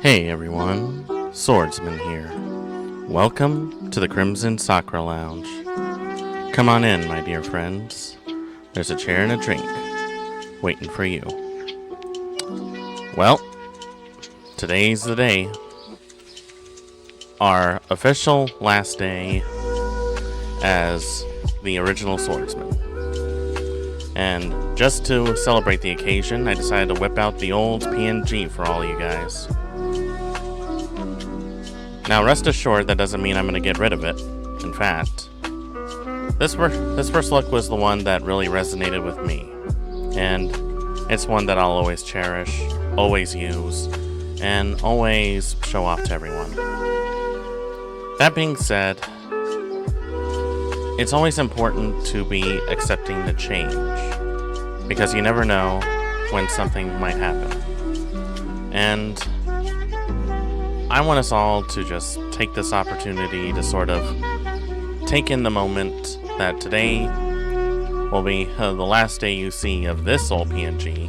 Hey everyone, Swordsman here. Welcome to the Crimson Sakura Lounge. Come on in, my dear friends. There's a chair and a drink waiting for you. Well, today's the day. Our official last day as the original Swordsman. And just to celebrate the occasion, I decided to whip out the old PNG for all you guys. Now, rest assured, that doesn't mean I'm going to get rid of it. In fact, this first look was the one that really resonated with me. And it's one that I'll always cherish, always use, and always show off to everyone. That being said, it's always important to be accepting the change, because you never know when something might happen. And I want us all to just take this opportunity to sort of take in the moment that today will be the last day you see of this old PNG,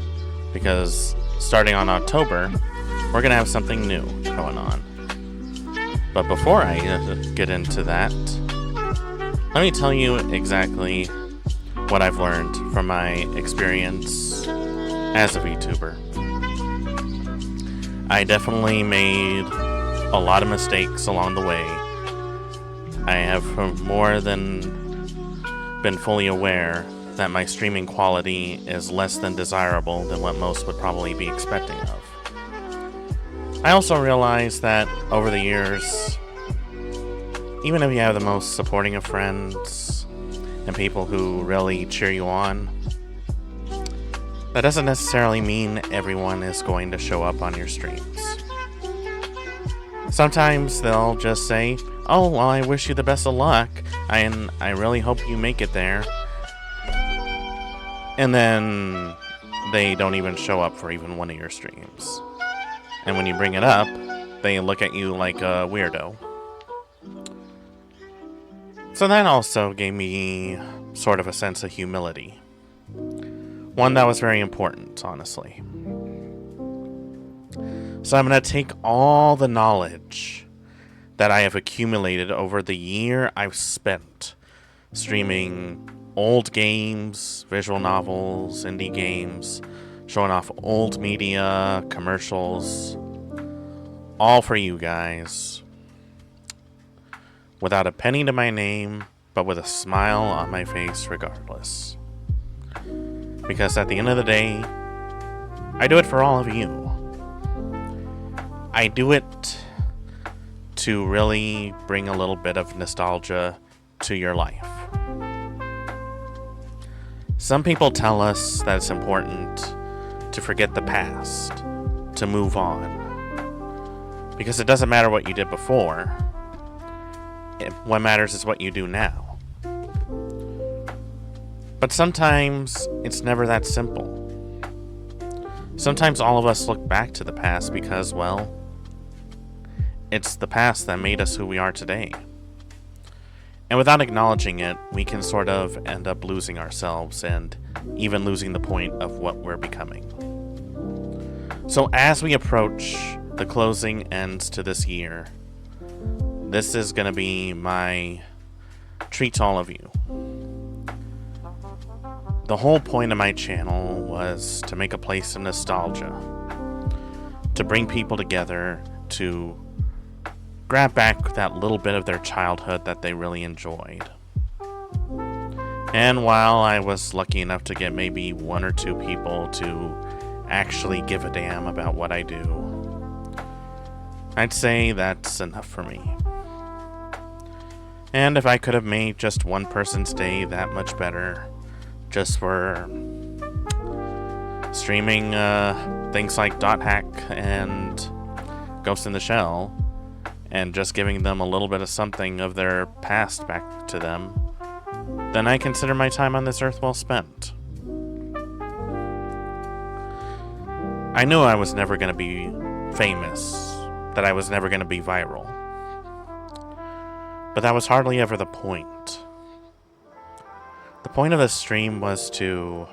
because starting on October, we're going to have something new going on. But before I get into that, let me tell you exactly what I've learned from my experience as a VTuber. I definitely made a lot of mistakes along the way. I have more than been fully aware that my streaming quality is less than desirable than what most would probably be expecting of. I also realized that over the years, even if you have the most supporting of friends and people who really cheer you on, that doesn't necessarily mean everyone is going to show up on your streams. Sometimes they'll just say, "Oh, well, I wish you the best of luck, and I really hope you make it there." And then they don't even show up for even one of your streams. And when you bring it up, they look at you like a weirdo. So that also gave me sort of a sense of humility. One that was very important, honestly. So I'm going to take all the knowledge that I have accumulated over the year I've spent streaming old games, visual novels, indie games, showing off old media, commercials, all for you guys. Without a penny to my name, but with a smile on my face regardless. Because at the end of the day, I do it for all of you. I do it to really bring a little bit of nostalgia to your life. Some people tell us that it's important to forget the past, to move on. Because it doesn't matter what you did before. What matters is what you do now. But sometimes it's never that simple. Sometimes all of us look back to the past because, well, it's the past that made us who we are today. And without acknowledging it, we can sort of end up losing ourselves and even losing the point of what we're becoming. So as we approach the closing ends to this year, this is going to be my treat to all of you. The whole point of my channel was to make a place of nostalgia, to bring people together, to grab back that little bit of their childhood that they really enjoyed. And while I was lucky enough to get maybe 1 or 2 people to actually give a damn about what I do, I'd say that's enough for me. And if I could have made just one person's day that much better, just for streaming things like .hack and Ghost in the Shell, and just giving them a little bit of something of their past back to them, then I consider my time on this earth well spent. I knew I was never going to be famous, that I was never going to be viral. But that was hardly ever the point. The point of this stream was to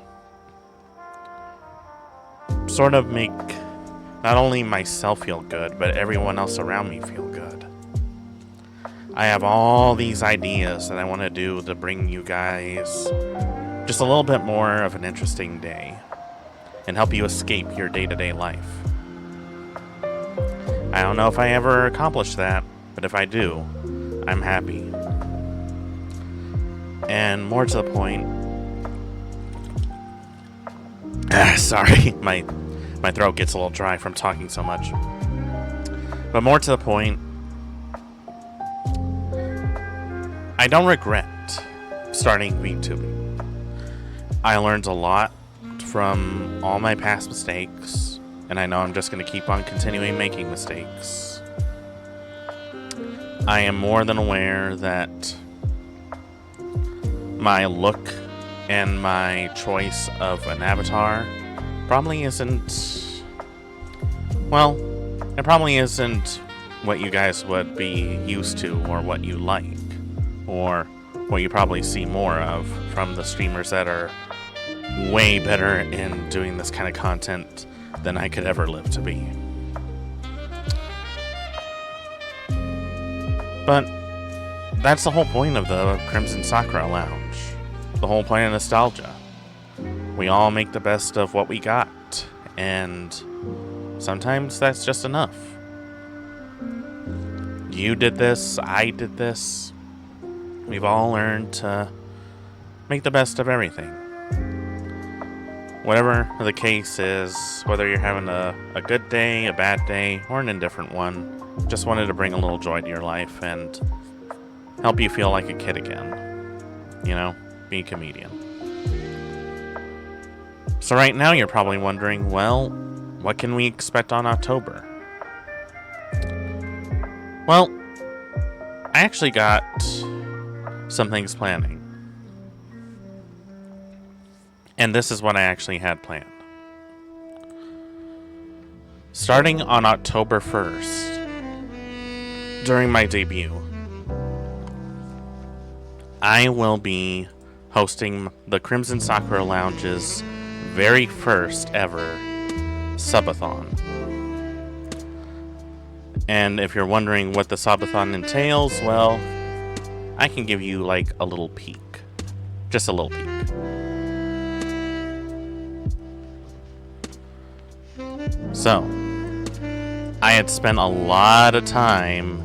sort of make not only myself feel good, but everyone else around me feel good. I have all these ideas that I want to do to bring you guys just a little bit more of an interesting day and help you escape your day-to-day life. I don't know if I ever accomplish that, but if I do, I'm happy. And more to the point, sorry, my throat gets a little dry from talking so much. But more to the point, I don't regret starting VTubing. I learned a lot from all my past mistakes, and I know I'm just going to keep on continuing making mistakes. I am more than aware that my look and my choice of an avatar probably isn't, well, it probably isn't what you guys would be used to or what you like, or what you probably see more of from the streamers that are way better in doing this kind of content than I could ever live to be. But that's the whole point of the Crimson Sakura Lounge. The whole point of nostalgia. We all make the best of what we got, and sometimes that's just enough. You did this, I did this. We've all learned to make the best of everything. Whatever the case is, whether you're having a good day, a bad day, or an indifferent one, just wanted to bring a little joy to your life and help you feel like a kid again. You know, be a comedian. So right now you're probably wondering, well, what can we expect on October? Well, I actually got some things planning. And this is what I actually had planned. Starting on October 1st, during my debut, I will be hosting the Crimson Sakura Lounge's very first ever subathon. And if you're wondering what the subathon entails, well, I can give you like a little peek. Just a little peek. So, I had spent a lot of time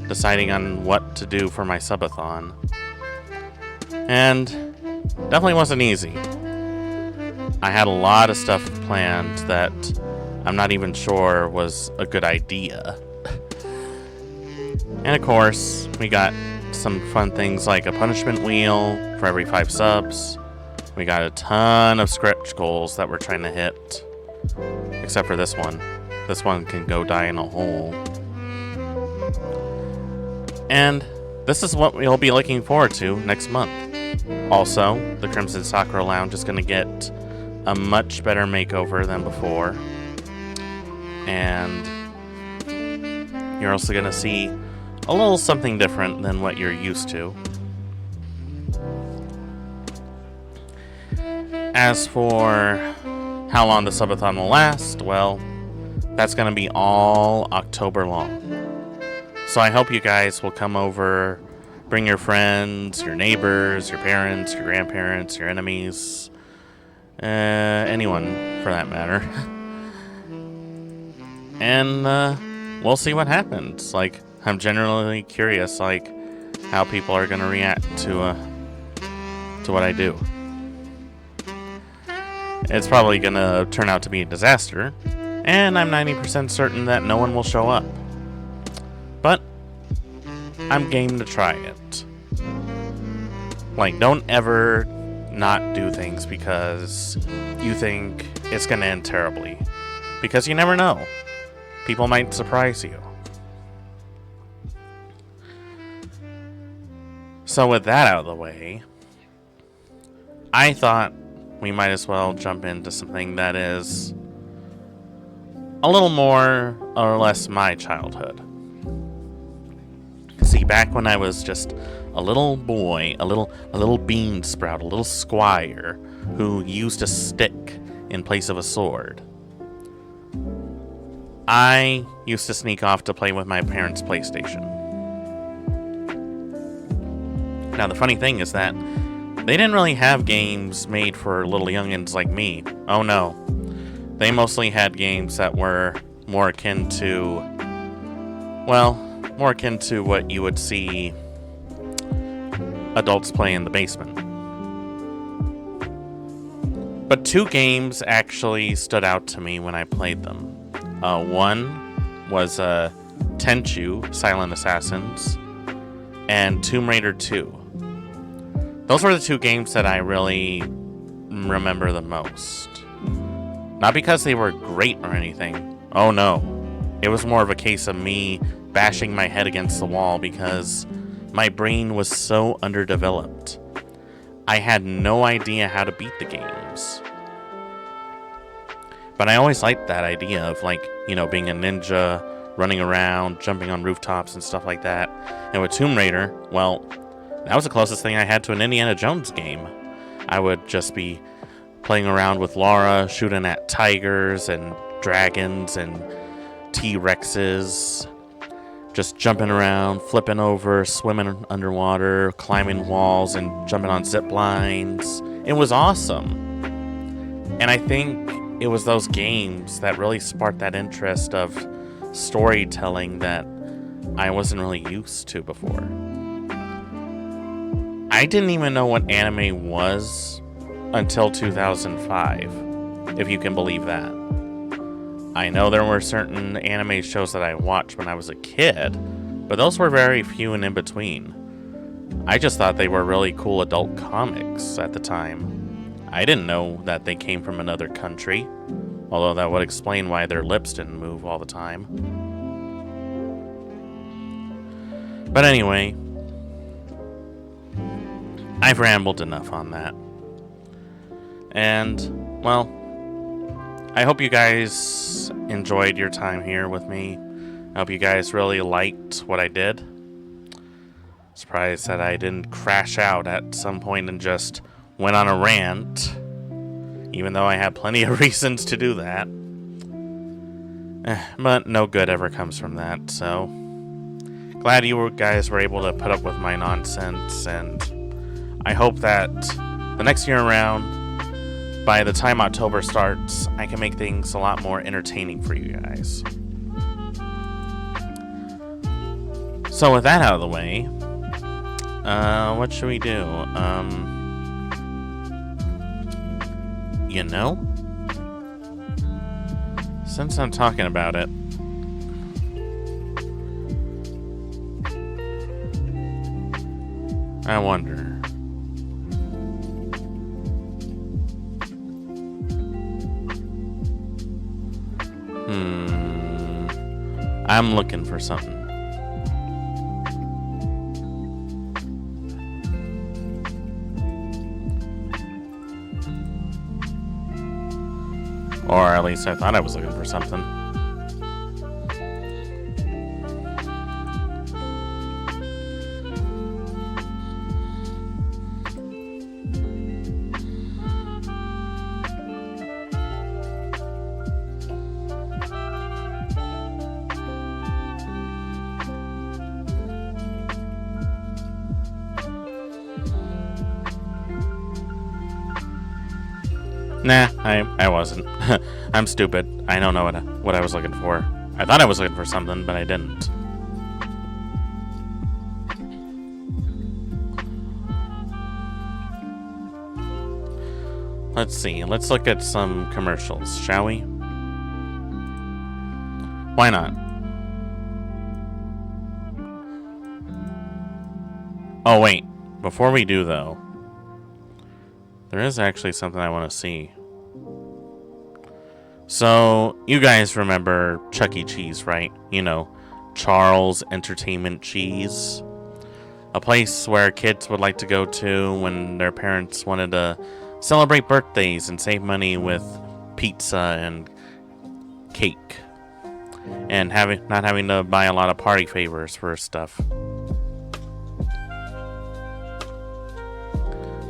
deciding on what to do for my subathon. And definitely wasn't easy. I had a lot of stuff planned that I'm not even sure was a good idea. And of course, we got some fun things like a punishment wheel for every 5 subs. We got a ton of stretch goals that we're trying to hit. Except for this one. This one can go die in a hole. And this is what we'll be looking forward to next month. Also, the Crimson Sakura Lounge is going to get a much better makeover than before. And you're also going to see a little something different than what you're used to. As for how long the subathon will last, well, that's going to be all October long. So I hope you guys will come over, bring your friends, your neighbors, your parents, your grandparents, your enemies, anyone for that matter. And we'll see what happens. Like, I'm generally curious, like, how people are going to react to what I do. It's probably going to turn out to be a disaster, and I'm 90% certain that no one will show up. But I'm game to try it. Like, don't ever not do things because you think it's going to end terribly. Because you never know. People might surprise you. So with that out of the way, I thought we might as well jump into something that is a little more or less my childhood. See, back when I was just a little boy, a little bean sprout, a little squire who used a stick in place of a sword, I used to sneak off to play with my parents' PlayStation. Now, the funny thing is that they didn't really have games made for little youngins like me. Oh no. They mostly had games that were more akin to, well, more akin to what you would see adults play in the basement. But 2 games actually stood out to me when I played them. One was Tenchu, Silent Assassins, and Tomb Raider 2. Those were the 2 games that I really remember the most. Not because they were great or anything. Oh no. It was more of a case of me bashing my head against the wall because my brain was so underdeveloped. I had no idea how to beat the games. But I always liked that idea of, like, you know, being a ninja, running around, jumping on rooftops and stuff like that. And with Tomb Raider, well, that was the closest thing I had to an Indiana Jones game. I would just be playing around with Laura, shooting at tigers and dragons and T-Rexes, just jumping around, flipping over, swimming underwater, climbing walls and jumping on zip lines. It was awesome. And I think it was those games that really sparked that interest of storytelling that I wasn't really used to before. I didn't even know what anime was until 2005, if you can believe that. I know there were certain anime shows that I watched when I was a kid, but those were very few and in between. I just thought they were really cool adult comics at the time. I didn't know that they came from another country, although that would explain why their lips didn't move all the time. But anyway, I've rambled enough on that. And, well, I hope you guys enjoyed your time here with me. I hope you guys really liked what I did. Surprised that I didn't crash out at some point and just went on a rant, even though I had plenty of reasons to do that. But no good ever comes from that, so glad you guys were able to put up with my nonsense, and I hope that the next year around, by the time October starts, I can make things a lot more entertaining for you guys. So with that out of the way, what should we do? You know? Since I'm talking about it, I wonder. I'm looking for something. Or at least I thought I was looking for something. Nah, I wasn't. I'm stupid. I don't know what I was looking for. I thought I was looking for something, but I didn't. Let's see. Let's look at some commercials, shall we? Why not? Oh, wait. Before we do, though, there is actually something I want to see. So, you guys remember Chuck E. Cheese, right? You know, Charles Entertainment Cheese. A place where kids would like to go to when their parents wanted to celebrate birthdays and save money with pizza and cake. And not having to buy a lot of party favors for stuff.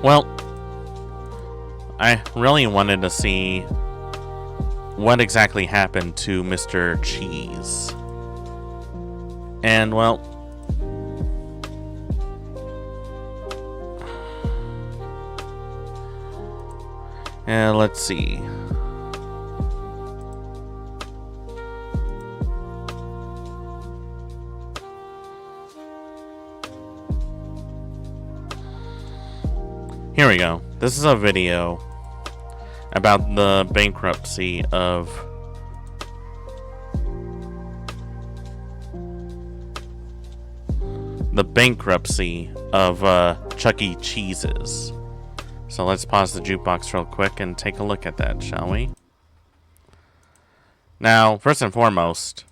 Well, I really wanted to see what exactly happened to Mr. Cheese. And, well, let's see. Here we go. This is a video about the bankruptcy of Chuck E. Cheese's. So let's pause the jukebox real quick and take a look at that, shall we? Now, first and foremost,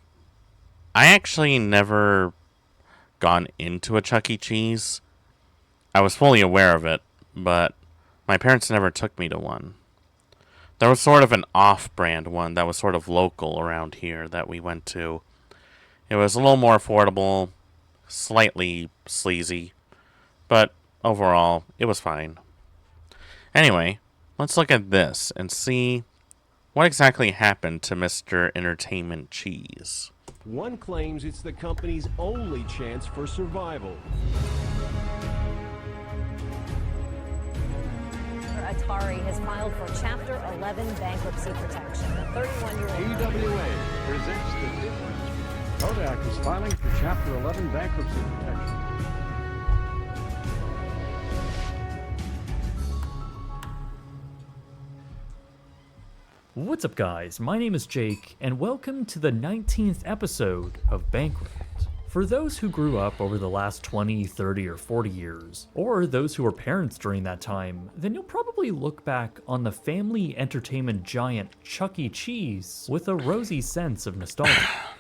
I actually never gone into a Chuck E. Cheese. I was fully aware of it, but my parents never took me to one. There was sort of an off-brand one that was sort of local around here that we went to. It was a little more affordable, slightly sleazy, but overall, it was fine. Anyway, let's look at this and see what exactly happened to Mr. Entertainment Cheese. One claims it's the company's only chance for survival. Atari has filed for Chapter 11 bankruptcy protection. The 31-year-old UWA presents the difference. Kodak is filing for Chapter 11 bankruptcy protection. What's up, guys? My name is Jake, and welcome to the 19th episode of Bankrupt. For those who grew up over the last 20, 30, or 40 years, or those who were parents during that time, then you'll probably look back on the family entertainment giant Chuck E. Cheese with a rosy sense of nostalgia.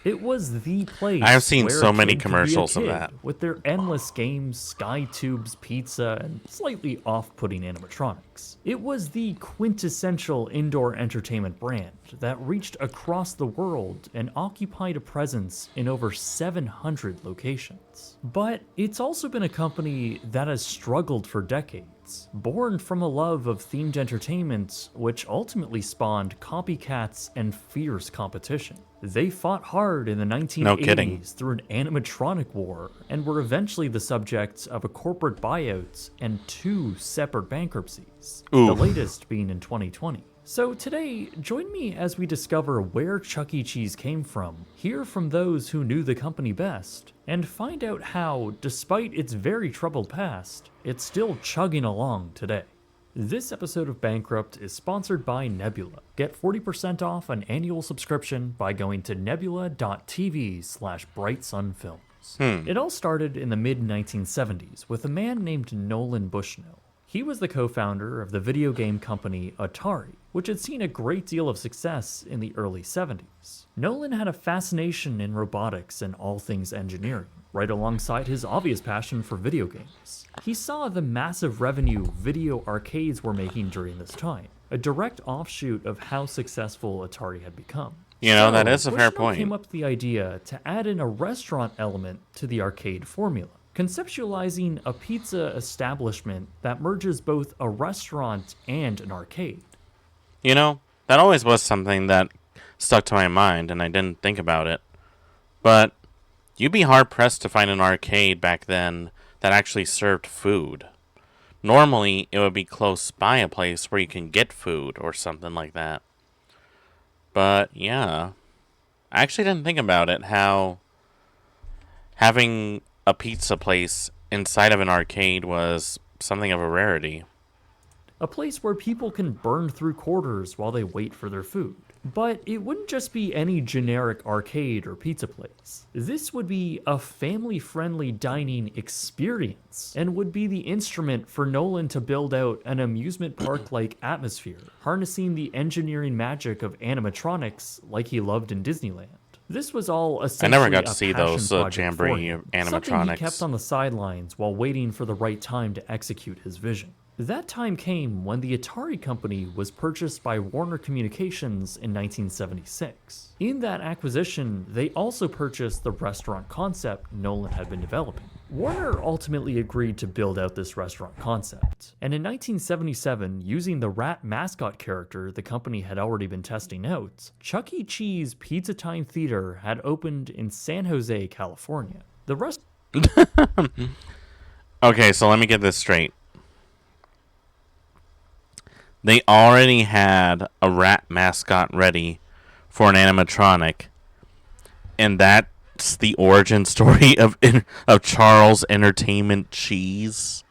It was the place I've seen where so a many kid could be a commercials of kid, that. with their endless games, sky tubes, pizza, and slightly off-putting animatronics. It was the quintessential indoor entertainment brand that reached across the world and occupied a presence in over 700 locations. But it's also been a company that has struggled for decades. arcades, born from a love of themed entertainment, which ultimately spawned copycats and fierce competition. They fought hard in the 1980s No kidding. through an animatronic war, and were eventually the subject of a corporate buyout and 2 separate bankruptcies, Ooh. the latest being in 2020. So today, join me as we discover where Chuck E. Cheese came from, hear from those who knew the company best, and find out how, despite its very troubled past, it's still chugging along today. This episode of Bankrupt is sponsored by Nebula. Get 40% off an annual subscription by going to nebula.tv/brightsunfilms. It all started in the mid-1970s with a man named Nolan Bushnell. He was the co-founder of the video game company Atari, which had seen a great deal of success in the early 70s. Nolan had a fascination in robotics and all things engineering, right alongside his obvious passion for video games. He saw the massive revenue video arcades were making during this time, a direct offshoot of how successful Atari had become. You know, that is a fair Bushnell point. came up with the idea to add in a restaurant element to the arcade formula, conceptualizing a pizza establishment that merges both a restaurant and an arcade. You know, that always was something that stuck to my mind, and I didn't think about it. But you'd be hard-pressed to find an arcade back then that actually served food. Normally, it would be close by a place where you can get food or something like that. But, yeah. I actually didn't think about it, how having a pizza place inside of an arcade was something of a rarity. A place where people can burn through quarters while they wait for their food. But it wouldn't just be any generic arcade or pizza place. This would be a family-friendly dining experience, and would be the instrument for Nolan to build out an amusement park-like atmosphere, harnessing the engineering magic of animatronics like he loved in Disneyland. This was all essentially I never got to a see passion those project for Jamboree him, something he animatronics. kept on the sidelines while waiting for the right time to execute his vision. That time came when the Atari company was purchased by Warner Communications in 1976. In that acquisition, they also purchased the restaurant concept Nolan had been developing. Warner ultimately agreed to build out this restaurant concept, and in 1977, using the rat mascot character the company had already been testing out, Chuck E. Cheese Pizza Time Theater had opened in San Jose, California. The rest. Okay, so let me get this straight. They already had a rat mascot ready for an animatronic, and that's the origin story of Charles Entertainment Cheese.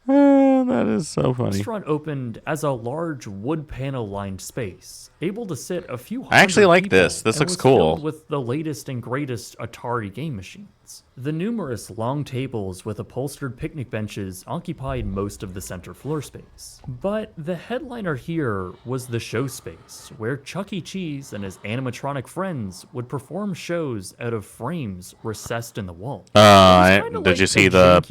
Oh, that is so funny. The restaurant opened as a large wood panel lined space, able to sit a few hundred I actually like people, this. This and looks was cool. filled with the latest and greatest Atari game machines. The numerous long tables with upholstered picnic benches occupied most of the center floor space. But the headliner here was the show space, where Chuck E. Cheese and his animatronic friends would perform shows out of frames recessed in the wall. Did you see the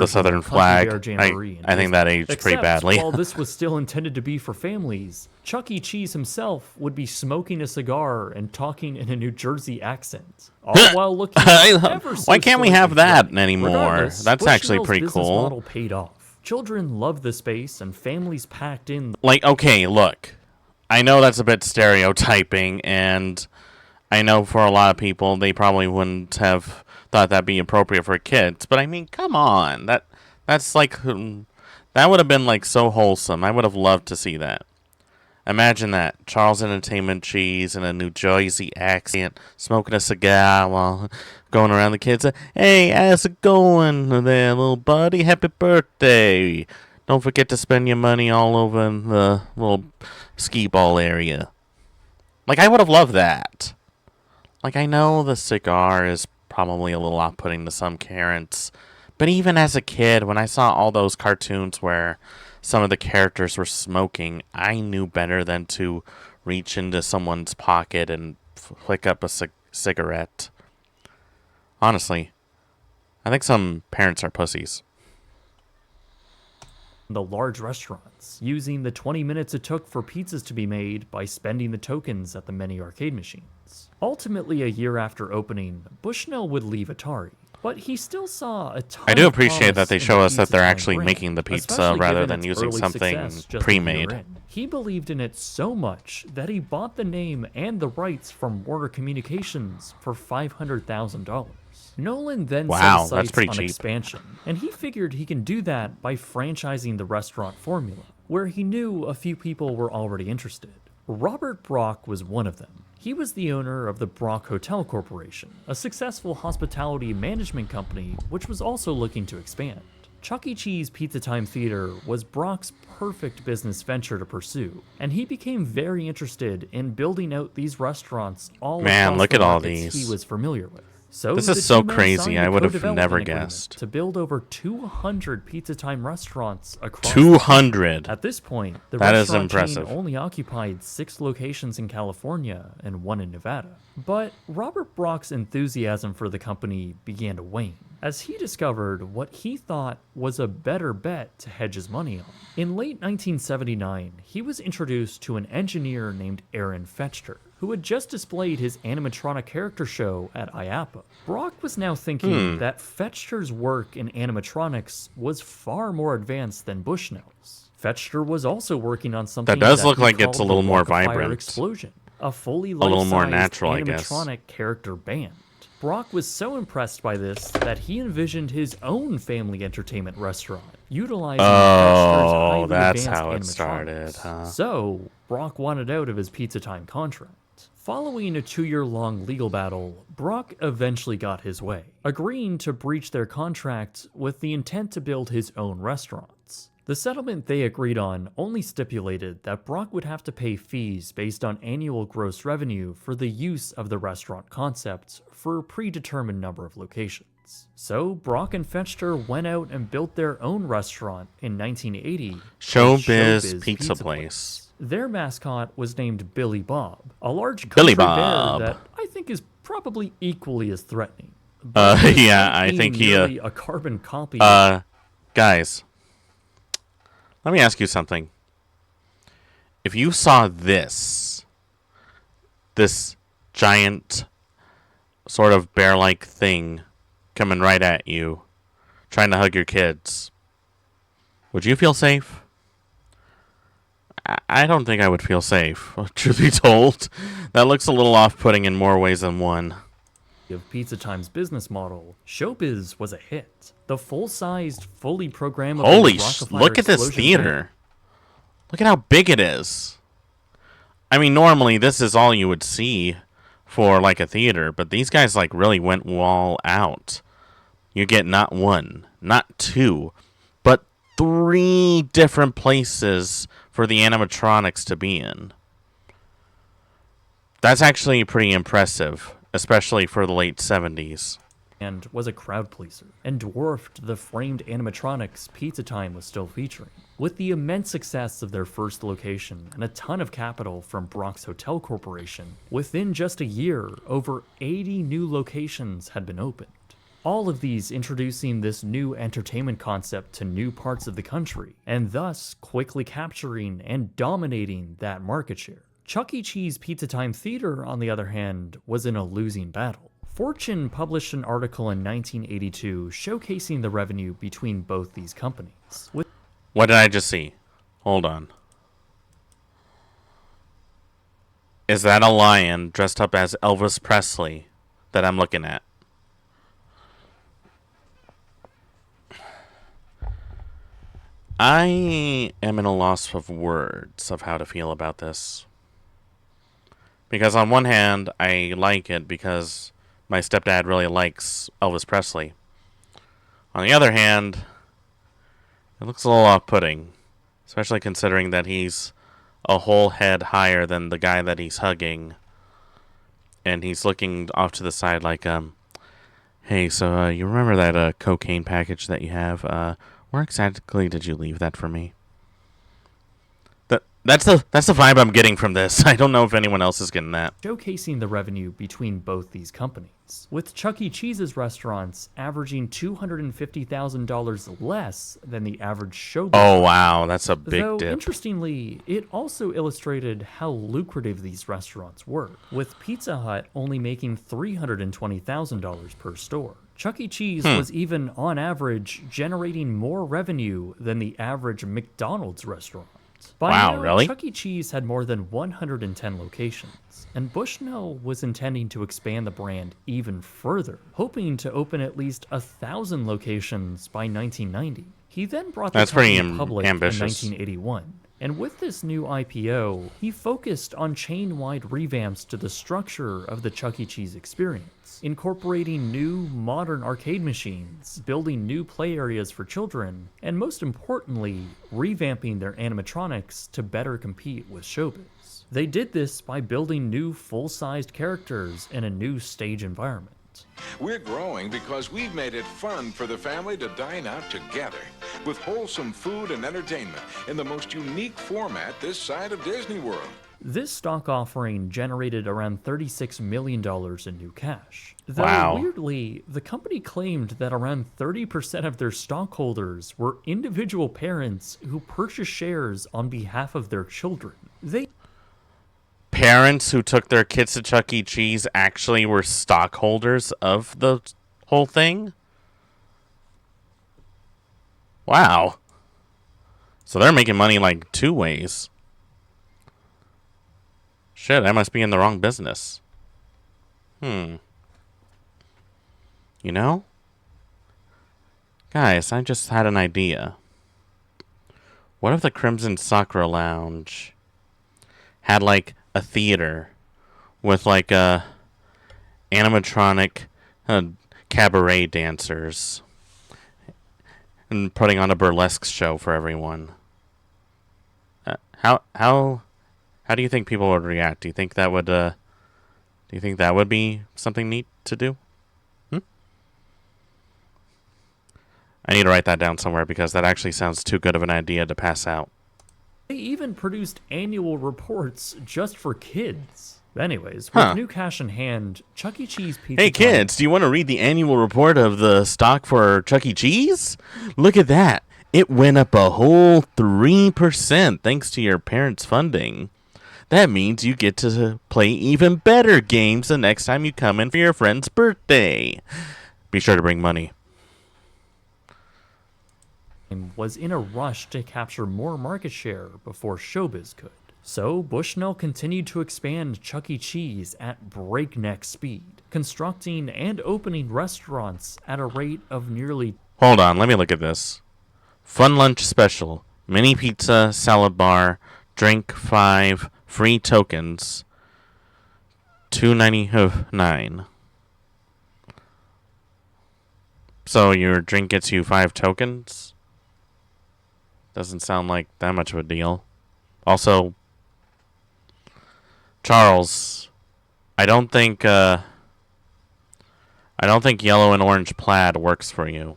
Southern flag? I think that aged pretty Except, badly. while this was still intended to be for families, Chuck E. Cheese himself would be smoking a cigar and talking in a New Jersey accent, all while looking ever so Why can't we have slightly that gray. anymore? Regardless, That's actually Bushnell's pretty business cool. model paid off. Children loved the space, and families packed in. Like, okay, look. I know that's a bit stereotyping, and I know for a lot of people, they probably wouldn't have thought that'd be appropriate for kids. But I mean, come on. That's like, that would have been like so wholesome. I would have loved to see that. Imagine that. Charles Entertainment Cheese in a New Jersey accent, smoking a cigar while going around the kids. Hey, how's it going there, little buddy? Happy birthday. Don't forget to spend your money all over in the little skee ball area. Like, I would have loved that. Like, I know the cigar is probably a little off-putting to some parents, but even as a kid, when I saw all those cartoons where some of the characters were smoking, I knew better than to reach into someone's pocket and flick up a cigarette. Honestly, I think some parents are pussies. The large restaurants, using the 20 minutes it took for pizzas to be made by spending the tokens at the many arcade machines. Ultimately, a year after opening, Bushnell would leave Atari. But he still saw a ton I do of appreciate that promise they in show the us that they're Pizza Time actually brand, making the pizza especially rather given than its using early something success just a pre-made. year in. He believed in it so much that he bought the name and the rights from Warner Communications for $500,000. Nolan then set Wow, his that's sights pretty on cheap. expansion, and he figured he can do that by franchising the restaurant formula, where he knew a few people were already interested. Robert Brock was one of them. He was the owner of the Brock Hotel Corporation, a successful hospitality management company which was also looking to expand. Chuck E. Cheese Pizza Time Theater was Brock's perfect business venture to pursue, and he became very interested in building out these restaurants all Man, across look the at all markets these. he was familiar with. So This the is so two men crazy, signed I a would have co-development never agreement guessed. to build over 200 Pizza Time restaurants across 200. At this point, the That is restaurant impressive. chain only occupied 6 locations in California and 1 in Nevada. But Robert Brock's enthusiasm for the company began to wane, as he discovered what he thought was a better bet to hedge his money on. In late 1979, he was introduced to an engineer named Aaron Fechter, who had just displayed his animatronic character show at IAAPA. Brock was now thinking that Fechter's work in animatronics was far more advanced than Bushnell's. Fechter was also working on something does look he like it's a called little the more Rock of Fire vibrant. Explosion, a fully little more life-sized natural, I guess. animatronic character band. Brock was so impressed by this that he envisioned his own family entertainment restaurant, utilizing Fechter's highly that's advanced how it animatronics. started, huh? So, Brock wanted out of his Pizza Time contract. Following a 2-year-long legal battle, Brock eventually got his way, agreeing to breach their contract with the intent to build his own restaurants. The settlement they agreed on only stipulated that Brock would have to pay fees based on annual gross revenue for the use of the restaurant concept for a predetermined number of locations. So Brock and Fechter went out and built their own restaurant in 1980. called Showbiz Pizza Place. Their mascot was named Billy Bob, a large Billy country Bob. bear that I think is probably equally as threatening. Yeah, I being think he, merely a carbon copy. Guys, let me ask you something. If you saw this giant sort of bear-like thing coming right at you, trying to hug your kids, would you feel safe? I don't think I would feel safe, truth be told. That looks a little off-putting in more ways than one. Of Pizza Time's business model, Showbiz was a hit. The full-sized, fully programmable Holy Rock of Fire look at this explosion theater. Look at how big it is. I mean, normally this is all you would see for like a theater, but these guys like really went all out. You get not 1, not 2, but 3 different places for the animatronics to be in. That's actually pretty impressive, especially for the late 70s. and was a crowd pleaser, and dwarfed the framed animatronics Pizza Time was still featuring. With the immense success of their first location and a ton of capital from Brock's Hotel Corporation, within just a year, over 80 new locations had been opened. All of these introducing this new entertainment concept to new parts of the country, and thus quickly capturing and dominating that market share. Chuck E. Cheese Pizza Time Theater, on the other hand, was in a losing battle. Fortune published an article in 1982 showcasing the revenue between both these companies. What did I just see? Hold on. Is that a lion dressed up as Elvis Presley that I'm looking at? I am in a loss of words of how to feel about this. Because on one hand, I like it because my stepdad really likes Elvis Presley. On the other hand, it looks a little off-putting, especially considering that he's a whole head higher than the guy that he's hugging. And he's looking off to the side like, hey, so you remember that cocaine package that you have? Where exactly did you leave that for me? That's the vibe I'm getting from this. I don't know if anyone else is getting that. Showcasing the revenue between both these companies, with Chuck E. Cheese's restaurants averaging $250,000 less than the average Showbiz. Oh wow, that's a big Though, dip. interestingly, it also illustrated how lucrative these restaurants were, with Pizza Hut only making $320,000 per store. Chuck E. Cheese was even, on average, generating more revenue than the average McDonald's restaurant. By now, really? Chuck E. Cheese had more than 110 locations, and Bushnell was intending to expand the brand even further, hoping to open at least 1,000 locations by 1990. He then brought the company public ambitious. in 1981. And with this new IPO, he focused on chain-wide revamps to the structure of the Chuck E. Cheese experience, incorporating new, modern arcade machines, building new play areas for children, and most importantly, revamping their animatronics to better compete with Showbiz. They did this by building new full-sized characters in a new stage environment. We're growing because we've made it fun for the family to dine out together with wholesome food and entertainment in the most unique format this side of Disney World. This stock offering generated around $36 million in new cash. Though Wow. weirdly, the company claimed that around 30% of their stockholders were individual parents who purchased shares on behalf of their children. Parents who took their kids to Chuck E. Cheese actually were stockholders of the whole thing? Wow. So they're making money like two ways. Shit, I must be in the wrong business. You know? Guys, I just had an idea. What if the Crimson Sakura Lounge had like a theater with like animatronic cabaret dancers and putting on a burlesque show for everyone? How do you think people would react? Do you think that would be something neat to do? I need to write that down somewhere because that actually sounds too good of an idea to pass out. They even produced annual reports just for kids. Anyways, with new cash in hand, Chuck E. Cheese Pizza Hey kids, do you want to read the annual report of the stock for Chuck E. Cheese? Look at that. It went up a whole 3% thanks to your parents' funding. That means you get to play even better games the next time you come in for your friend's birthday. Be sure to bring money. Was in a rush to capture more market share before Showbiz could. So Bushnell continued to expand Chuck E. Cheese at breakneck speed, constructing and opening restaurants at a rate of nearly... Hold on, let me look at this. Fun lunch special. Mini pizza, salad bar, drink 5, free tokens. $2.99. So your drink gets you 5 tokens? Doesn't sound like that much of a deal. Also, Charles, I don't think yellow and orange plaid works for you.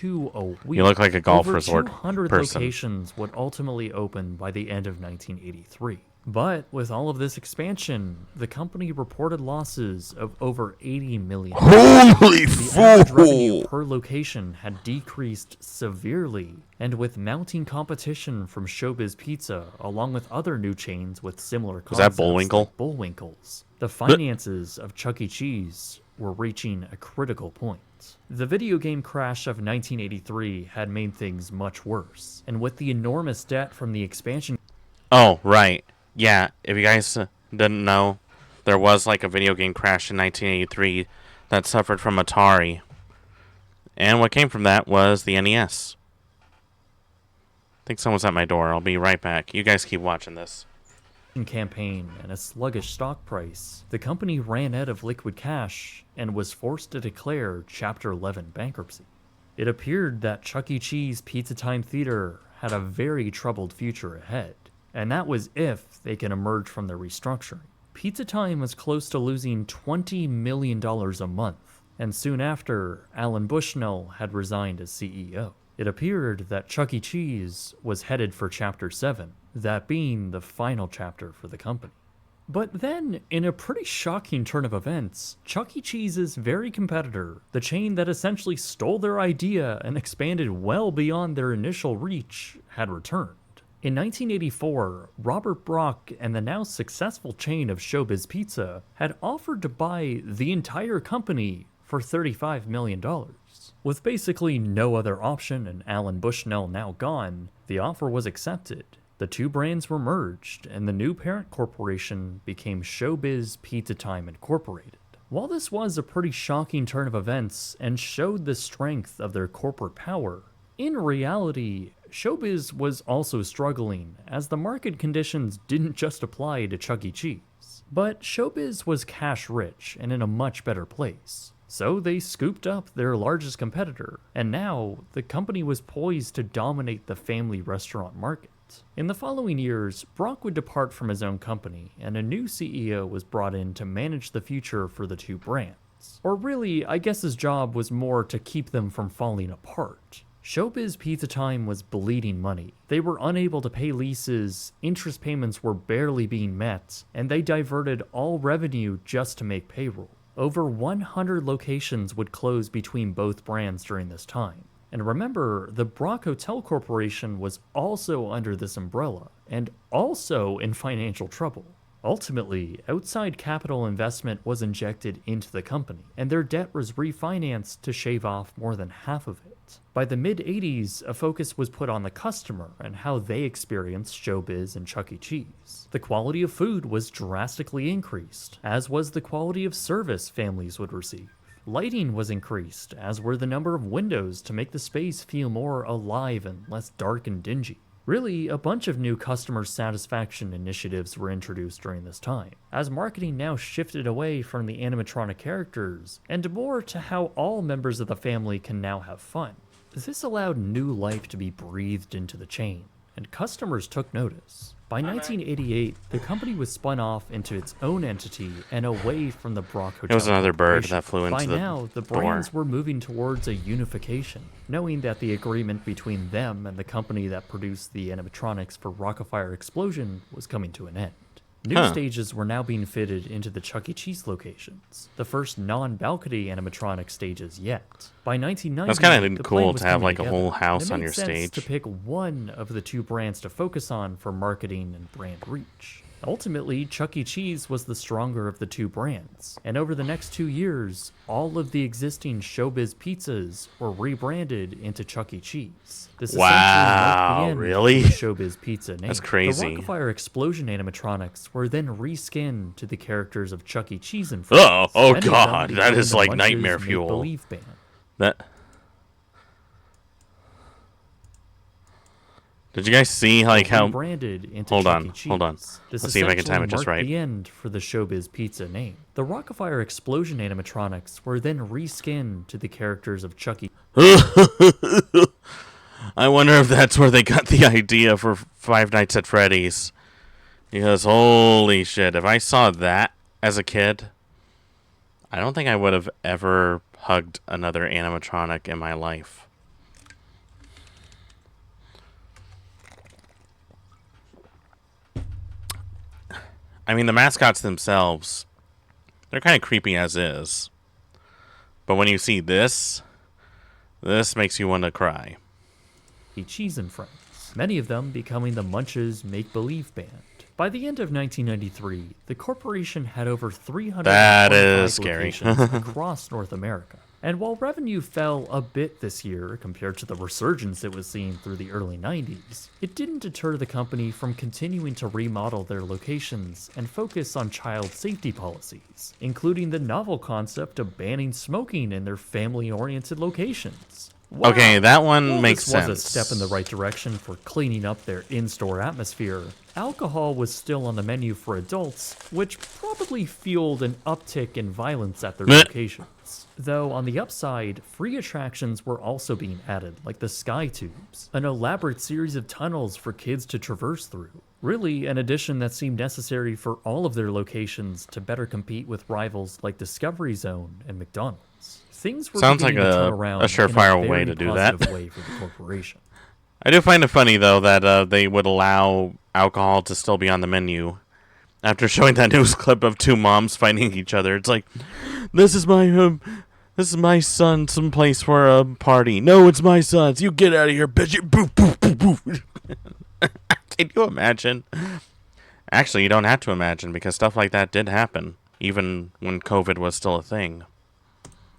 A week. You look like a golf Over resort 200 person. locations would ultimately open by the end of 1983. But with all of this expansion, the company reported losses of over $80 million. Holy The average revenue per location had decreased severely, and with mounting competition from Showbiz Pizza, along with other new chains with similar Was that concepts Bullwinkle? like Bullwinkles, the finances of Chuck E. Cheese were reaching a critical point. The video game crash of 1983 had made things much worse, and with the enormous debt from the expansion... Oh, right. Yeah, if you guys didn't know, there was like a video game crash in 1983 that suffered from Atari. And what came from that was the NES. I think someone's at my door. I'll be right back. You guys keep watching this. campaign and a sluggish stock price, the company ran out of liquid cash and was forced to declare Chapter 11 bankruptcy. It appeared that Chuck E. Cheese Pizza Time Theater had a very troubled future ahead, and that was if they can emerge from the restructuring. Pizza Time was close to losing $20 million a month, and soon after, Alan Bushnell had resigned as CEO. It appeared that Chuck E. Cheese was headed for Chapter 7, that being the final chapter for the company. But then, in a pretty shocking turn of events, Chuck E. Cheese's very competitor, the chain that essentially stole their idea and expanded well beyond their initial reach, had returned. In 1984, Robert Brock and the now successful chain of Showbiz Pizza had offered to buy the entire company for $35 million. With basically no other option and Alan Bushnell now gone, the offer was accepted. The two brands were merged, and the new parent corporation became Showbiz Pizza Time Incorporated. While this was a pretty shocking turn of events and showed the strength of their corporate power, in reality, Showbiz was also struggling, as the market conditions didn't just apply to Chuck E. Cheese. But Showbiz was cash rich and in a much better place. So they scooped up their largest competitor, and now the company was poised to dominate the family restaurant market. In the following years, Brock would depart from his own company, and a new CEO was brought in to manage the future for the two brands. Or really, I guess his job was more to keep them from falling apart. Showbiz Pizza Time was bleeding money. They were unable to pay leases, interest payments were barely being met, and they diverted all revenue just to make payroll. Over 100 locations would close between both brands during this time. And remember, the Brock Hotel Corporation was also under this umbrella, and also in financial trouble. Ultimately, outside capital investment was injected into the company, and their debt was refinanced to shave off more than half of it. By the mid-80s, a focus was put on the customer and how they experienced Showbiz and Chuck E. Cheese. The quality of food was drastically increased, as was the quality of service families would receive. Lighting was increased, as were the number of windows to make the space feel more alive and less dark and dingy. Really, a bunch of new customer satisfaction initiatives were introduced during this time, as marketing now shifted away from the animatronic characters and more to how all members of the family can now have fun. This allowed new life to be breathed into the chain, and customers took notice. By 1988, the company was spun off into its own entity and away from the Brock Hotel. It was another bird Corporation. that flew into By the now, the door. brands were moving towards a unification, knowing that the agreement between them and the company that produced the animatronics for Rockafire Explosion was coming to an end. New stages were now being fitted into the Chuck E. Cheese locations, the first non-balcony animatronic stages yet. By 1990, That's kind of the cool plan was to have coming like a together, whole and house it on made your sense stage. to pick one of the two brands to focus on for marketing and brand reach. Ultimately, Chuck E. Cheese was the stronger of the two brands, and over the next 2 years, all of the existing Showbiz pizzas were rebranded into Chuck E. Cheese. This essentially marked the end really? of the Showbiz Pizza name. That's crazy. The Rockafire Explosion animatronics were then reskinned to the characters of Chuck E. Cheese and Friends. Oh Many of them god, that becoming is the like Munch's nightmare fuel. Make-Believe band. That. Did you guys see like how? Rebranded into Hold Chuck on, E. Cheese. hold on. This Let's see if I can time essentially it just marked right. the end for the Showbiz Pizza name. The Rockafire Explosion animatronics were then reskinned to the characters of Chuck E. I wonder if that's where they got the idea for Five Nights at Freddy's. Because holy shit, if I saw that as a kid, I don't think I would have ever hugged another animatronic in my life. I mean, the mascots themselves, they're kind of creepy as is. But when you see this makes you want to cry. Cheese and Friends, many of them becoming the Munch's Make-Believe band. By the end of 1993, the corporation had over 325 scary. locations across North America. And while revenue fell a bit this year compared to the resurgence it was seeing through the early 90s, it didn't deter the company from continuing to remodel their locations and focus on child safety policies, including the novel concept of banning smoking in their family-oriented locations. Wow. Okay, that one While makes this sense. was a step in the right direction for cleaning up their in-store atmosphere, alcohol was still on the menu for adults, which probably fueled an uptick in violence at their locations. Though on the upside, free attractions were also being added, like the Sky Tubes, an elaborate series of tunnels for kids to traverse through. Really, an addition that seemed necessary for all of their locations to better compete with rivals like Discovery Zone and McDonald's. Things were Sounds like beginning to a turn around surefire in a way very to do that. positive way for the corporation. I do find it funny, though, that they would allow alcohol to still be on the menu after showing that news clip of two moms fighting each other. It's like, this is my son, some place for a party. No, it's my son's. You get out of here, bitch. Boof, boof, boof, boof. Can you imagine? Actually, you don't have to imagine, because stuff like that did happen, even when COVID was still a thing.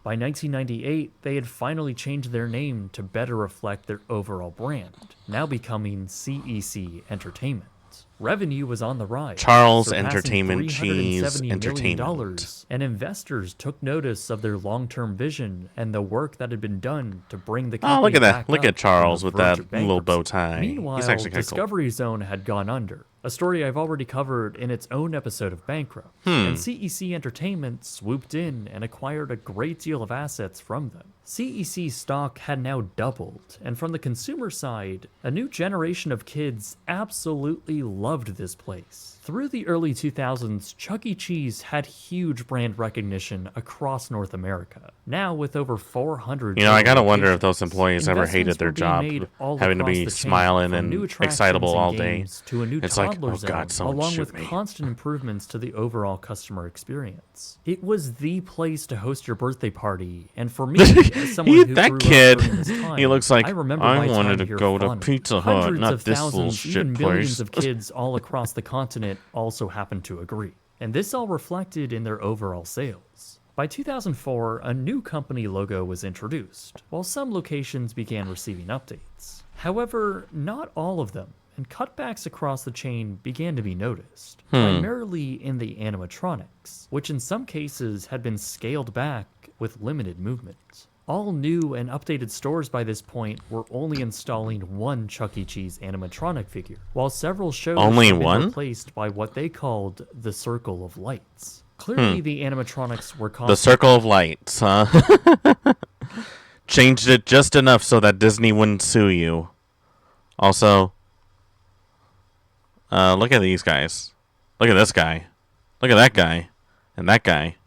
By 1998, they had finally changed their name to better reflect their overall brand, now becoming CEC Entertainment. Revenue was on the rise. Charles surpassing Entertainment Cheese $370 million, Entertainment. and investors took notice of their long-term vision and the work that had been done to bring the company Oh, look at that. back Look up at Charles from with the verge that of little bow bankruptcy. tie. Meanwhile, He's actually kind of cool. Discovery Zone had gone under, a story I've already covered in its own episode of Bankrupt, and CEC Entertainment swooped in and acquired a great deal of assets from them. CEC stock had now doubled, and from the consumer side, a new generation of kids absolutely loved this place. Through the early 2000s, Chuck E. Cheese had huge brand recognition across North America. Now, with over 400 You know, I gotta total wonder if locations, those employees ever hated investments their were being job, made all having to across be the chain, smiling from new and attractions excitable and all day. games to a new It's like, toddler oh zone, God, someone along shoot with me. constant improvements to the overall customer experience. It was the place to host your birthday party, and for me, as someone who That grew kid, up during this time, he looks like, I remember I my wanted time to here go to fondly. Pizza Hut, Hundreds not of this little thousands, shit even millions place. of kids all across the continent also happened to agree, and this all reflected in their overall sales. By 2004, a new company logo was introduced, while some locations began receiving updates. However, not all of them, and cutbacks across the chain began to be noticed, primarily in the animatronics, which in some cases had been scaled back with limited movement. All new and updated stores by this point were only installing one Chuck E. Cheese animatronic figure, while several shows Only had been one? replaced by what they called the Circle of Lights. Clearly, the animatronics were The Circle of Lights, huh? Changed it just enough so that Disney wouldn't sue you. Also, look at these guys. Look at this guy. Look at that guy. And that guy.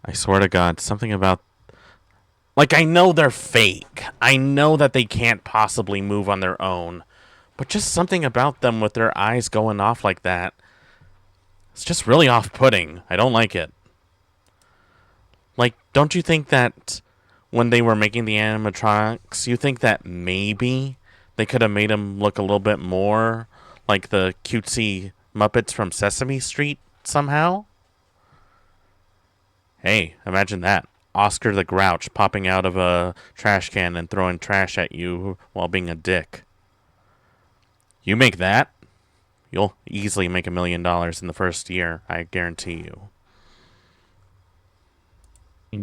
I swear to God, something about... Like, I know they're fake. I know that they can't possibly move on their own. But just something about them with their eyes going off like that. It's just really off-putting. I don't like it. Like, don't you think that when they were making the animatronics, you think that maybe they could have made them look a little bit more like the cutesy Muppets from Sesame Street somehow? Hey, imagine that. Oscar the Grouch popping out of a trash can and throwing trash at you while being a dick. You make that, you'll easily make $1 million in the first year, I guarantee you.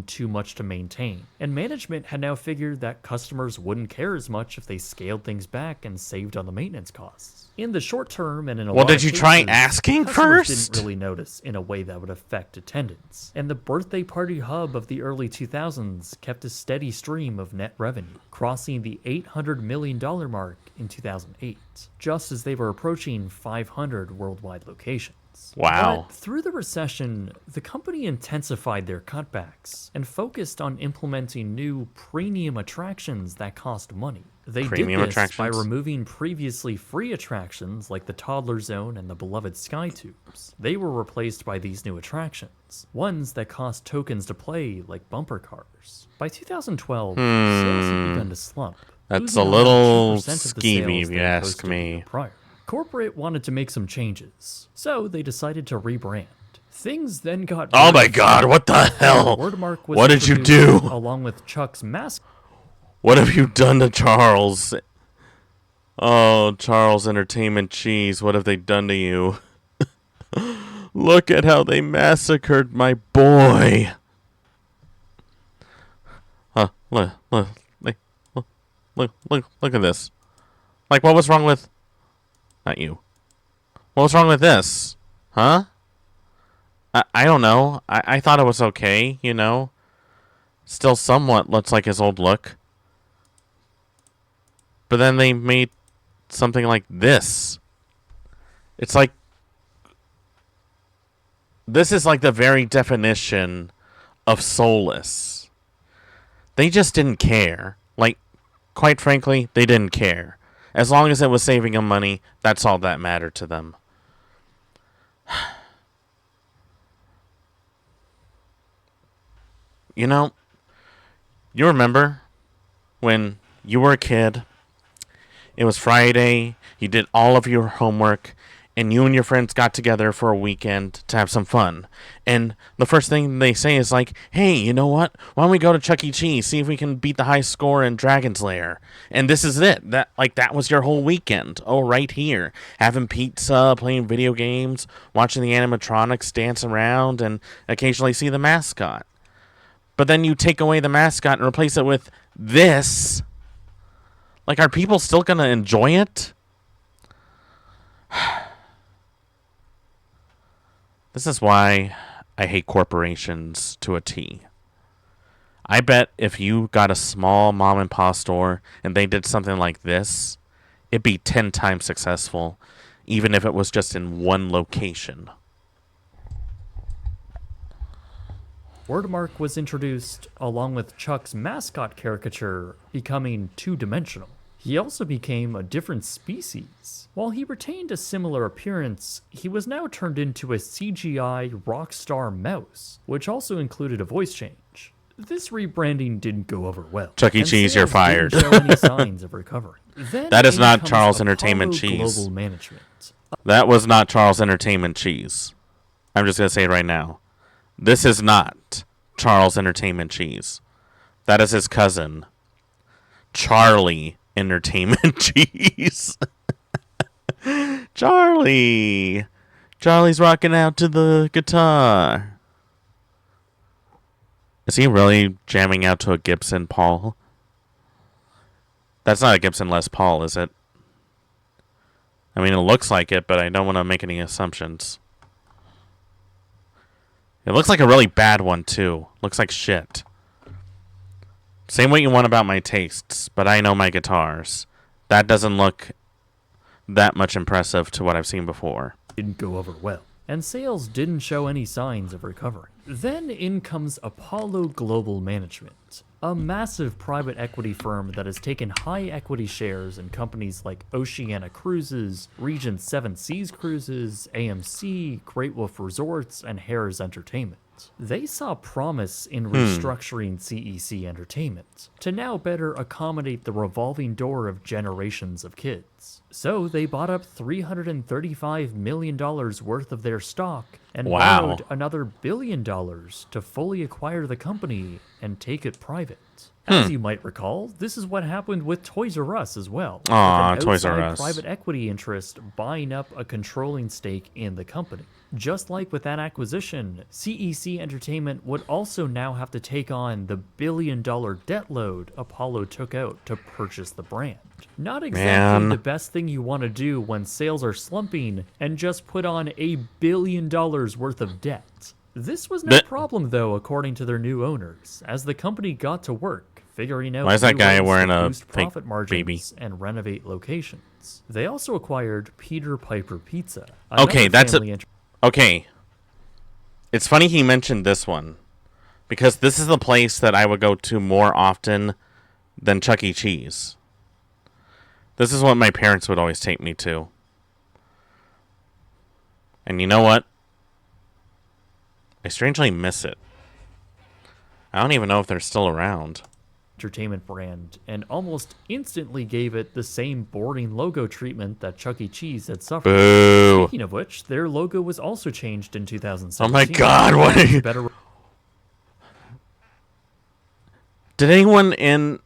Too much to maintain, and management had now figured that customers wouldn't care as much if they scaled things back and saved on the maintenance costs. In the short term, and in a Well, lot did of you try cases, asking customers first? didn't really notice in a way that would affect attendance, and the birthday party hub of the early 2000s kept a steady stream of net revenue, crossing the $800 million mark in 2008, just as they were approaching 500 worldwide locations. Wow. But through the recession, the company intensified their cutbacks and focused on implementing new premium attractions that cost money. They Premium did this by attractions? removing previously free attractions like the Toddler Zone and the beloved Sky Tubes. They were replaced by these new attractions, ones that cost tokens to play like bumper cars. By 2012, sales had begun to slump. That's losing a around little 2% of the skeevy, sales if they you had ask posted me. the year prior. Corporate wanted to make some changes, so they decided to rebrand. Things then got Oh my very God, what the hell? Wordmark was What did you introduced do? along with Chuck's mask. What have you done to Charles? Oh, Charles Entertainment Cheese, what have they done to you? Look at how they massacred my boy. Look at this. Like, what was wrong with... Not you. What was wrong with this? Huh? I don't know. I thought it was okay, you know? Still somewhat looks like his old look. But then they made something like this. It's like... This is like the very definition of soulless. They just didn't care. Like, quite frankly, they didn't care. As long as it was saving them money, that's all that mattered to them. You know, you remember when you were a kid, it was Friday, you did all of your homework, and you and your friends got together for a weekend to have some fun. And the first thing they say is like, hey, you know what? Why don't we go to Chuck E. Cheese, see if we can beat the high score in Dragon's Lair? And this is it. That was your whole weekend. Oh, right here. Having pizza, playing video games, watching the animatronics dance around, and occasionally see the mascot. But then you take away the mascot and replace it with this. Like, are people still going to enjoy it? This is why I hate corporations to a T. I bet if you got a small mom and pop store and they did something like this, it'd be 10 times successful, even if it was just in one location. Wordmark was introduced along with Chuck's mascot caricature becoming two-dimensional. He also became a different species. While he retained a similar appearance, he was now turned into a CGI rockstar mouse, which also included a voice change. This rebranding didn't go over well. Chuck E. Cheese, you're fired. Didn't show any signs of recovery. That is not comes Charles Apollo Entertainment Cheese. Global Management. That was not Charles Entertainment Cheese. I'm just going to say it right now. This is not Charles Entertainment Cheese. That is his cousin, Charlie Entertainment Cheese. Charlie's rocking out to the guitar. Is he really jamming out to a Gibson Paul? That's not a Gibson Les Paul, is it? I mean, it looks like it, but I don't want to make any assumptions. It looks like a really bad one, too. Looks like shit. Say what you want about my tastes, but I know my guitars. That doesn't look that much impressive to what I've seen before. Didn't go over well, and sales didn't show any signs of recovery. Then in comes Apollo Global Management, a massive private equity firm that has taken high equity shares in companies like Oceania Cruises, Regent Seven Seas Cruises, AMC, Great Wolf Resorts, and Harrah's Entertainment. They saw promise in restructuring CEC Entertainment to now better accommodate the revolving door of generations of kids. So they bought up $335 million worth of their stock and borrowed another $1 billion to fully acquire the company and take it private. As you might recall, this is what happened with Toys R Us as well. Aw, with an Toys R outside Us. private equity interest buying up a controlling stake in the company. Just like with that acquisition, CEC Entertainment would also now have to take on the $1 billion debt load Apollo took out to purchase the brand. Not exactly the best thing you want to do when sales are slumping and just put on $1 billion worth of debt. This was no problem, though, according to their new owners, as the company got to work figuring out why is that new guy ways wearing to a boost fake profit margins baby? And renovate locations. They also acquired Peter Piper Pizza. Okay, that's family okay. It's funny he mentioned this one, because this is the place that I would go to more often than Chuck E. Cheese. This is what my parents would always take me to. And you know what? I strangely miss it. I don't even know if they're still around. Entertainment brand, and almost instantly gave it the same boring logo treatment that Chuck E. Cheese had suffered. Boo. Speaking of which, their logo was also changed in 2017. Oh my God! What? Better. Did anyone in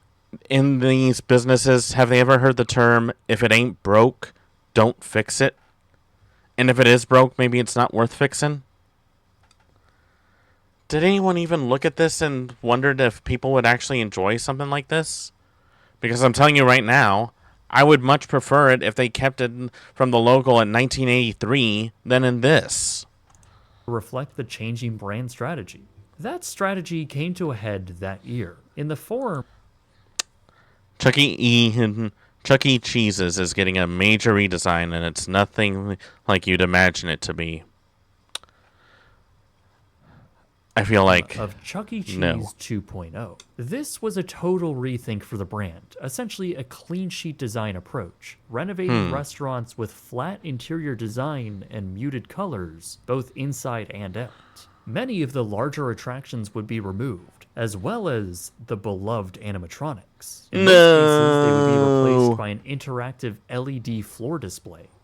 these businesses, have they ever heard the term, if it ain't broke, don't fix it? And if it is broke, maybe it's not worth fixing? Did anyone even look at this and wondered if people would actually enjoy something like this? Because I'm telling you right now, I would much prefer it if they kept it from the logo in 1983 than in this. Reflect the changing brand strategy. That strategy came to a head that year in the form Chuck E. Cheese's is getting a major redesign, and it's nothing like you'd imagine it to be. I feel like of Chuck E. Cheese no. 2.0. This was a total rethink for the brand, essentially a clean sheet design approach, renovating restaurants with flat interior design and muted colors, both inside and out. Many of the larger attractions would be removed, as well as the beloved animatronics. In most cases, they would be replaced by an interactive LED floor display.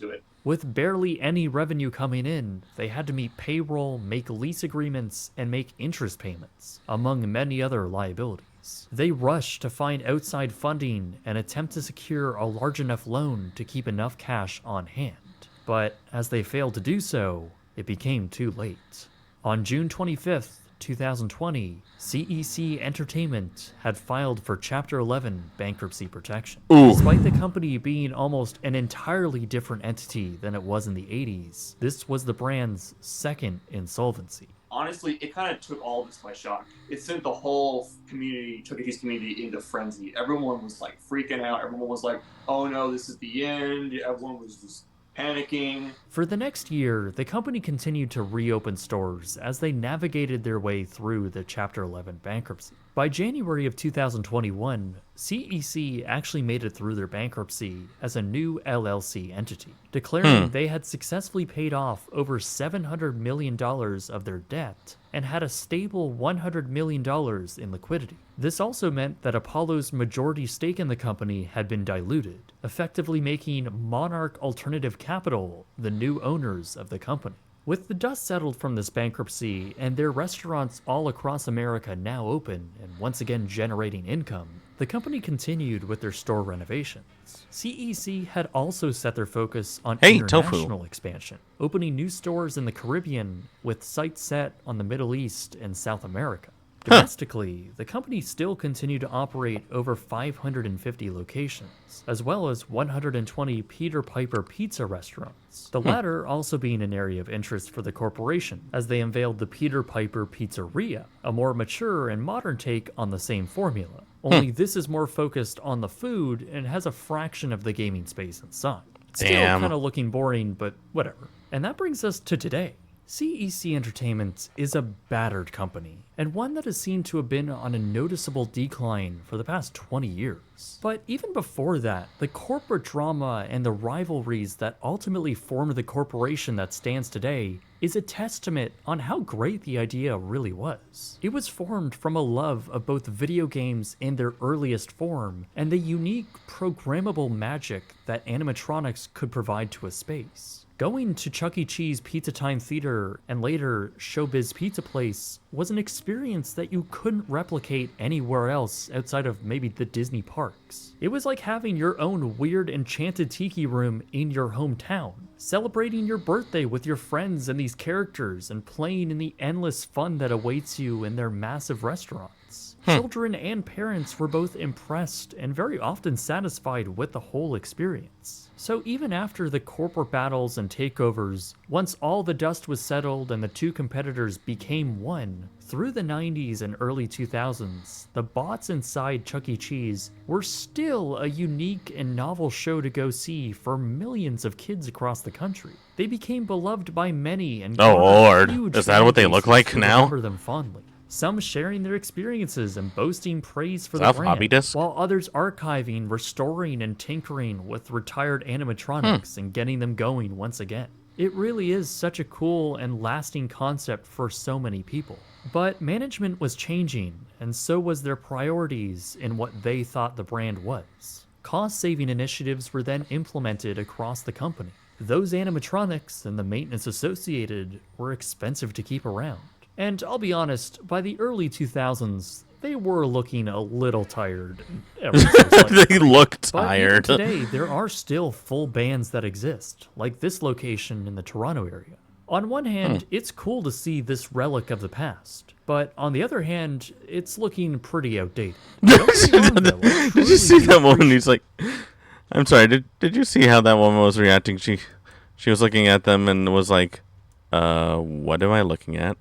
to it. With barely any revenue coming in, they had to meet payroll, make lease agreements, and make interest payments, among many other liabilities. They rushed to find outside funding and attempt to secure a large enough loan to keep enough cash on hand. But as they failed to do so, it became too late. On June 25th, 2020, CEC Entertainment had filed for Chapter 11 bankruptcy protection. Despite the company being almost an entirely different entity than it was in the 80s, this was the brand's second insolvency. Honestly, it kind of took all of us by shock. It sent the whole community, Chuck E. Cheese community, into frenzy. Everyone was like freaking out. Everyone was like, oh no, this is the end. Everyone was just panicking. For the next year, the company continued to reopen stores as they navigated their way through the Chapter 11 bankruptcy. By January of 2021, CEC actually made it through their bankruptcy as a new LLC entity, declaring they had successfully paid off over $700 million of their debt and had a stable $100 million in liquidity. This also meant that Apollo's majority stake in the company had been diluted, effectively making Monarch Alternative Capital the new owners of the company. With the dust settled from this bankruptcy and their restaurants all across America now open and once again generating income, the company continued with their store renovations. CEC had also set their focus on international expansion, opening new stores in the Caribbean with sites set on the Middle East and South America. Domestically, the company still continued to operate over 550 locations, as well as 120 Peter Piper pizza restaurants, the latter also being an area of interest for the corporation, as they unveiled the Peter Piper Pizzeria, a more mature and modern take on the same formula. Only this is more focused on the food and has a fraction of the gaming space inside. It's still kind of looking boring, but whatever. And that brings us to today. CEC Entertainment is a battered company, and one that is seen to have been on a noticeable decline for the past 20 years. But even before that, the corporate drama and the rivalries that ultimately formed the corporation that stands today is a testament on how great the idea really was. It was formed from a love of both video games in their earliest form and the unique programmable magic that animatronics could provide to a space. Going to Chuck E. Cheese Pizza Time Theater and later Showbiz Pizza Place was an experience that you couldn't replicate anywhere else outside of maybe the Disney parks. It was like having your own weird enchanted tiki room in your hometown, celebrating your birthday with your friends and these characters and playing in the endless fun that awaits you in their massive restaurants. Children and parents were both impressed and very often satisfied with the whole experience. So even after the corporate battles and takeovers, once all the dust was settled and the two competitors became one, through the 90s and early 2000s, the bots inside Chuck E. Cheese were still a unique and novel show to go see for millions of kids across the country. They became beloved by many and Lord, is that what they look like now? Remember them fondly. Some sharing their experiences and boasting praise for the brand, while others archiving, restoring, and tinkering with retired animatronics and getting them going once again. It really is such a cool and lasting concept for so many people. But management was changing, and so was their priorities in what they thought the brand was. Cost-saving initiatives were then implemented across the company. Those animatronics and the maintenance associated were expensive to keep around. And I'll be honest, by the early 2000s, they were looking a little tired. They look tired. But even today, there are still full bands that exist, like this location in the Toronto area. On one hand, it's cool to see this relic of the past, but on the other hand, it's looking pretty outdated. Did you see that woman? He's like, I'm sorry, did you see how that woman was reacting? She was looking at them and was like, what am I looking at?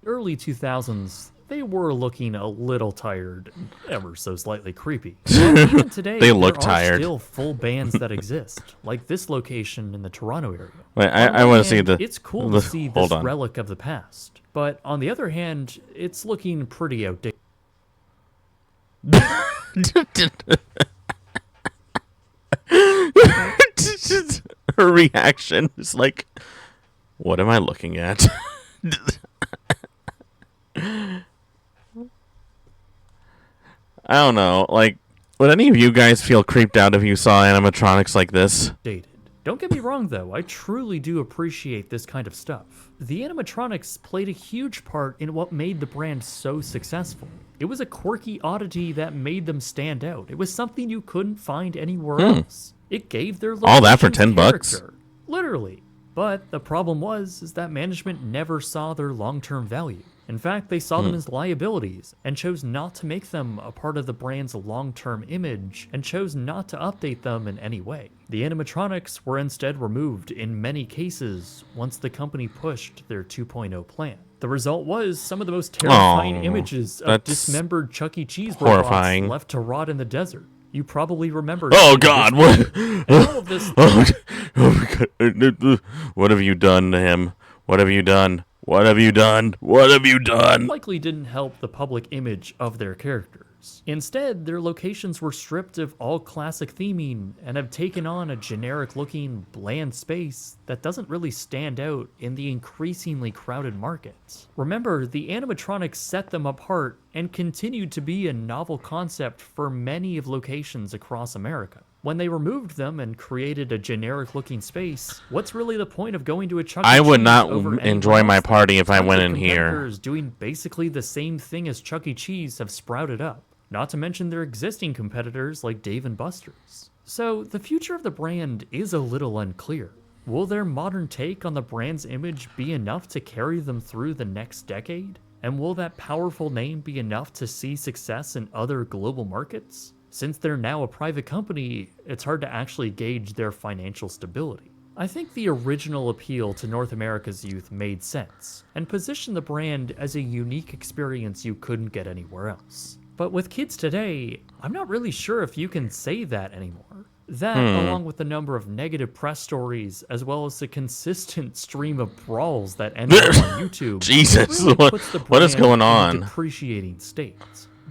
Early 2000s, they were looking a little tired, ever so slightly creepy. Even today, they look there tired. Are still full bands that exist, like this location in the Toronto area. Wait, I want to see the. It's cool to see this relic of the past, but on the other hand, it's looking pretty outdated. Her reaction is like, "What am I looking at?" I don't know. Like, Would any of you guys feel creeped out if you saw animatronics like this? Dated. Don't get me wrong though, I truly do appreciate this kind of stuff. The animatronics played a huge part in what made the brand so successful. It was a quirky oddity that made them stand out. It was something you couldn't find anywhere else. It gave their All that for locations $10? character. Literally. But the problem was that management never saw their long-term value. In fact, they saw them as liabilities and chose not to make them a part of the brand's long-term image and chose not to update them in any way. The animatronics were instead removed in many cases once the company pushed their 2.0 plan. The result was some of the most terrifying images of that's dismembered Chuck E. Cheese horrifying. robots left to rot in the desert. You probably remember. Oh God! What? All of this. Oh my God! What have you done to him? What have you done? What have you done? What have you done? Likely didn't help the public image of their characters. Instead, their locations were stripped of all classic theming and have taken on a generic-looking, bland space that doesn't really stand out in the increasingly crowded markets. Remember, the animatronics set them apart and continued to be a novel concept for many of locations across America. When they removed them and created a generic-looking space, what's really the point of going to a Chuck E. I would Cheese not over enjoy anyone my else? party if I Tons went of in here. competitors doing basically the same thing as Chuck E. Cheese have sprouted up. Not to mention their existing competitors like Dave & Buster's. So the future of the brand is a little unclear. Will their modern take on the brand's image be enough to carry them through the next decade? And will that powerful name be enough to see success in other global markets? Since they're now a private company, it's hard to actually gauge their financial stability. I think the original appeal to North America's youth made sense, and positioned the brand as a unique experience you couldn't get anywhere else. But with kids today, I'm not really sure if you can say that anymore. That, along with the number of negative press stories, as well as the consistent stream of brawls that end up on YouTube, Jesus, really what- puts the what is brand going in a on? depreciating state.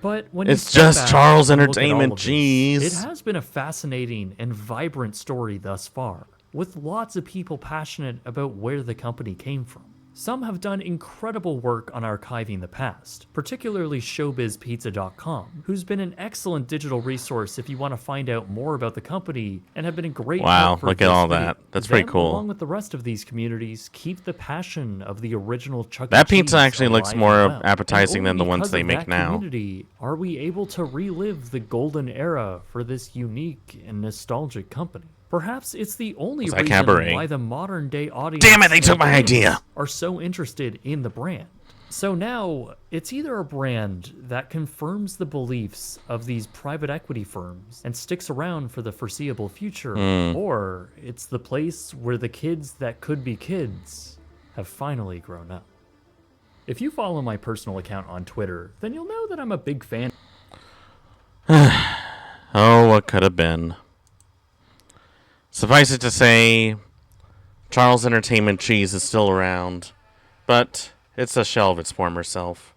But when you It's step just back Charles and look at all Entertainment, of this, jeez. it has been a fascinating and vibrant story thus far, with lots of people passionate about where the company came from. Some have done incredible work on archiving the past, particularly ShowbizPizza.com, who's been an excellent digital resource if you want to find out more about the company and have been a great Wow, help for look at this all video. that. That's pretty Them, cool. Along with the rest of these communities, keep the passion of the original Chuck E. That Cheese pizza actually looks alive more and well. appetizing And than the only ones because they of make that now. community are we able to relive the golden era for this unique and nostalgic company. Perhaps it's the only Was that reason Cabaret? why the modern day audience Damn it, they took my and idea. kids are so interested in the brand. So now, it's either a brand that confirms the beliefs of these private equity firms and sticks around for the foreseeable future, or it's the place where the kids that could be kids have finally grown up. If you follow my personal account on Twitter, then you'll know that I'm a big fan. Oh, what could have been. Suffice it to say, Charles Entertainment Cheese is still around, but it's a shell of its former self.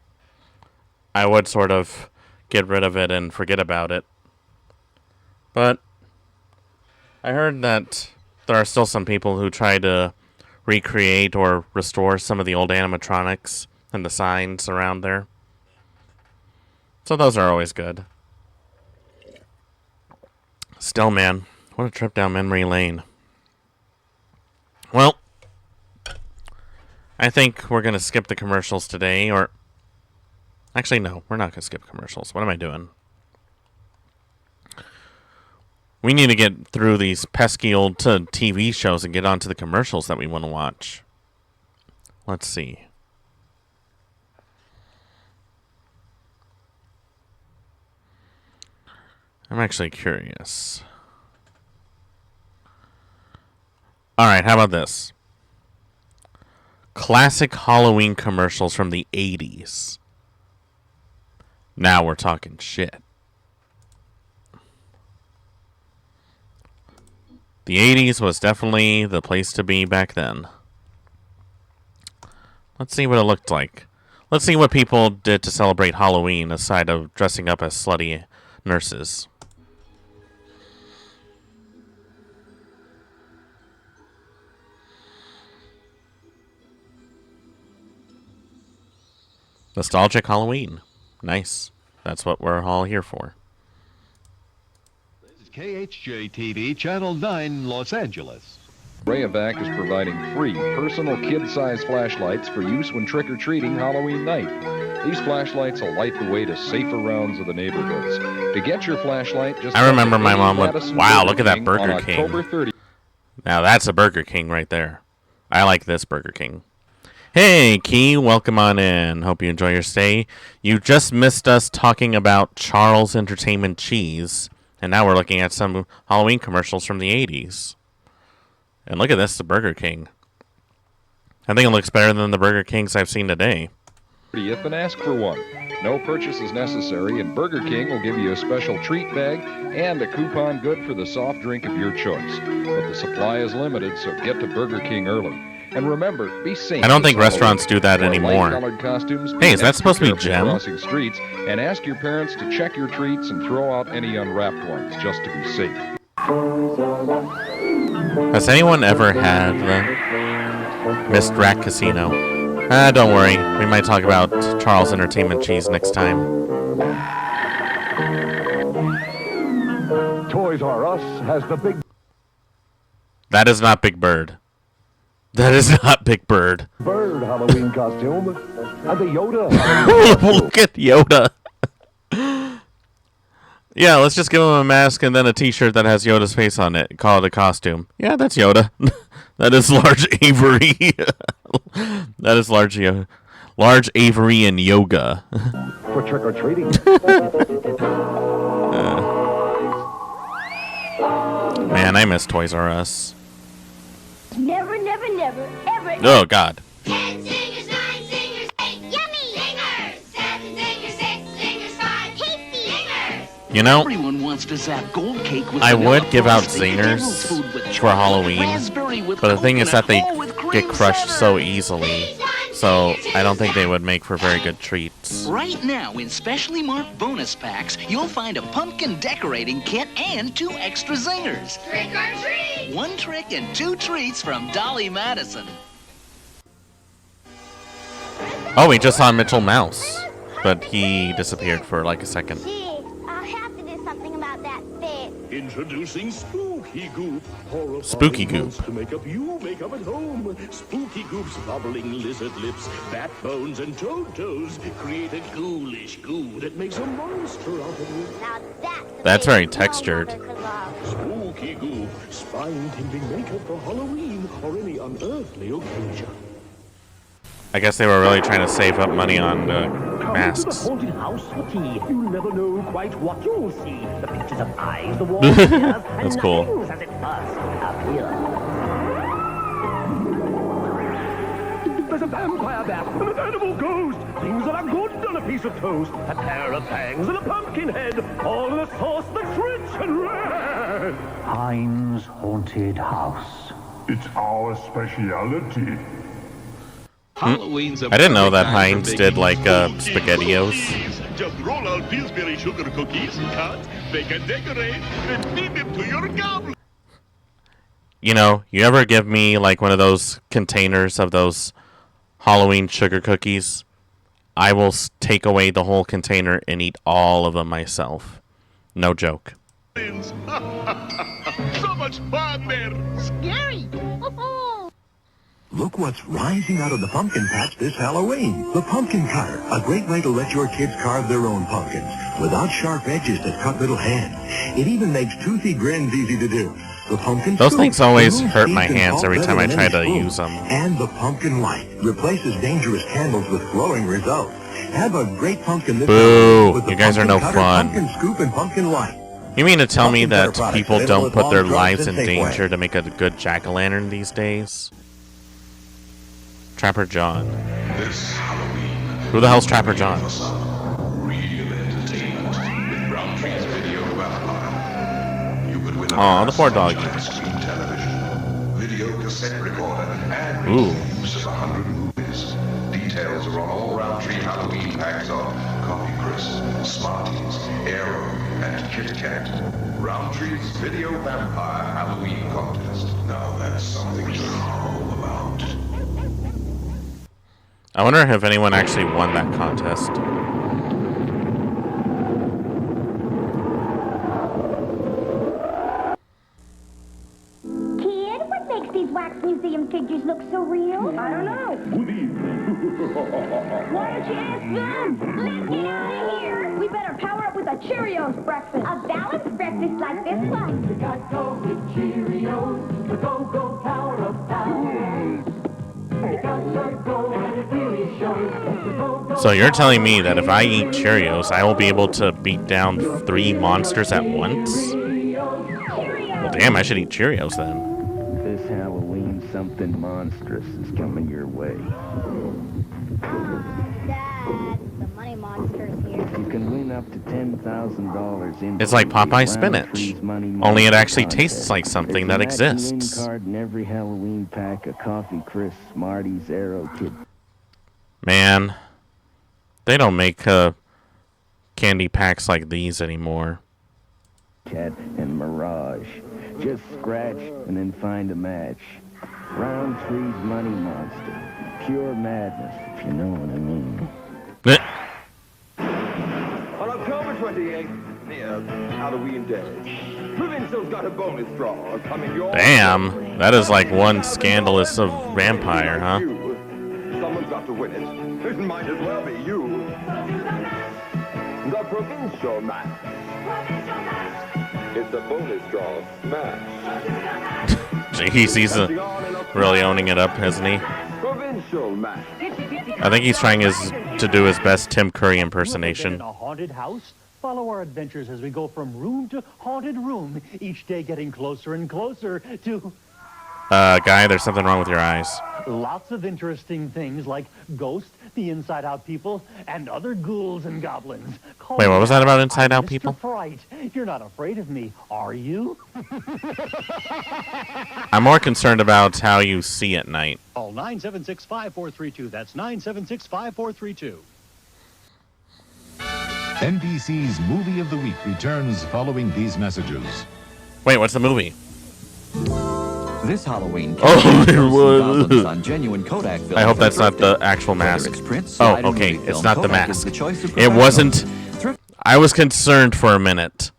I would sort of get rid of it and forget about it. But I heard that there are still some people who try to recreate or restore some of the old animatronics and the signs around there. So those are always good. Still, man, what a trip down memory lane. Well, I think we're going to skip the commercials today, or... Actually, no, we're not going to skip commercials. What am I doing? We need to get through these pesky old TV shows and get onto the commercials that we want to watch. Let's see. I'm actually curious. Alright, how about this? Classic Halloween commercials from the 80s. Now we're talking shit. The 80s was definitely the place to be back then. Let's see what it looked like. Let's see what people did to celebrate Halloween aside of dressing up as slutty nurses. Nostalgic Halloween. Nice. That's what we're all here for. KHJ-TV, Channel 9, Los Angeles. Rayovac is providing free personal kid-size flashlights for use when trick-or-treating Halloween night. These flashlights will light the way to safer rounds of the neighborhoods. To get your flashlight, just I remember my mom would, Madison wow, look at that King Burger on King. October 30th. Now that's a Burger King right there. I like this Burger King. Hey, Key, welcome on in. Hope you enjoy your stay. You just missed us talking about Charles Entertainment Cheese, and now we're looking at some Halloween commercials from the 80s. And look at this, the Burger King. I think it looks better than the Burger Kings I've seen today. And ask for one. No purchase is necessary, and Burger King will give you a special treat bag and a coupon good for the soft drink of your choice. But the supply is limited, so get to Burger King early. And remember, be safe. I don't think restaurants do that anymore. Hey, is that supposed to be Jem? Crossing streets, and ask your parents to check your treats and throw out any unwrapped ones, just to be safe. Has anyone ever had the Mist Rat Casino? Don't worry. We might talk about Charles Entertainment Cheese next time. Toys R Us has the big That is not Big Bird. That is not Big Bird. bird Halloween costume and the Yoda Halloween Look at Yoda. Yeah, let's just give him a mask and then a t-shirt that has Yoda's face on it. Call it a costume. Yeah, that's Yoda. That is large Avery. That is large Avery and yoga. for trick-or-treating. Man, I miss Toys R Us. Never, never, never, ever. Oh, God. 10 singers, 9 singers, 8 yummy singers, 7 singers, 6 singers, 5 tasty singers. You know, Everyone wants to zap gold cake with I would vanilla give out frosting, zingers devil's food with for chocolate, Halloween, raspberry with but the thing is that they coconut, all with cream get crushed cheddar. so easily, so I don't think they would make for very good treats. Right now, in specially marked bonus packs, you'll find a pumpkin decorating kit and 2 extra zingers. Trick or treat. 1 trick and 2 treats from Dolly Madison. Oh, we just saw Mitchell Mouse, but he disappeared for like a second. Gee, I'll have to do something about that fish. Introducing Spooky Goop. Horrifying Spooky Goop. monster makeup you make up at home. Spooky Goop's bubbling lizard lips, bat bones, and toad toes create a ghoulish goo that makes a monster out of you. Now That's very no textured. mother could love. Spooky Goop, spine-tingling makeup for Halloween or any unearthly occasion. I guess they were really trying to save up money on Come to masks. the haunted house for tea. You never know quite what you'll see. The pictures of eyes, the walls, ears, and That's cool. nothing's as it first appears. There's a vampire bat and an animal ghost. Things that are good on a piece of toast. A pair of fangs and a pumpkin head. All in a sauce that's rich and red. Heinz Haunted House. It's our speciality. I didn't know that Heinz did like SpaghettiOs. Just roll out Pillsbury sugar cookies, cut, bake and decorate, and feed them to your goblet. You know, you ever give me like one of those containers of those Halloween sugar cookies? I will take away the whole container and eat all of them myself. No joke. So much fun there. Scary. Look what's rising out of the pumpkin patch this Halloween. The pumpkin cutter, a great way to let your kids carve their own pumpkins without sharp edges that cut little hands. It even makes toothy grins easy to do. The pumpkin Those scoop things always removes hurt seeds my and hands pulp every better time I than try any to spoon. use them. And the pumpkin light replaces dangerous candles with glowing results. Have a great pumpkin this Boo! Halloween with the You guys are pumpkin no cutter, fun. Pumpkin scoop and pumpkin light. You mean to tell me Pumpkin that cutter products people available don't at put their Long Drugs lives in and Safeway. danger to make a good jack-o'-lantern these days? Trapper John. This Halloween. Who the hell's Trapper John? Real entertainment with Roundtree's Video Vampire. You could win a Aw, the poor doggy. screen television, video cassette recorder, and Ooh. the use of 100 movies. Details are on all Roundtree Halloween packs of Coffee Crisp, Smarties, Aero, and Kit Kat. Roundtree's Video Vampire Halloween Contest. Now that's something to know about. I wonder if anyone actually won that contest. figures look so real? I don't know. Good evening. Why don't you ask them? Let's get out of here. We better power up with a Cheerios breakfast. A balanced breakfast like this one. We got go with Cheerios. The go-go power of power. We got to go and it really shows. So you're telling me that if I eat Cheerios, I will be able to beat down 3 monsters at once? Well, damn, I should eat Cheerios then. This Halloween, something monstrous is coming your way. Dad, the money monster's here. You can win up to $10,000 in. It's like Popeye spinach, only it actually tastes like something that exists. Winning card in every Halloween pack of Coffee Crisp, Smarties, Arrow Kid. Man, they don't make candy packs like these anymore. Cat and Mirage. Just scratch and then find a match. Roundtree's Money Monster. Pure madness, if you know what I mean. On October 28th, the Halloween day, Provincial's got a bonus draw coming your Damn, that is like one scandalous of vampire, huh? Someone's got to win it. It might as well be you. The Provincial Match. It's a bonus draw smash. Jeez, he's really owning it up, isn't he? Provincial Match. I think he's trying to do his best Tim Curry impersonation. In a haunted house, follow our adventures as we go from room to haunted room, each day getting closer and closer to... Guy, there's something wrong with your eyes. Lots of interesting things like ghosts, the inside-out people, and other ghouls and goblins. Wait, what was that about inside-out people? Fright. You're not afraid of me, are you? I'm more concerned about how you see at night. Call 976-5432. That's 976-5432. NBC's Movie of the Week returns following these messages. Wait, what's the movie? This Halloween, on genuine Kodak film. I hope that's not the actual mask. Oh, okay, it's not the mask. It wasn't. I was concerned for a minute.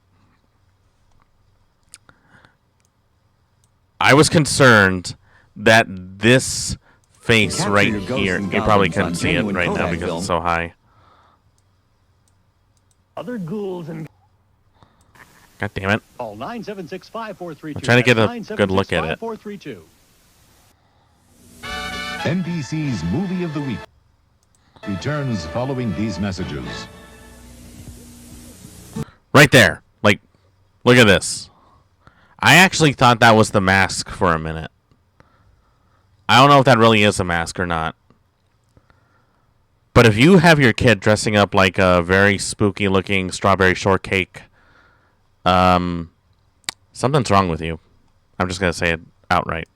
I was concerned that this face right here, you probably couldn't see it right now because it's so high. Other ghouls and... God damn it. Call 976-5432. I'm trying to get a good look at it. NBC's Movie of the Week returns following these messages. Right there. Like, look at this. I actually thought that was the mask for a minute. I don't know if that really is a mask or not. But if you have your kid dressing up like a very spooky looking strawberry shortcake, something's wrong with you. I'm just going to say it outright.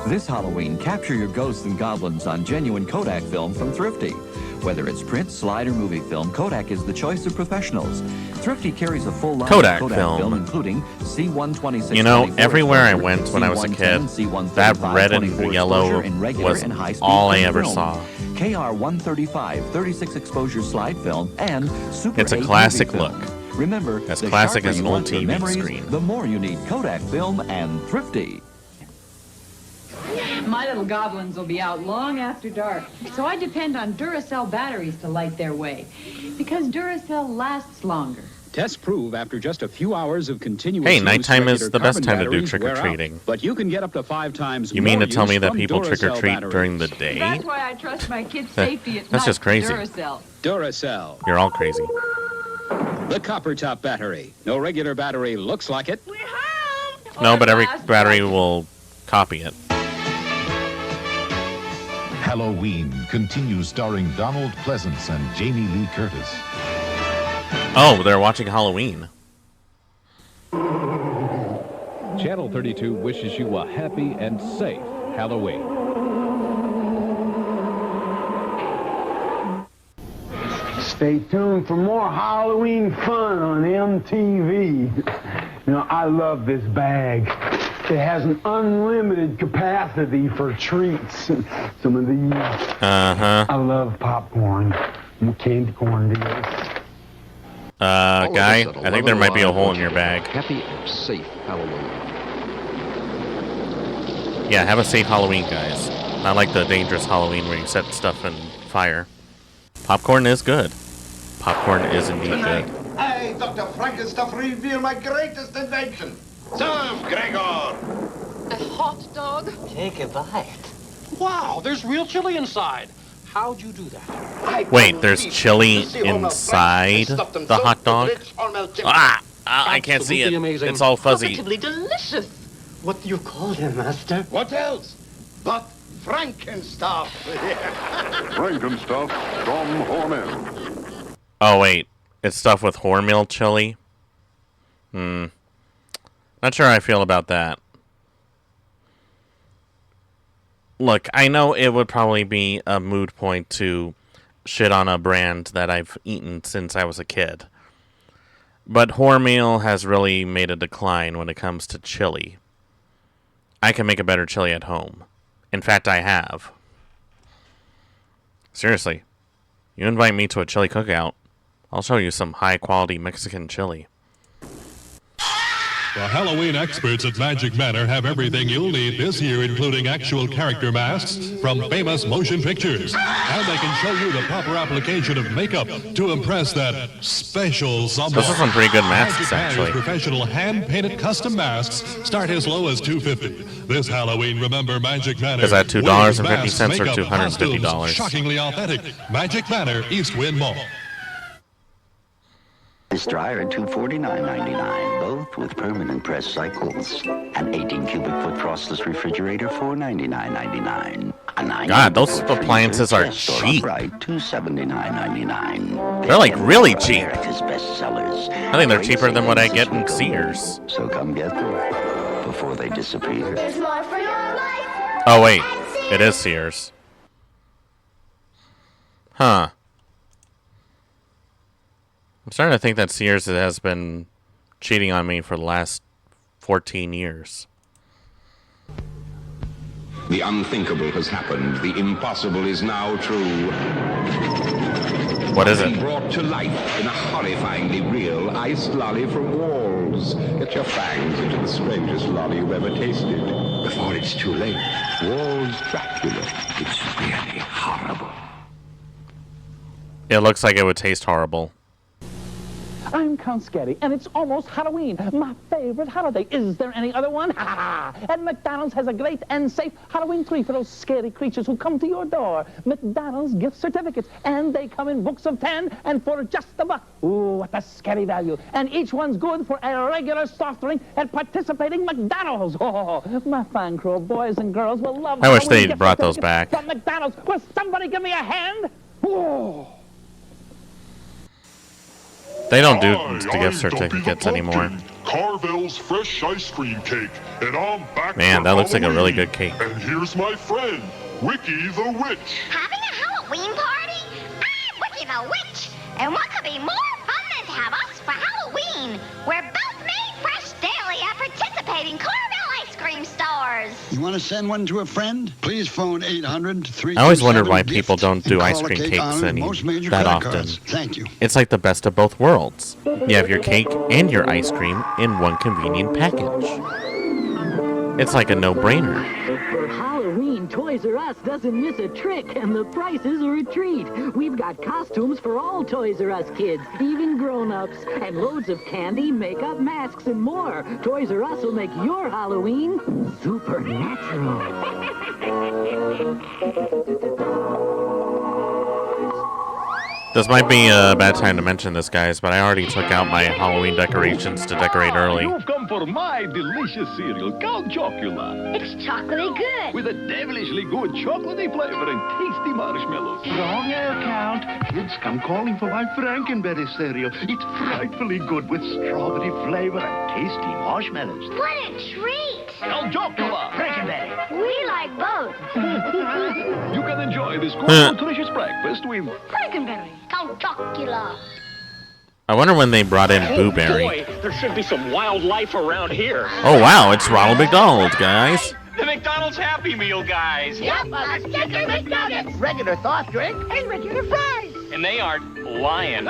This Halloween, capture your ghosts and goblins on genuine Kodak film from Thrifty. Whether it's print, slide, or movie film, Kodak is the choice of professionals. Thrifty carries a full line Kodak of Kodak film, including C126. You know, everywhere I went when I was a kid, that red and yellow was all I ever saw. KR135 36 exposure slide film and Super It's a 8 classic movie look. film. Remember, as the classic sharper as an you old want your TV memories, screen. the more you need Kodak film and Thrifty. My little goblins will be out long after dark, so I depend on Duracell batteries to light their way, because Duracell lasts longer. Tests prove after just a few hours of continuous Hey, use, nighttime is regular the best carbon time to do batteries wear out. trick-or-treating. But you can get up to 5 times You mean more to tell me use that from people Duracell trick-or-treat batteries. during the day? That's why I trust my kids' safety at That's night. just crazy. Duracell. Duracell. You're all crazy. The copper top battery. No regular battery looks like it. No, but every battery will copy it. Halloween continues starring Donald Pleasance and Jamie Lee Curtis. Oh, they're watching Halloween. Channel 32 wishes you a happy and safe Halloween. Stay tuned for more Halloween fun on MTV. You know, I love this bag. It has an unlimited capacity for treats. Some of these. Uh-huh. I love popcorn and candy corn deals. Guy, I think there might be a hole in your bag. Happy and safe Halloween. Yeah, have a safe Halloween, guys. Not like the dangerous Halloween where you set stuff in fire. Popcorn is good. Popcorn is indeed good. I, Dr. Frankenstuff, reveal my greatest invention. Serve, Gregor! A hot dog? Take a bite. Wow, there's real chili inside. How'd you do that? Wait, there's chili inside the hot dog? I can't see it. Amazing. It's all fuzzy. Positively delicious. What do you call them, Master? What else but Frankenstuff? Frankenstuff from Hormel. Oh, wait. It's stuff with hormeal chili? Not sure how I feel about that. Look, I know it would probably be a moot point to shit on a brand that I've eaten since I was a kid. But Hormeal has really made a decline when it comes to chili. I can make a better chili at home. In fact, I have. Seriously, you invite me to a chili cookout, I'll show you some high-quality Mexican chili. The Halloween experts at Magic Manor have everything you'll need this year, including actual character masks from famous motion pictures. And they can show you the proper application of makeup to impress that special someone. Those are some pretty good masks, Magic actually. Manor's professional hand-painted custom masks start as low as $250. This Halloween, remember Magic Manor Is that $2.50 wigs, or masks, makeup, $250? costumes, shockingly authentic. Magic Manor, East Wind Mall. This dryer, $249.99, both with permanent press cycles. An 18 cubic foot frostless refrigerator, $499.99. God, those appliances are cheap. Right, $279.99. They're like really cheap. America's bestsellers. I think they're cheaper than what I get in Sears. So come get them before they disappear. There's more for your life. Oh wait, it is Sears. Huh. I'm starting to think that Sears has been cheating on me for the last 14 years. The unthinkable has happened. The impossible is now true. What is it? Brought to life in a horrifyingly real iced lolly from Walls. Get your fangs into the strangest lolly you've ever tasted before it's too late. Walls Dracula. It's really horrible. It looks like it would taste horrible. I'm Count Scary, and it's almost Halloween, my favorite holiday. Is there any other one? Ha ha! And McDonald's has a great and safe Halloween tree for those scary creatures who come to your door. McDonald's gift certificates, and they come in books of 10 and for just $1. Ooh, what a scary value. And each one's good for a regular soft drink at participating McDonald's. Oh, my fine crew of boys and girls will love I wish Halloween they'd gift brought those certificates back. from McDonald's. Will somebody give me a hand? Whoa! They don't do gift certificates anymore. Carvel's fresh ice cream cake, and I'm back. Man, for that looks like a really Halloween. good cake. And here's my friend, Wiki the Witch. Having a Halloween party? I'm Wiki the Witch, and what could be more fun than to have us for Halloween? We're both made fresh daily at participating Carvel ice cream stores. You want to send one to a friend? Please phone 800-327-GIFT. I always wondered why people don't do and ice call a cream cake cakes on most major that credit often. cards. Thank you. It's like the best of both worlds. You have your cake and your ice cream in one convenient package. It's like a no-brainer. For Halloween, Toys R Us doesn't miss a trick, and the prices are a treat. We've got costumes for all Toys R Us kids, even grown-ups, and loads of candy, makeup, masks, and more. Toys R Us will make your Halloween supernatural. This might be a bad time to mention this, guys, but I already took out my Halloween decorations to decorate early. You've come for my delicious cereal, Count Chocula. It's chocolatey good. With a devilishly good chocolatey flavor and tasty marshmallows. Wrong air count. Kids come calling for my Frankenberry cereal. It's frightfully good with strawberry flavor and tasty marshmallows. What a treat. Count Chocula. Frankenberry. We like both. You can enjoy this cool, delicious breakfast with Frankenberry. Count Chocula. I wonder when they brought in Boo Berry. Boy, there should be some wildlife around here. Oh wow, it's Ronald McDonald, guys. The McDonald's Happy Meal guys. Yep, a chicken McNuggets. Regular soft drink. And regular fries. And they aren't lying.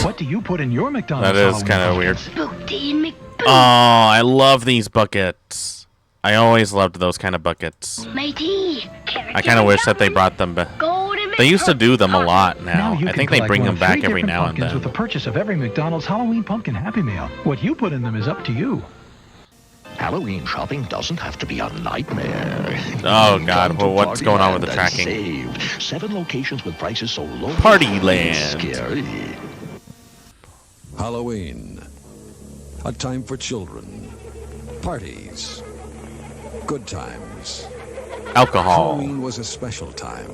What do you put in your McDonald's? That is kind of weird. Spooked in Oh, I love these buckets. I always loved those kind of buckets. Matey, I kind of wish that they brought them back. They used to do them a lot now. you I can think they collect bring one them of back 3 every different now and pumpkins then. with the purchase of every McDonald's Halloween Pumpkin Happy Meal. What you put in them is up to you. Halloween shopping doesn't have to be a nightmare. Oh God, well, what's going on with the tracking? Saved. 7 locations with prices so low. Party land. Scary. Halloween. A time for children. Parties. Good times. Alcohol. Halloween was a special time.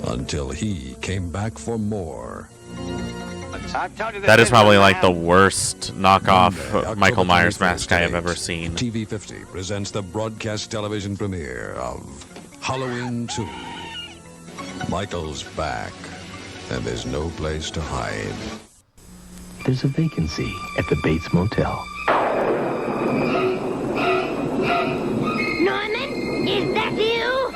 Until he came back for more. That is probably like the worst knockoff Michael Myers mask I have ever seen. TV50 presents the broadcast television premiere of Halloween 2. Michael's back, and there's no place to hide. There's a vacancy at the Bates Motel. Norman, is that you?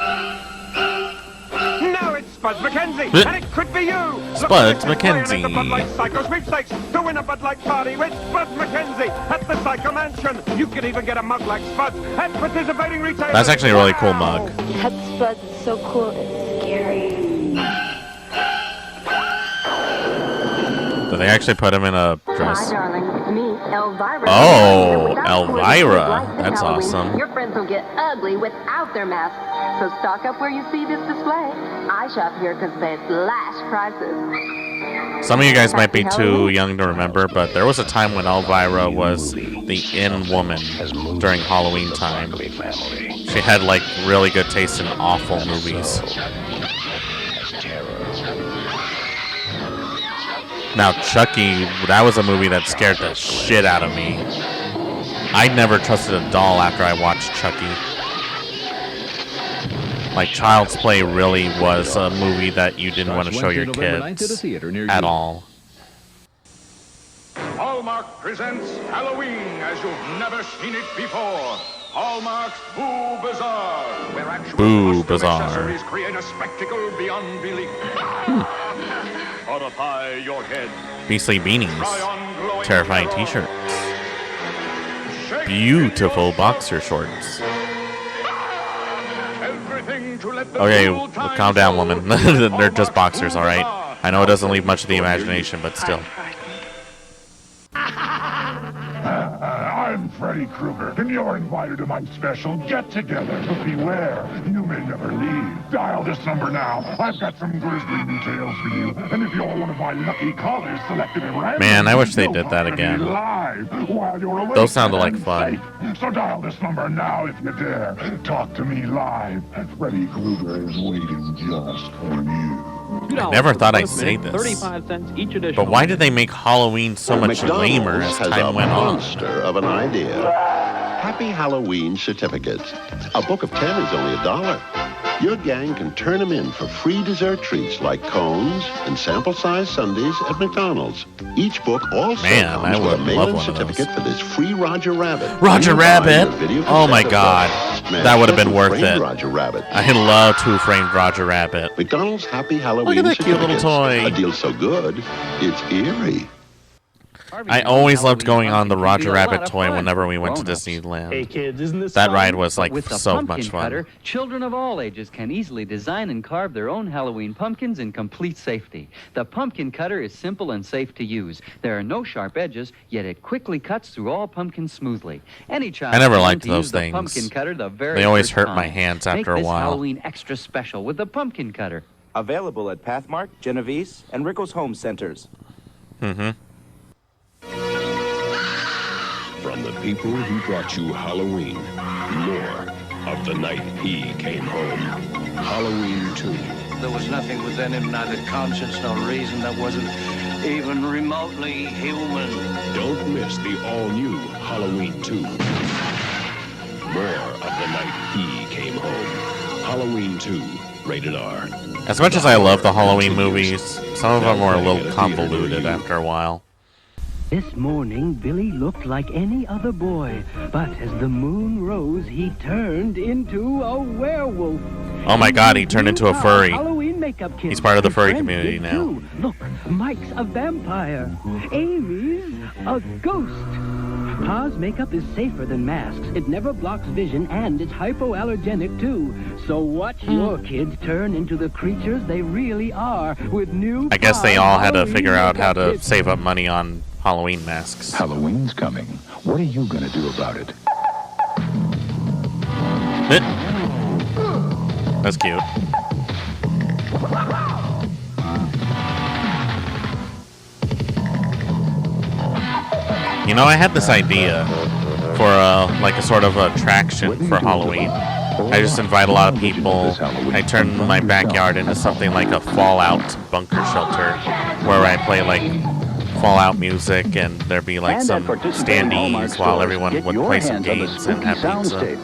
No, it's Spuds McKenzie, and it could be you. Spuds McKenzie. The Bud Light Psycho Sweepstakes to win a Bud Light party with Spuds McKenzie at the Psycho Mansion. You could even get a mug like Spuds at participating retailers. That's actually a really cool mug. That Spuds is so cool, it's scary. Did they actually put him in a dress? Hi, darling. It's me, Elvira. Oh, Elvira. That's awesome. Your friends will get ugly without their masks. So stock up where you see this display. I shop here because they slash prices. Some of you guys might be too young to remember, but there was a time when Elvira was the in woman during Halloween time. She had like really good taste in awful movies. Now, Chucky, that was a movie that scared the shit out of me. I never trusted a doll after I watched Chucky. Like, Child's Play really was a movie that you didn't want to show your kids at all. Hallmark presents Halloween as you've never seen it before. Hallmark's Boo Bazaar, where actual Boo costume Bazaar. accessories create a spectacle beyond belief. Horrify your head. Beastly beanies. Terrifying t-shirts. Beautiful boxer shorts. Okay, well, calm down, woman. They're just boxers, alright? I know it doesn't leave much of the imagination, but still. I'm Freddy Krueger, and you're invited to my special get-together. But beware, you may never leave. Dial this number now. I've got some grisly details for you. And if you're one of my lucky callers selected at random, Man, I wish they did that again. live while you're awake. Those sounded like fun. So dial this number now if you dare. Talk to me live. Freddy Krueger is waiting just for you. I never thought I'd say this. 35 cents each edition. But why did they make Halloween so much lamer as time went on? Monster of an idea. Happy Halloween certificates. A book of 10 is only $1. Your gang can turn them in for free dessert treats like cones and sample-sized sundaes at McDonald's. Each book also comes with a mail-in certificate for this free Roger Rabbit. Roger Rabbit? Oh my God. That would have been worth it. Roger Rabbit. I love Who Framed Roger Rabbit. McDonald's Happy Halloween Look at that cute little toy. A deal so good, it's eerie. I always loved going on the Roger Rabbit toy whenever we went to Disneyland. Hey kids, isn't this that fun? ride was like With the so pumpkin much fun. cutter, children of all ages can easily design and carve their own Halloween pumpkins in complete safety. The pumpkin cutter is simple and safe to use. There are no sharp edges, yet it quickly cuts through all pumpkins smoothly. Any child I never can learn liked to those use the things. pumpkin cutter the very They always first hurt time. my hands Make after a this while. Halloween extra special with the pumpkin cutter. Available at Pathmark, Genovese, and Rickles Home Centers. Mm-hmm. From the people who brought you Halloween, more of the night he came home. Halloween 2. There was nothing within him, neither conscience nor reason, that wasn't even remotely human. Don't miss the all-new Halloween 2. More of the night he came home. Halloween 2, rated R. As much as I love the Halloween movies, some of them were a little convoluted after a while. This morning, Billy looked like any other boy, but as the moon rose, he turned into a werewolf. Oh my God, he turned into a furry. Halloween makeup kit. He's part of the His furry friends community did now. too. Look, Mike's a vampire. Amy's a ghost. Pa's makeup is safer than masks. It never blocks vision, and it's hypoallergenic, too. So watch your kids turn into the creatures they really are with new I guess they all had to Halloween figure out how makeup to save up money on Halloween masks. Halloween's coming. What are you gonna do about it? That's cute. You know, I had this idea for like a sort of attraction for Halloween. I just invite a lot of people. I turn my backyard into something like a Fallout bunker shelter, where I play like Fallout music, and there'd be like some standees while everyone would play some games and have pizza.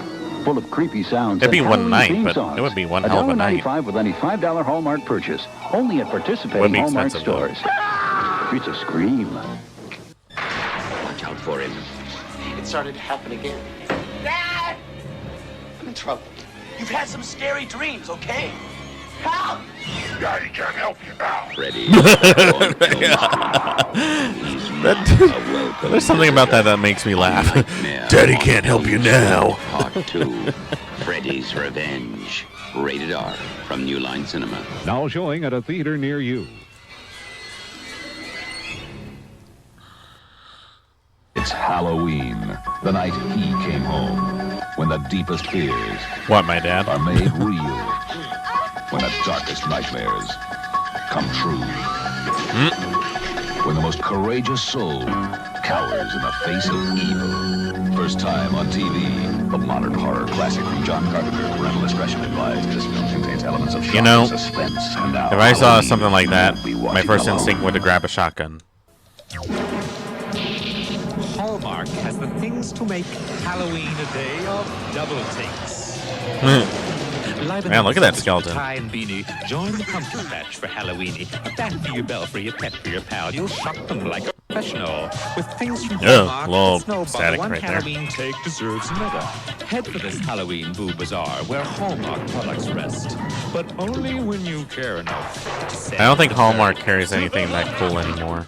Full of creepy sounds. It'd be and one Halloween night, theme but it would be one songs. hell of a night. $1.95 with any $5 Hallmark purchase. Only at participating Hallmark expensive, though. stores. It's a scream. Watch out for him. It started to happen again. Dad! I'm in trouble. You've had some scary dreams, okay? Help! Daddy can't help you now. Freddy. There's something about that makes me laugh. Daddy can't help you now. Part 2. Freddy's Revenge. Rated R from New Line Cinema. Now showing at a theater near you. It's Halloween, the night he came home, when the deepest fears What, my dad? are made real, when the darkest nightmares come true, when the most courageous soul cowers in the face of evil. First time on TV, a modern horror classic from John Carpenter. Parental discretion advised. This film contains elements of shock, You know, suspense, and now if I saw Halloween something like that, won't be my watching first alone. instinct would to grab a shotgun. Hallmark has the things to make Halloween a day of double takes. Man, look at that skeleton. Tie and beanie. Join the pumpkin patch for Halloweeny. A bat for your belfry, a pet for your pal. You'll shock them like a professional. With things from Hallmark, little the snowball, static one right there. Halloween take deserves another. Head for this Halloween Boo Bazaar, where Hallmark products rest. But only when you care enough to say I don't think Hallmark carries anything that cool anymore.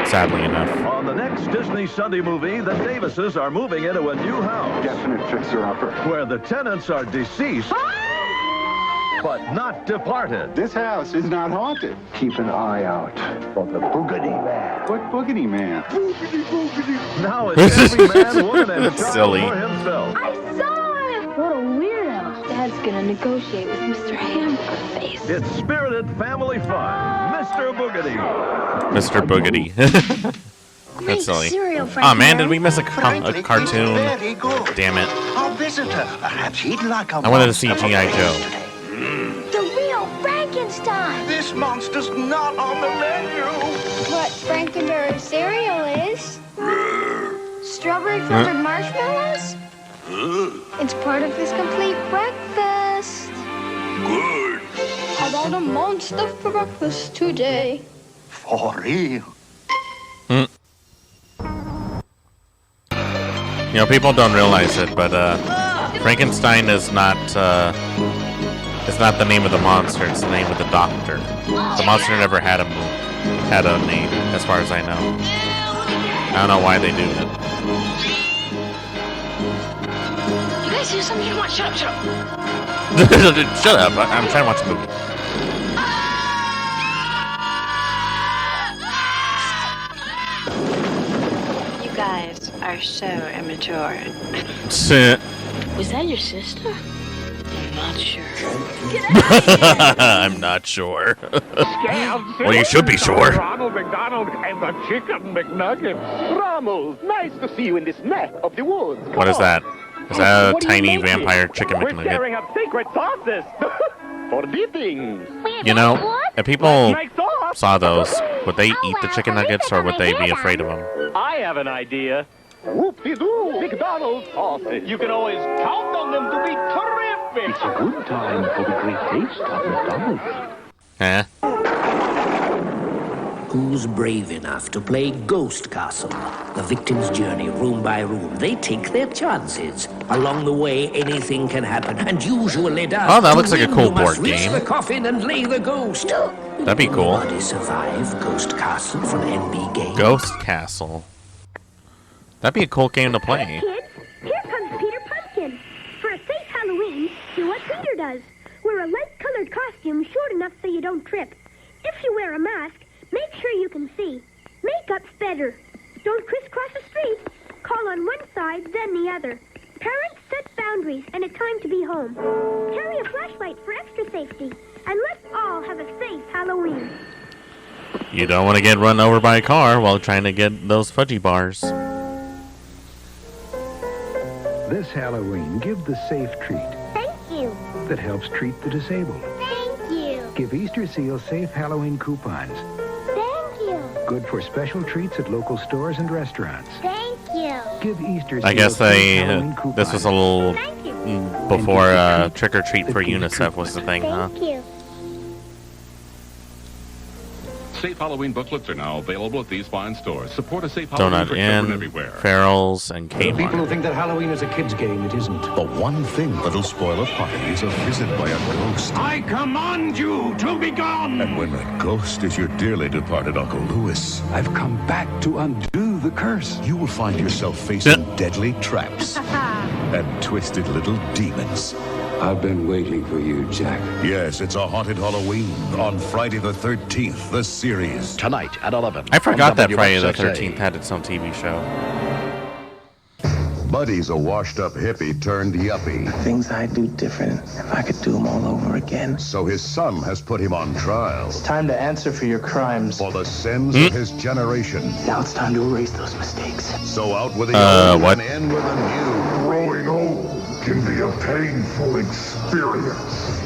Sadly enough. On the next Disney Sunday movie, the Davises are moving into a new house. Definite fixer-upper. Where the tenants are deceased, but not departed. This house is not haunted. Keep an eye out for the Boogity Man. What Boogity Man? Boogity, boogity. Now it's every man, woman, and That's child silly. for himself. I saw him! What a weirdo. Dad's gonna negotiate with Mr. Hamburger Face. It's spirited family fun. Mr. Boogity. Mr. Boogity. That's silly. Oh man, did we miss a cartoon? Damn it. Our visitor. Perhaps he'd like a I wanted to see G.I. Joe. The real Frankenstein! This monster's not on the menu. What Frankenberry cereal is? Strawberry flavored marshmallows? It's part of his complete breakfast. Good. How about a monster for breakfast today? For real. You know, people don't realize it, but Frankenstein is not the name of the monster. It's the name of the doctor. The monster never had a name, as far as I know. I don't know why they do it. You guys do something you want? Shut up, shut up. Shut up! I'm trying to watch a movie. You guys are so immature. Was that your sister? I'm not sure. I'm not sure. Well, you should be sure. Ronald McDonald and the Chicken McNugget. Ronald, nice to see you in this neck of the woods. What is that? Is that a What are you tiny making? vampire chicken We're McNugget? stirring up secret sauces for dipping. You know, if people saw those, would they eat the chicken nuggets or would they be afraid of them? I have an idea. Whoop-de-doo, McDonald's sauces. You can always count on them to be terrific. It's a good time for the great taste of McDonald's. Eh? Who's brave enough to play Ghost Castle? The victim's journey, room by room. They take their chances. Along the way, anything can happen, and usually does. Oh, that looks like a To cool win, you must board reach game. the coffin and lay the ghost. That'd be cool. Anybody survive Ghost Castle from NB Games? Ghost Castle. That'd be a cool game to play. Hey, kids, here comes Peter Pumpkin. For a safe Halloween, do what Peter does. Wear a light-colored costume short enough so you don't trip. If you wear a mask, make sure you can see. Makeup's better. Don't crisscross the street. Call on one side, then the other. Parents, set boundaries and a time to be home. Carry a flashlight for extra safety. And let's all have a safe Halloween. You don't want to get run over by a car while trying to get those fudgy bars. This Halloween, give the safe treat Thank you. that helps treat the disabled. Thank you. Give Easter Seal safe Halloween coupons. Thank you. Good for special treats at local stores and restaurants. Thank you. Give Easter Seal I guess safe Halloween coupons. this was a little before Trick or Treat for UNICEF was the thing, huh? Thank you. Safe Halloween booklets are now available at these fine stores. Support a safe Halloween Donut for children Inn, everywhere. Farrell's, and People who Kmart. think that Halloween is a kid's game, it isn't. The one thing that'll spoil a party is a visit by a ghost. I command you to be gone! And when that ghost is your dearly departed Uncle Lewis, I've come back to undo the curse. you will find yourself facing deadly traps and twisted little demons. I've been waiting for you, Jack. Yes, it's a haunted Halloween on Friday the 13th, the series. Tonight at 11. I forgot that on Friday the WXXA. 13th had its own TV show. Buddy's a washed-up hippie turned yuppie. Things I'd do different if I could do them all over again. So his son has put him on trial Time to answer for your crimes. for the sins of his generation. Now it's time to erase those mistakes. So out with the old what? and in with the new. Growing old can be a painful experience.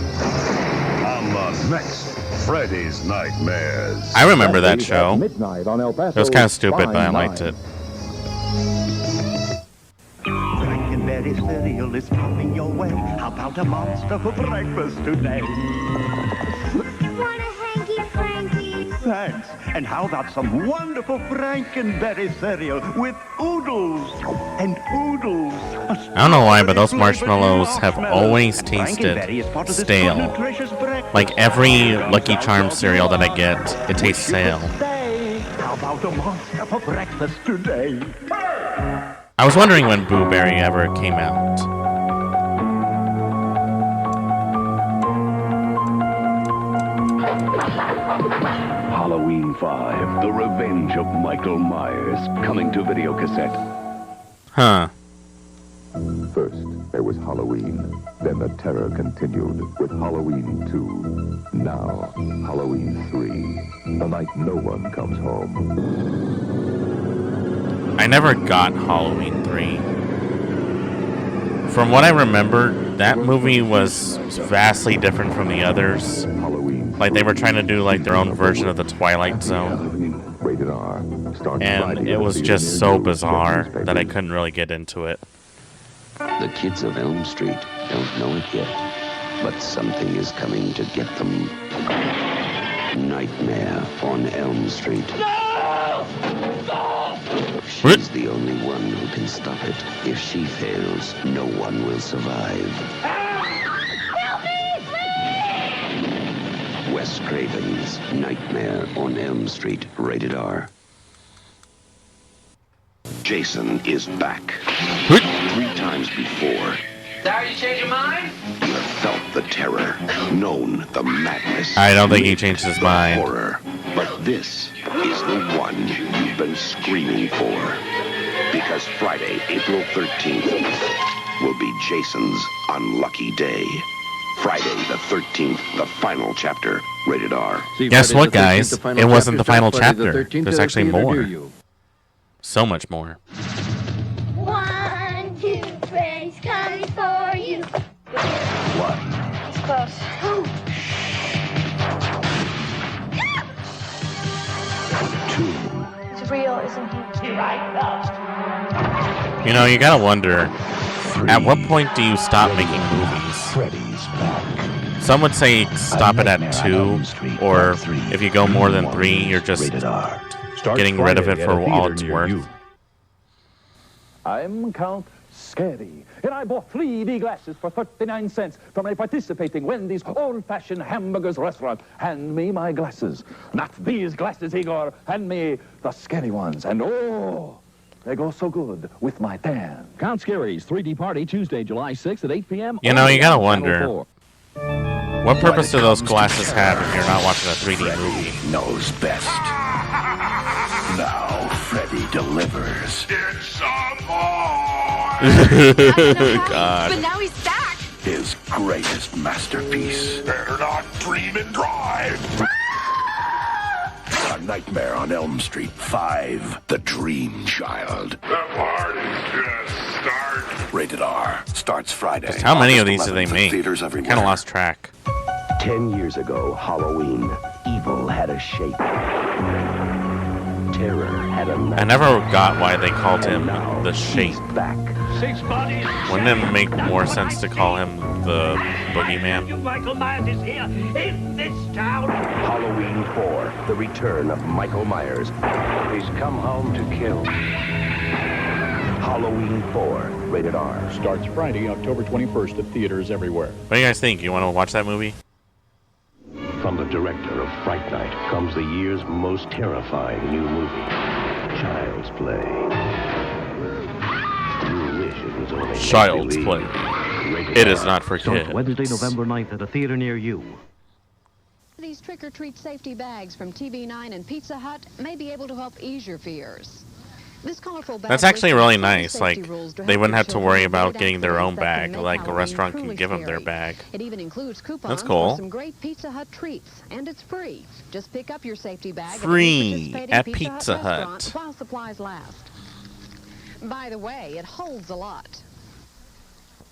On the next Freddy's Nightmares. I remember that show. Midnight on El Paso. It was kind of stupid, but I liked it. Frankenberry cereal is coming your way. How about a monster for breakfast today? Want a hanky, Frankie? Thanks. And how about some wonderful Frankenberry cereal with oodles and oodles? I don't know why, but those marshmallows have always tasted stale. Like every Lucky Charms cereal that I get, it tastes stale. How about a monster for breakfast today? I was wondering when Boo Berry ever came out. Halloween 5, The Revenge of Michael Myers, coming to video cassette. Huh. First, there was Halloween. Then the terror continued with Halloween 2. Now, Halloween 3. The night no one comes home. I never got Halloween 3. From what I remember, that movie was vastly different from the others. Like they were trying to do like their own version of the Twilight Zone. Rated R. And it was just so bizarre that I couldn't really get into it. The kids of Elm Street don't know it yet, but something is coming to get them. Nightmare on Elm Street. No! She's the only one who can stop it. If she fails, no one will survive. Help me, please! Wes Craven's Nightmare on Elm Street, rated R. Jason is back. 3 times before. Sorry you changed your mind? You have felt the terror, known the madness. I don't think he changed his the mind. Horror. But this is the one you've been screaming for. Because Friday, April 13th, will be Jason's unlucky day. Friday the 13th, the final chapter, rated R. Guess what, guys? It wasn't the final chapter. There's actually more. So much more. 1, 2, Freddy's coming for you. One. It's close. Two. It's real, isn't he? You know, you gotta wonder, at what point do you stop making movies? Freddy's back. Some would say stop it at 2, or if you go more than 3, you're just getting rid of it for all it's worth. I'm Count Scary, and I bought 3D glasses for 39 cents from a participating Wendy's old-fashioned hamburgers restaurant. Hand me my glasses. Not these glasses, Igor. Hand me the scary ones. And oh, They go so good with my tan. Count Scary's 3D Party, Tuesday, July 6th at 8 p.m. You know, you gotta wonder, Channel 4. what purpose do those glasses have if you're not watching a 3D movie? Knows best. Now Freddy delivers. It's a boy! God. But now he's back. His greatest masterpiece. Better not dream and drive. A Nightmare on Elm Street 5, The Dream Child. The party's just starting. Rated R. Starts Friday. Just how many of August these do they 11th, make? Theaters I everywhere. kind of lost track. 10 years ago, Halloween, evil had a shape. Terror had a name. I never got why they called him the Shape. Back. 6 bodies. Wouldn't it make more sense to call him the Boogeyman? Michael Myers is here in this town. Halloween 4, the return of Michael Myers. He's come home to kill. Halloween 4, rated R. Starts Friday, October 21st at theaters everywhere. What do you guys think? You want to watch that movie? From the director of Fright Night comes the year's most terrifying new movie, Child's Play. You wish it was only Child's Play. It is not for Starts kids. Wednesday, November 9th at a theater near you. These trick-or-treat safety bags from TV9 and Pizza Hut may be able to help ease your fears. This colorful bag That's actually really lists nice. safety Like, rules to they help wouldn't your have to children worry avoid about getting their own accidents that can bag. make Like, a Halloween restaurant can truly give them their scary. bag. It even includes coupons That's cool. for some great Pizza Hut treats, and it's free. Just pick up your safety bag Free at at any Pizza Pizza Hut Hut. restaurant while supplies last. By the way, it holds a lot.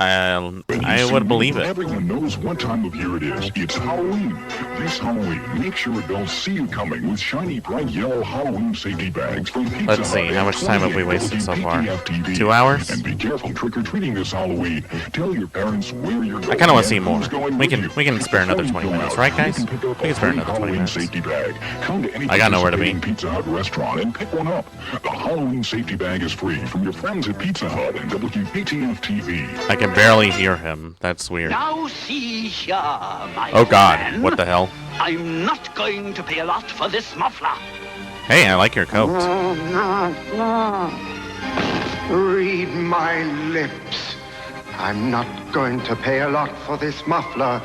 I would believe it. Everyone knows what time of year it is. It's Halloween. This Halloween, make sure adults see you coming with shiny, bright yellow Halloween safety bags from Pizza Let's see, Hut. how much time have we wasted so far? PTF-TV. 2 hours? And be careful trick-or-treating this Halloween. Tell your parents where you're going. I kind of want to see and more. who's going We with can you. spare another Before 20 you go minutes, out, right, you guys? can pick up We can spare a free another 20 Halloween minutes. safety bag. Come to any I got nowhere to be. participating Pizza Hut restaurant and pick one up. The Halloween safety bag is free from your friends at Pizza Hut and WPTF-TV. I can barely hear him. That's weird. Now see here, my Oh God, friend. what the hell? I'm not going to pay a lot for this muffler. Hey, I like your coat. Read my lips. I'm not going to pay a lot for this muffler.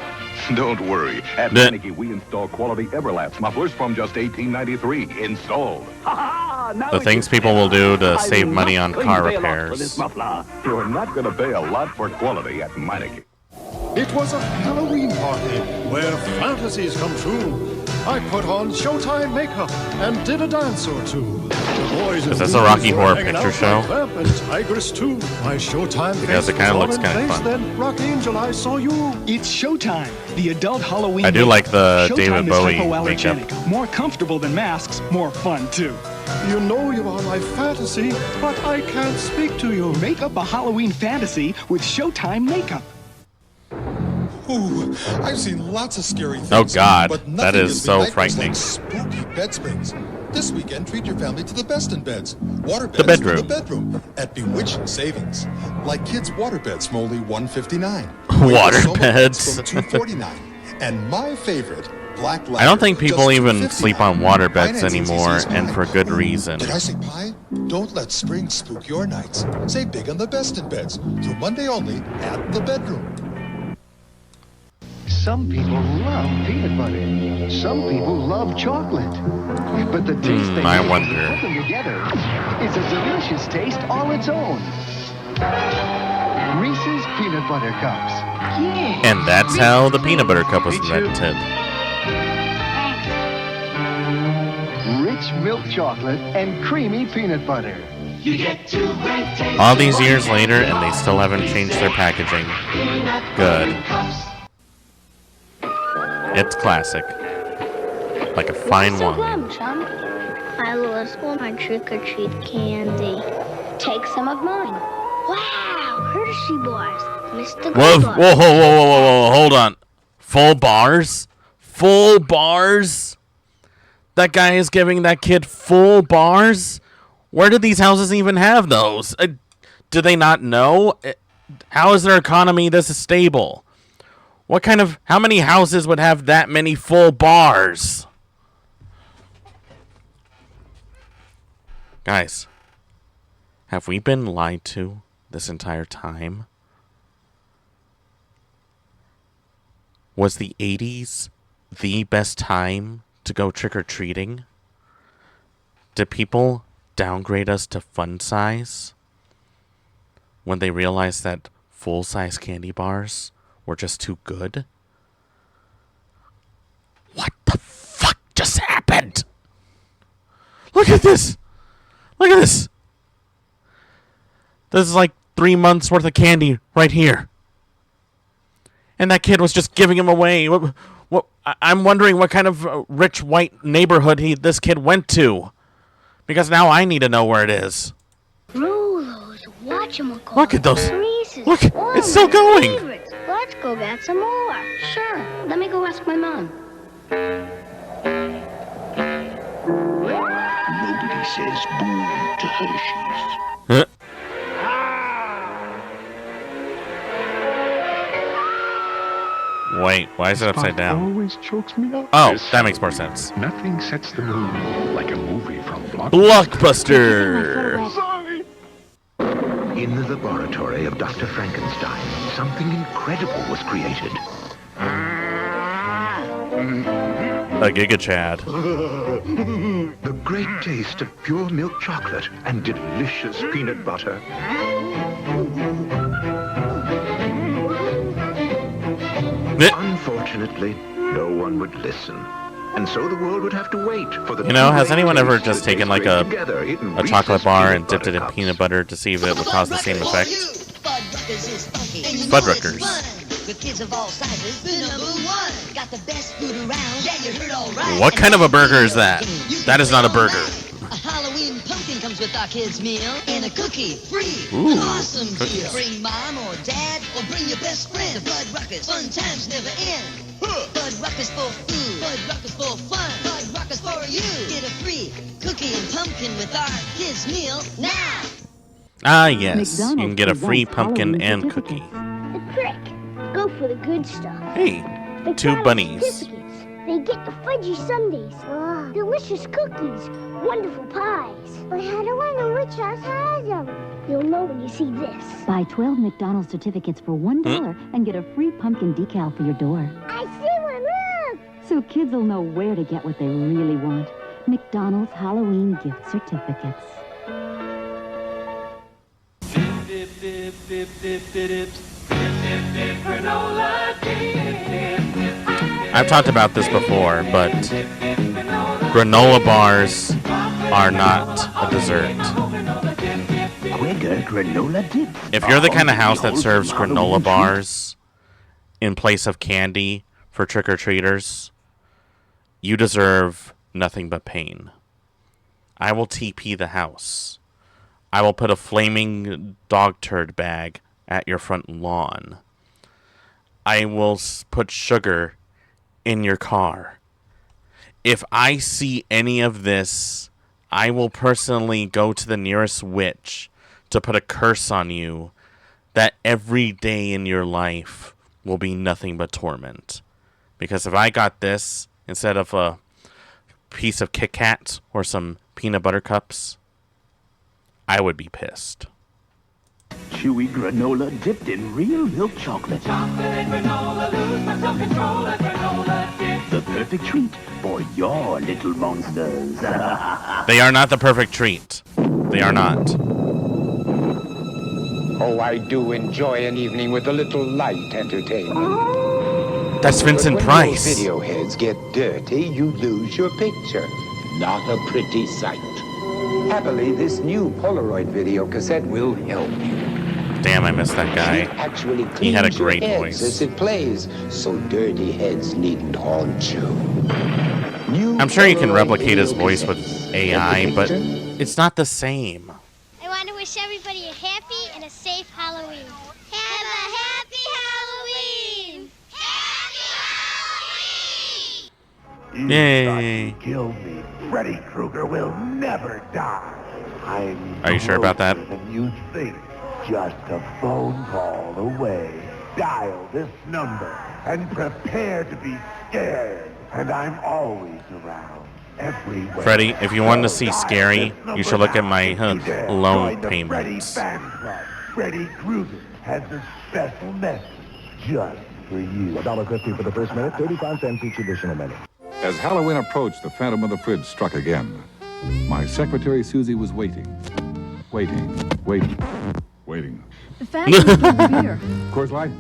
Don't worry. At Bleh. Meineke, we install quality Everlast mufflers from just $18.93. Installed. The things people will do to save money on car repairs. You're not going to pay a lot for quality at Meineke. It was a Halloween party where fantasies come true. I put on Showtime makeup and did a dance or two. The boys Is and this a Rocky ghouls were Horror hanging Picture out Show? like Vamp and Tigress too. My Showtime Because face it kinda was looks all in kinda place, fun. Then Rock Angel, I saw you. It's Showtime, the adult Halloween. I do like the Showtime David is Bowie hypoallergenic, makeup. more comfortable than masks, more fun too. You know you are my fantasy, but I can't speak to you. Make up a Halloween fantasy with Showtime makeup. Ooh, I've seen lots of scary things. Oh God, but that nothing is gives me so nightmares frightening. Like spooky bed springs. This weekend, treat your family to the best in beds. Water beds The bedroom. from the bedroom at bewitching savings. Like kids' water beds from only $159. Water Soma beds. from $249. And my favorite, Black Ladder. I don't think people just even $259. sleep on water beds Financing's anymore, easy as and pie. for good reason. Did I say pie? Don't let spring spook your nights. Save big on the best in beds. Through Monday only at the bedroom. Some people love peanut butter. Some people love chocolate. But the taste they I make when wonder. you put them together is a delicious taste all its own. Reese's Peanut Butter Cups. Yeah. And that's how the peanut butter cup was invented. Rich milk chocolate and creamy peanut butter. You get two great tastes. All these years later, and they still haven't changed their packaging. Good. It's classic. Like a fine wine. Chum. I lost all my trick-or-treat candy. Take some of mine. Wow, Hershey bars. Mr. Whoa, Goldbar. whoa, whoa, whoa, whoa, whoa, hold on. Full bars? Full bars? That guy is giving that kid full bars? Where do these houses even have those? Do they not know? How is their economy this stable? How many houses would have that many full bars? Guys, Have we been lied to this entire time? Was the 80s the best time to go trick-or-treating? Did people downgrade us to fun size when they realized that full-size candy bars were just too good? What the fuck just happened? Look at this! Look at this! This is like 3 months worth of candy right here. And that kid was just giving him away. I'm wondering what kind of rich white neighborhood this kid went to. Because now I need to know where it is. Rolos, whatchamacallit. Look at those. Reese's. Look, Oh, it's still my going. favorites. Let's go get some more. Sure. Let me go ask my mom. Nobody says boo to Hershey's. Huh? Wait, why is it upside down? Always chokes me up. Oh, that makes more sense. Nothing sets the mood like a movie from Blockbuster! In the laboratory of Dr. Frankenstein, something incredible was created. A Giga Chad. The great taste of pure milk chocolate and delicious peanut butter. Unfortunately, no one would listen. And so the world would have to wait for the... You know, has anyone ever just taken like a chocolate bar and dipped it in peanut butter to see if it would cause the same effect? Fuddruckers. What kind of a burger is that? That is not a burger. A Halloween pumpkin comes with our kids' meal, and a cookie free. Ooh, An awesome cookies. deal. Bring mom or dad, or bring your best friend. Fuddruckers, fun times never end. Fuddruckers for food, Fuddruckers for fun, Fuddruckers for you. Get a free cookie and pumpkin with our kids' meal now. Ah, yes. You can get a free pumpkin and cookie. The trick. Go for the good stuff. Hey, The 2 Cottage bunnies. Certificates. They get the fudgy sundaes, delicious cookies, wonderful pies. But how do I know which house has them? You'll know when you see this. Buy 12 McDonald's certificates for $1 and get a free pumpkin decal for your door. I see one, look! So kids will know where to get what they really want. McDonald's Halloween gift certificates. I've talked about this before, but granola bars are not a dessert. Quaker granola dip. If you're the kind of house that serves granola bars in place of candy for trick-or-treaters, you deserve nothing but pain. I will TP the house. I will put a flaming dog turd bag at your front lawn. I will put sugar in your car. If I see any of this, I will personally go to the nearest witch to put a curse on you that every day in your life will be nothing but torment. Because if I got this instead of a piece of Kit Kat or some peanut butter cups, I would be pissed. Chewy granola dipped in real milk chocolate. The perfect treat for your little monsters. They are not the perfect treat. They are not. Oh, I do enjoy an evening with a little light entertainment. That's Vincent But when Price. those video heads get dirty, you lose your picture. Not a pretty sight. Happily, this new Polaroid video cassette will help you. Damn, I missed that guy. Actually He had a cleans your great heads voice. as it plays, so dirty heads needn't haunt you. I'm sure you can replicate his voice with AI, but it's not the same. I want to wish everybody a happy and a safe Halloween. Have a happy Halloween! Yay. Kill me. Freddy Krueger will never die. Are you sure about that? Than you think. Just a phone call away. Dial this number and prepare to be scared. And I'm always around. everywhere. Freddy, if you want to see scary, you should look at my loan Join the Freddy payments. Fan Club. Freddy Krueger has a special message just for you. $1.50 for the first minute, 35 cents each additional minute. As Halloween approached, the Phantom of the Fridge struck again. My secretary Susie was waiting. Waiting. The Phantom is getting beer. Coors Light?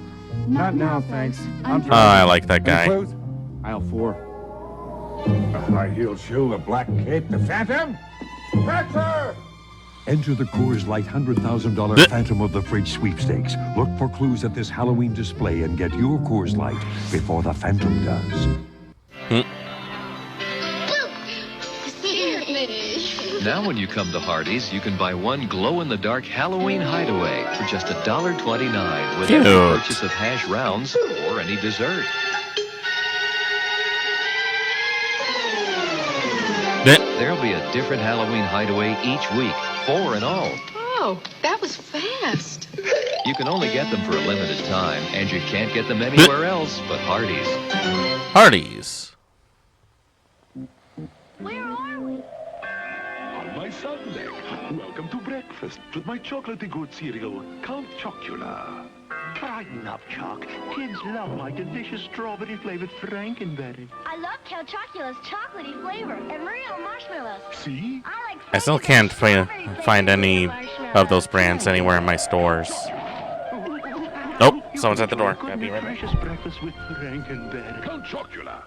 Not now, thanks. Oh, I like that guy. Aisle 4. A high-heeled shoe, a black cape, the Phantom? Catcher! Enter the Coors Light $100,000 Phantom of the Fridge sweepstakes. Look for clues at this Halloween display and get your Coors Light before the Phantom does. Now when you come to Hardee's, you can buy one glow-in-the-dark Halloween hideaway for just $1.29 with every purchase of hash rounds or any dessert. There'll be a different Halloween hideaway each week, 4 in all. Oh, that was fast. You can only get them for a limited time, and you can't get them anywhere else but Hardee's. Hardee's. Where are we? On my Sunday. Welcome to breakfast with my chocolatey good cereal, Count Chocula. Brighten up, Choc. Kids love my delicious strawberry-flavored Frankenberry. I love Count Chocula's chocolatey flavor and real marshmallows. See? I still can't find any of those brands anywhere in my stores. Nope, someone's at the door. Gotta be right back. Delicious breakfast with Frankenberry. Count Chocula.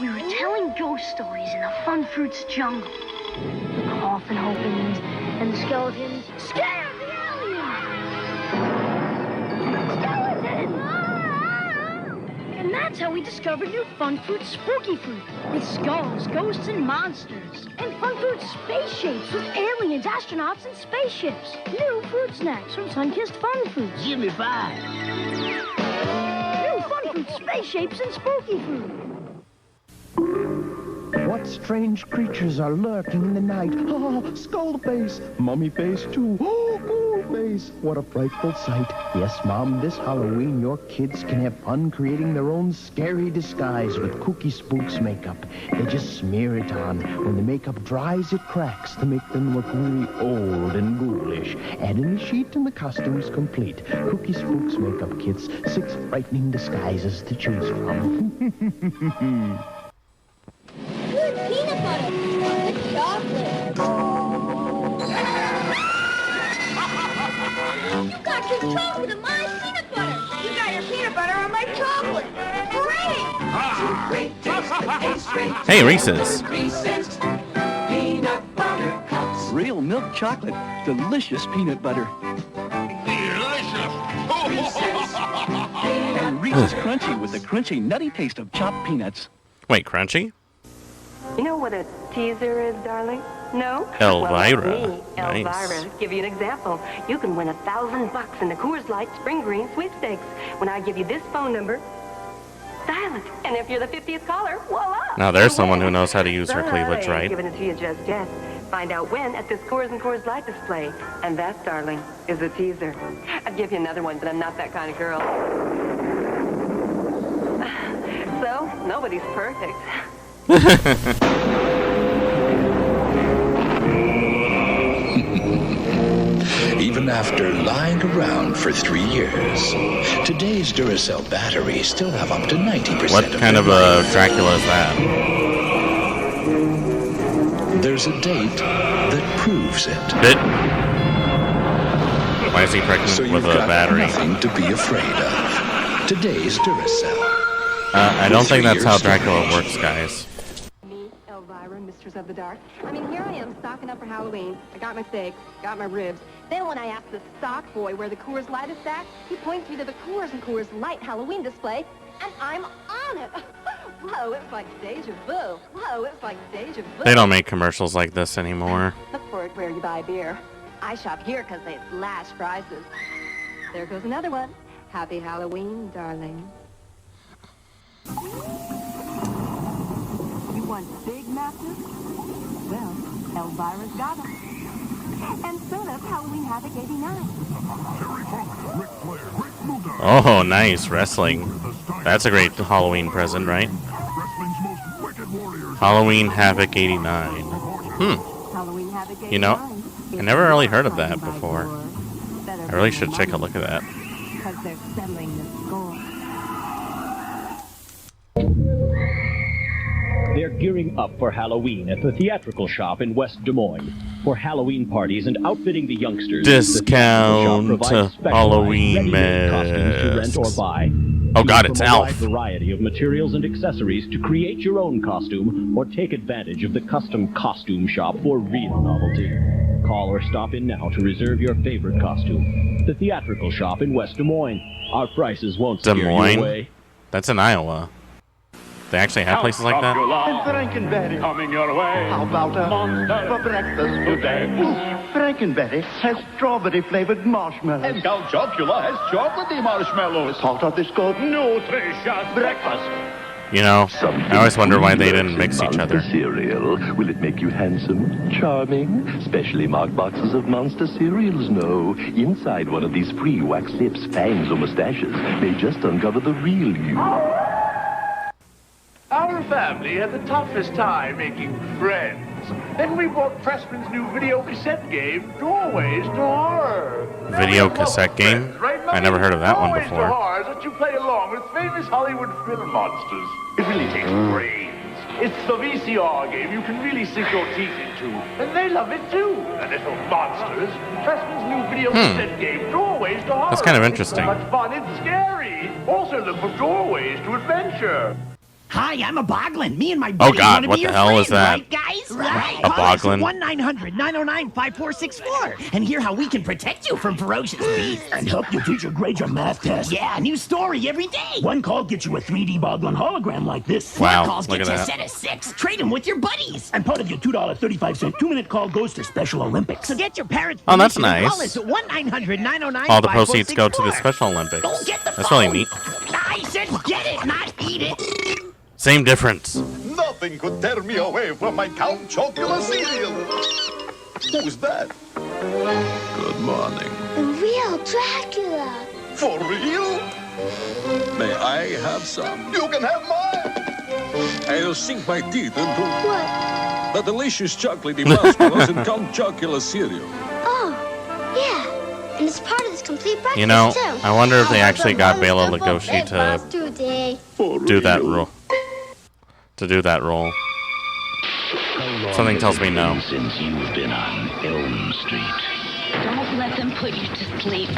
We were telling ghost stories in the Fun Fruits jungle. The coffin opens, and the skeletons scare the aliens! Skeleton! And that's how we discovered new Fun Fruits Spooky Fruit, with skulls, ghosts, and monsters. And Fun Fruits Space Shapes with aliens, astronauts, and spaceships. New fruit snacks from Sunkissed Fun Fruits. Give me 5. New Fun Fruits Space Shapes and Spooky Fruit. What strange creatures are lurking in the night? Oh, skull face, mummy face too. Oh, ghoul face. What a frightful sight. Yes, Mom, this Halloween your kids can have fun creating their own scary disguise with Kooky Spooks makeup. They just smear it on. When the makeup dries, it cracks to make them look really old and ghoulish. Add in the sheet and the costume's complete. Kooky Spooks makeup kits, 6 frightening disguises to choose from. Good peanut butter and chocolate. You got your chocolate and my peanut butter. You got your peanut butter on my chocolate. Great! Hey, Reese's. Peanut butter cups. Real milk chocolate. Delicious peanut butter. And Reese's Crunchy with the crunchy, nutty taste of chopped peanuts. Wait, crunchy? You know what a teaser is, darling? No? Elvira. Well, me, Nice. Elvira. Give you an example. You can win $1,000 in the Coors Light Spring Green sweepstakes when I give you this phone number. Dial it. And if you're the 50th caller, voila! Now there's someone who knows how to use her But I cleavage ain't right. giving it to you just yet. Find out when at this Coors and Coors Light display. And that, darling, is a teaser. I'd give you another one, but I'm not that kind of girl. So, nobody's perfect. Even after lying around for 3 years, today's Duracell batteries still have up to 90% What kind of a Dracula is that? There's a date that proves it. Why is he pregnant So with you've a got battery? nothing to be afraid of. Today's Duracell. I don't think that's how Dracula works, guys. Me, Elvira, Mistress of the Dark. I mean, here I am stocking up for Halloween. I got my steaks, got my ribs. Then when I ask the stock boy where the Coors Light is at, he points me to the Coors and Coors Light Halloween display, and I'm on it. Whoa, it's like deja vu. Whoa, it's like deja vu. They don't make commercials like this anymore. Look for it where you buy beer. I shop here because they slash prices. There goes another one. Happy Halloween, darling. You want big matches? Well, Elvira's got them. And so does Halloween Havoc 89. Oh, nice. Wrestling. That's a great Halloween present, right? Wrestling's most wicked warriors Halloween Havoc 89. You know, I never really heard of that before. I really should take a look at that. Because they're settling the score. They're gearing up for Halloween at the theatrical shop in West Des Moines. For Halloween parties and outfitting the youngsters, Discount the theatrical shop provides Halloween ready-made costumes to rent or masks. buy. Oh god, Choose it's from a wide Alf. variety of materials and accessories to create your own costume or take advantage of the custom costume shop for real novelty. Call or stop in now to reserve your favorite costume. The theatrical shop in West Des Moines. Our prices won't Des scare you Moines? away. That's in Iowa. They actually have places like that? And Frankenberry. Coming your way. How about a Monster for breakfast today. Frankenberry has strawberry-flavored marshmallows. And Count Chocula has chocolatey marshmallows. Salt of this gold Nutritious breakfast. You know, I always wonder why they didn't mix each other. Cereal. Will it make you handsome, charming? Specially marked boxes of Monster cereals, no. Inside one of these free wax lips, fangs, or mustaches may just uncover the real you. Our family had the toughest time making friends. Then we bought Pressman's new video cassette game, Doorways to Horror. Video cassette game? I never heard of that one Doorways to before. Horror that you play along with famous Hollywood film monsters. It really takes brains. It's the VCR game you can really sink your teeth into. And they love it too. The little monsters. Pressman's new video cassette game, Doorways to Horror. That's kind of interesting. It's so much fun, it's scary. Also look for doorways to adventure. Hi, I'm a Boglin. Me and my Oh buddies god, want to what be the your hell friend, is that? right, guys? Right. A Boglin? 1-900-909-5464 and hear how we can protect you from ferocious beasts. And help your teacher grade your math test. Yeah, new story every day. One call gets you a 3D Boglin hologram like this. Wow, Four calls look get at you a that. set of 6. Trade them with your buddies. And part of your $2.35 2-minute call goes to Special Olympics. So get your parents' Oh, that's permission and nice. Call us at 1-900-909-5464. All the proceeds go to the Special Olympics. Go get the That's really phone. neat. I said get it, not eat it. Same difference. Nothing could tear me away from my Count Chocula cereal. Who's that? Good morning. The real Dracula. For real? May I have some? You can have mine. I'll sink my teeth into What? the delicious chocolatey marshmallows in Count Chocula cereal. Oh, yeah. And it's part of this complete breakfast, You know, too. I wonder if they actually got Bela Lugosi to do that role. Something tells me no. Since you've been on Elm Street. Don't let them put you to sleep.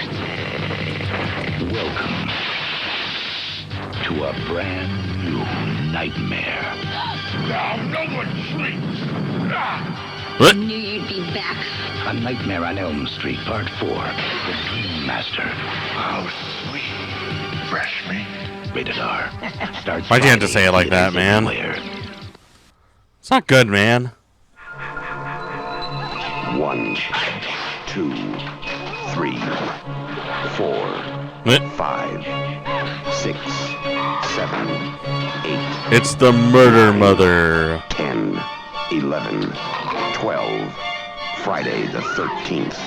Welcome to a brand new nightmare. Now no one sleeps. I knew you'd be back. A Nightmare on Elm Street, Part 4. The Dream Master. How sweet. Fresh meat. Rated R. Starts Why'd you have to Friday. say it like that, man? It's not good, man. 1, 2, 3, 4, 5, 6, 7, 8. It's the Murder Mother. 10, 11, 12. Friday the 13th.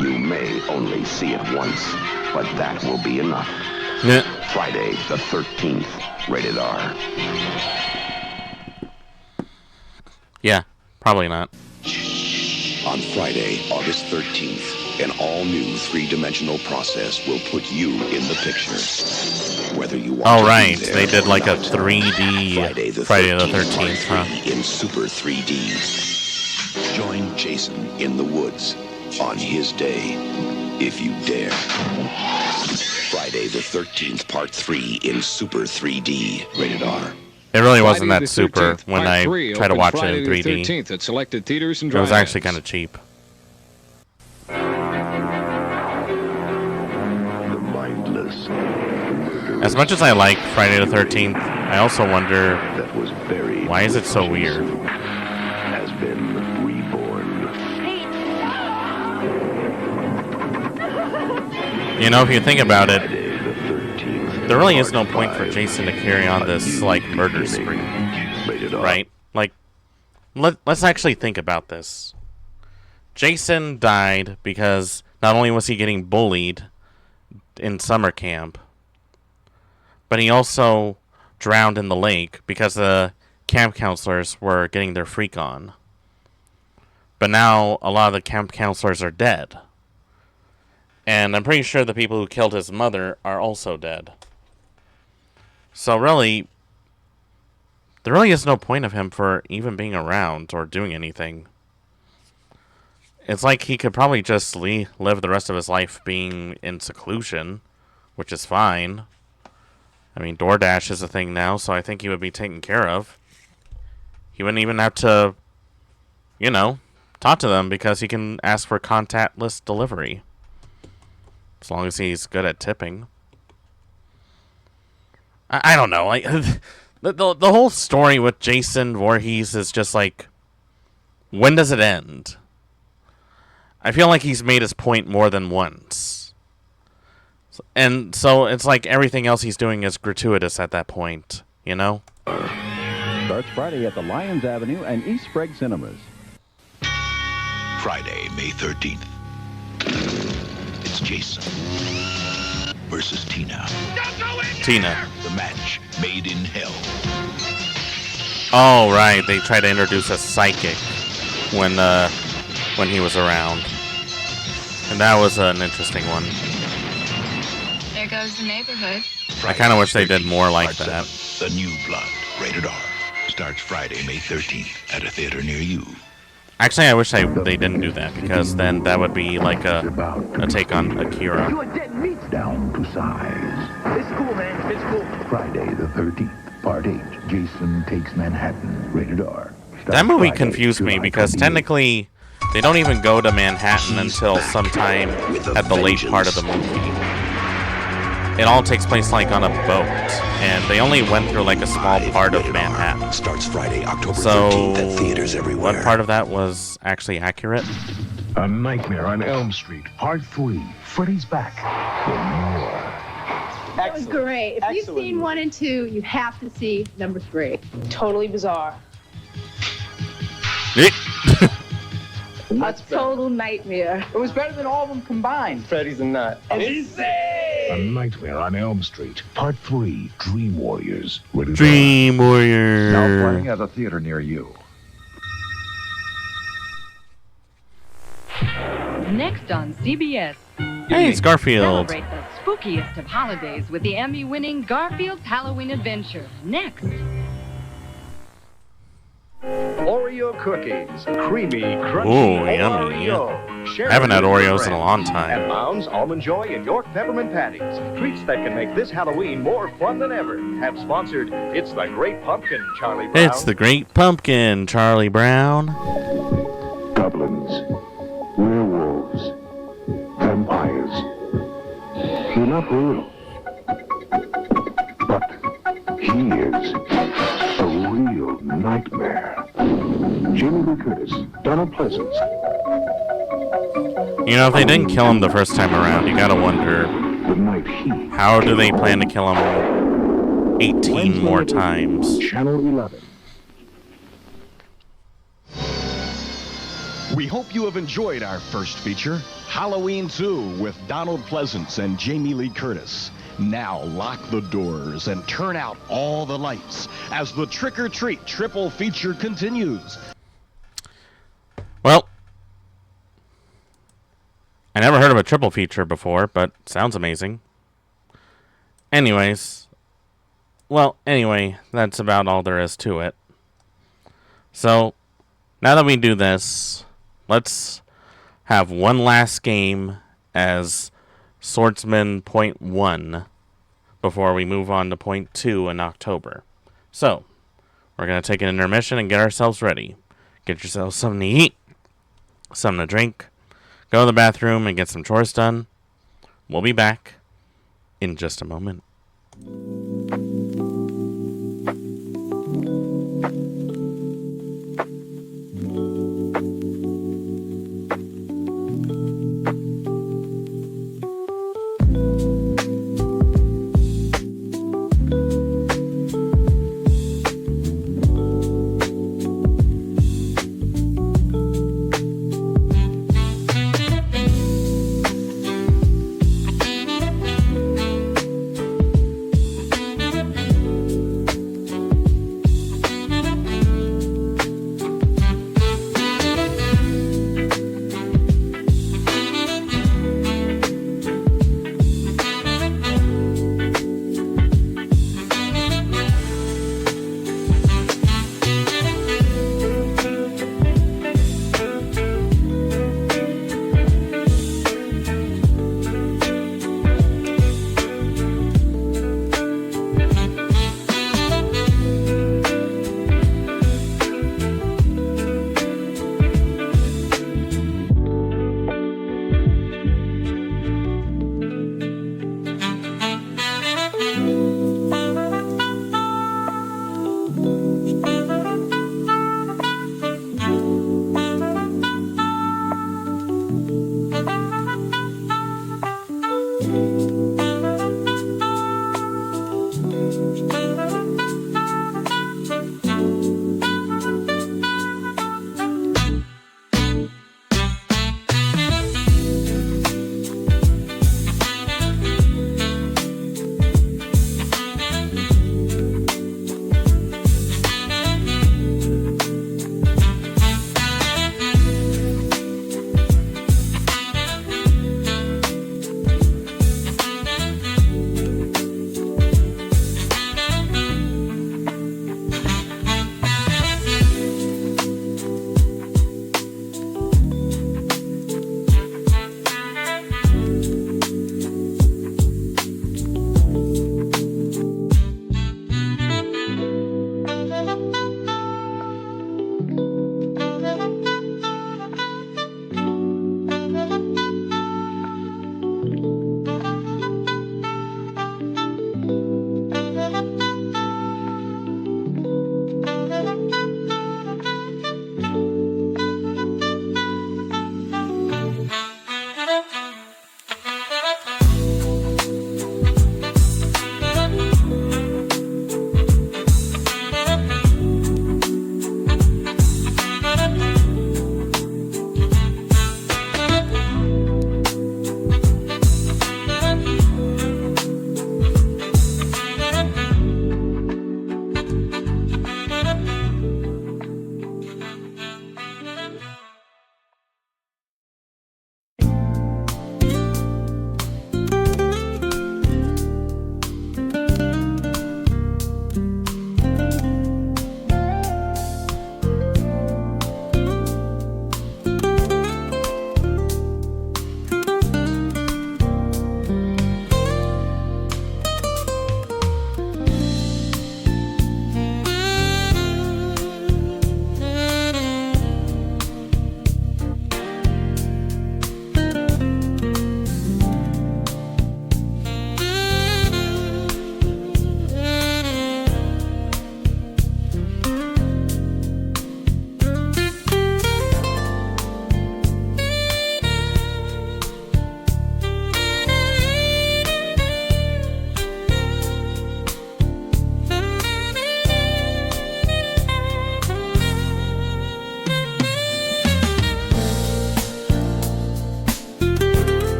You may only see it once, but that will be enough. Yeah. Friday the 13th. Rated R. Yeah, probably not. On Friday, August 13th, an all-new three-dimensional process will put you in the picture. Whether you want Oh, to right. be there They did or like a not. 3D Friday the 13th, huh? In Super 3D. Join Jason in the woods on his day, if you dare. Friday the 13th, Part 3 in Super 3D. Rated R. It really wasn't Friday that the super 13th, when Part I 3 tried to opened watch Friday it in the 3D. 13th at selected theaters and It was drive-ins. actually kind of cheap. As much as I like Friday the 13th, I also wonder why is it so weird? Has been reborn. You know, if you think about it, there really is no point for Jason to carry on this, like, murder spree. Right? Like, let's actually think about this. Jason died because not only was he getting bullied in summer camp, but he also drowned in the lake because the camp counselors were getting their freak on. But now a lot of the camp counselors are dead. And I'm pretty sure the people who killed his mother are also dead. So really, there really is no point of him for even being around or doing anything. It's like he could probably just live the rest of his life being in seclusion, which is fine. I mean, DoorDash is a thing now, so I think he would be taken care of. He wouldn't even have to, you know, talk to them because he can ask for contactless delivery. As long as he's good at tipping. I don't know. Like the whole story with Jason Voorhees is just like, when does it end? I feel like he's made his point more than once. And so it's like everything else he's doing is gratuitous at that point, you know? Starts Friday at the Lyons Avenue and East Sprague Cinemas. Friday, May 13th. It's Jason versus Tina. Tina. The match made in hell. Oh, right. They tried to introduce a psychic when he was around. And that was an interesting one. There goes the neighborhood. I kind of wish they did more like that. The New Blood, rated R. Starts Friday, May 13th at a theater near you. Actually, I wish they didn't do that, because then that would be like a take on Akira. You are dead meat. Down to size. It's cool, man. It's cool. Friday the 13th, Part 8. Jason Takes Manhattan, rated R. That movie confused me because technically they don't even go to Manhattan until sometime at the late part of the movie. It all takes place like on a boat, and they only went through like a small part of Manhattan. Starts Friday, October 13th at theaters everywhere. What part of that was actually accurate? A Nightmare on Elm Street, Part 3. Freddy's back for more. That was great. If you've seen 1 and 2, you have to see number 3. Totally bizarre. A total nightmare. It was better than all of them combined. Freddy's a nut. A Nightmare on Elm Street, Part 3. Dream Warriors. Dream Warriors. Now playing at a theater near you. Next on CBS. Hey, it's Garfield. Celebrate the spookiest of holidays with the Emmy-winning Garfield's Halloween Adventure. Next. Oreo cookies, creamy, crunchy Ooh, yummy. Oreo. I haven't had Oreos in a long time. And Mounds Almond Joy and York Peppermint Patties. Treats that can make this Halloween more fun than ever. Have sponsored It's the Great Pumpkin, Charlie Brown. It's the Great Pumpkin, Charlie Brown. Goblins, werewolves, vampires. They're not real. But he is a real nightmare. Jamie Lee Curtis, Donald Pleasance. You know, if they didn't kill him the first time around, you gotta wonder, how do they plan to kill him 18 more times? Channel 11. We hope you have enjoyed our first feature, Halloween 2 with Donald Pleasance and Jamie Lee Curtis. Now lock the doors and turn out all the lights as the Trick or Treat triple feature continues. Well, I never heard of a triple feature before, but sounds amazing. Anyway, that's about all there is to it. So, now that we do this, let's have one last game as Swordsman Point 1 before we move on to Point 2 in October. So, we're going to take an intermission and get ourselves ready. Get yourselves something to eat, something to drink, go to the bathroom and get some chores done. We'll be back in just a moment.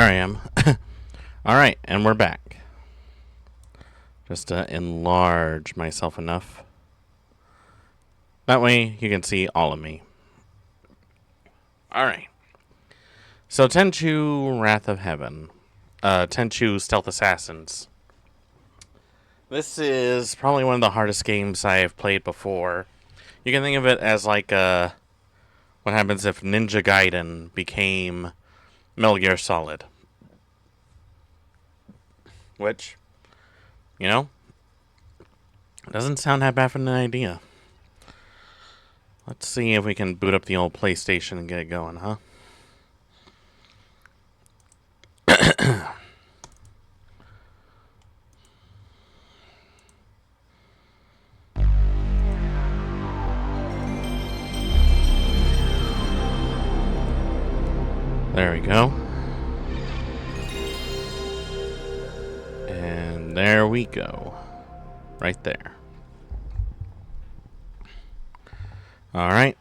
I am. Alright, and we're back. Just to enlarge myself enough. That way you can see all of me. Alright. So Tenchu, Wrath of Heaven. Tenchu, Stealth Assassins. This is probably one of the hardest games I have played before. You can think of it as like what happens if Ninja Gaiden became Metal Gear Solid. Which, you know, doesn't sound that bad for an idea. Let's see if we can boot up the old PlayStation and get it going, huh? There we go. And there we go. Right there. Alright.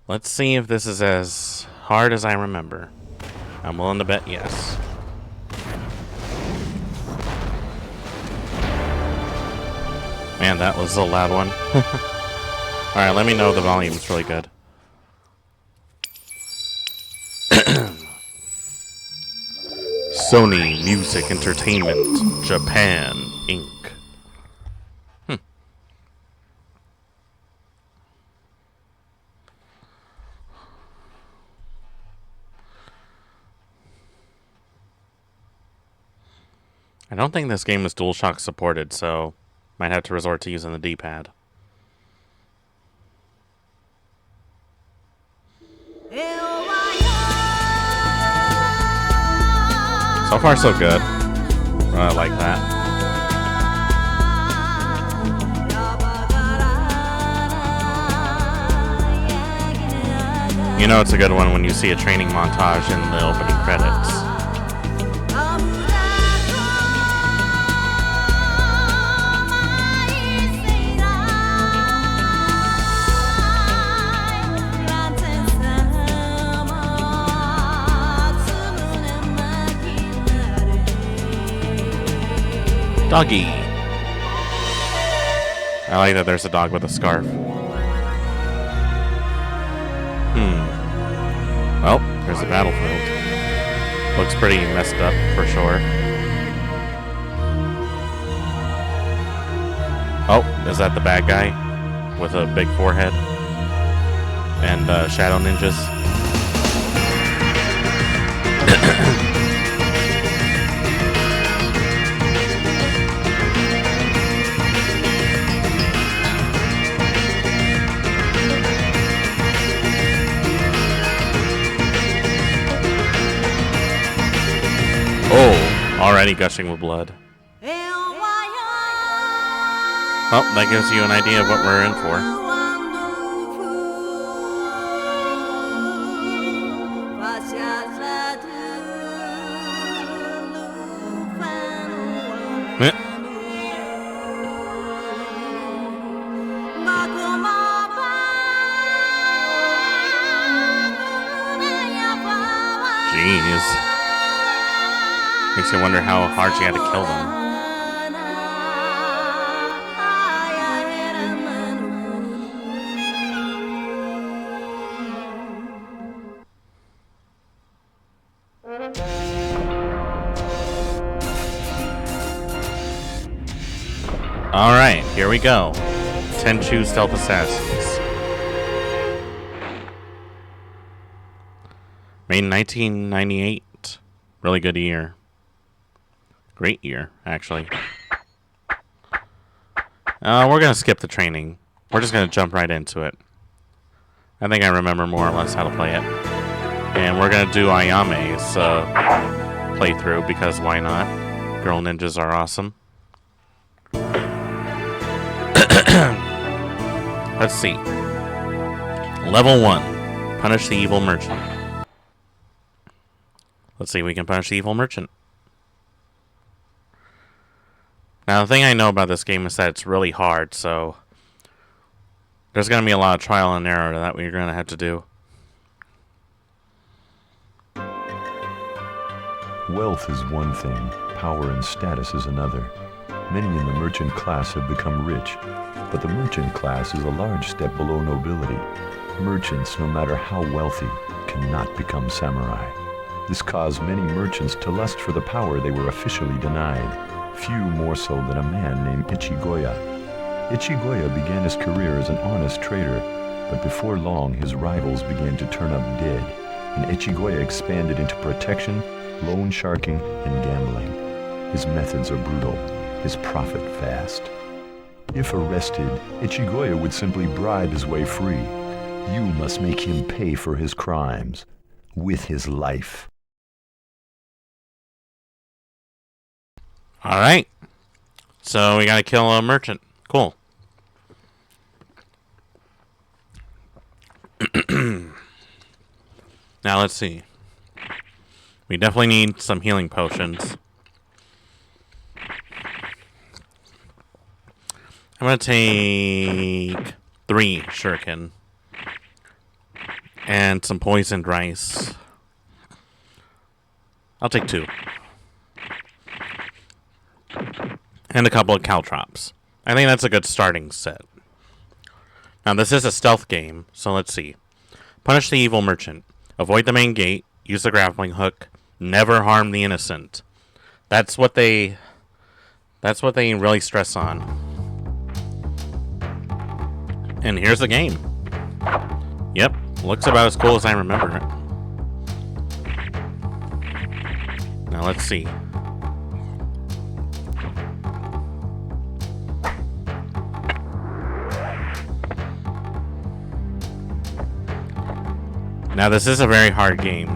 Let's see if this is as hard as I remember. I'm willing to bet yes. Man, that was a loud one. Alright, let me know the volume's really good. Sony Music Entertainment Japan, Inc. I don't think this game is DualShock supported, so might have to resort to using the D-pad. So far, so good. I like that. You know it's a good one when you see a training montage in the opening credits. Doggy. I like that there's a dog with a scarf. Well, there's a battlefield. Looks pretty messed up for sure. Oh, is that the bad guy with a big forehead and shadow ninjas? Oh, already gushing with blood. Oh, that gives you an idea of what we're in for. Jeez. Makes you wonder how hard she had to kill them. Alright, here we go. Tenchu Stealth Assassins. Made in 1998. Really good year. Great year, actually. We're going to skip the training. We're just going to jump right into it. I think I remember more or less how to play it. And we're going to do Ayame's playthrough, because why not? Girl ninjas are awesome. Let's see. Level 1. Punish the evil merchant. Let's see if we can punish the evil merchant. Now, the thing I know about this game is that it's really hard, so there's going to be a lot of trial and error that we're going to have to do. Wealth is one thing, power and status is another. Many in the merchant class have become rich, but the merchant class is a large step below nobility. Merchants, no matter how wealthy, cannot become samurai. This caused many merchants to lust for the power they were officially denied, few more so than a man named Ichigoya. Ichigoya began his career as an honest trader, but before long his rivals began to turn up dead, and Ichigoya expanded into protection, loan sharking, and gambling. His methods are brutal, his profit fast. If arrested, Ichigoya would simply bribe his way free. You must make him pay for his crimes with his life. All right. So we gotta kill a merchant. Cool. Now let's see. We definitely need some healing potions. I'm gonna take 3 shuriken. And some poisoned rice. I'll take 2. And a couple of caltrops. I think that's a good starting set. Now this is a stealth game, so let's see. Punish the evil merchant. Avoid the main gate. Use the grappling hook. Never harm the innocent. That's what they really stress on. And here's the game. Yep, looks about as cool as I remember it. Now let's see. Now this is a very hard game,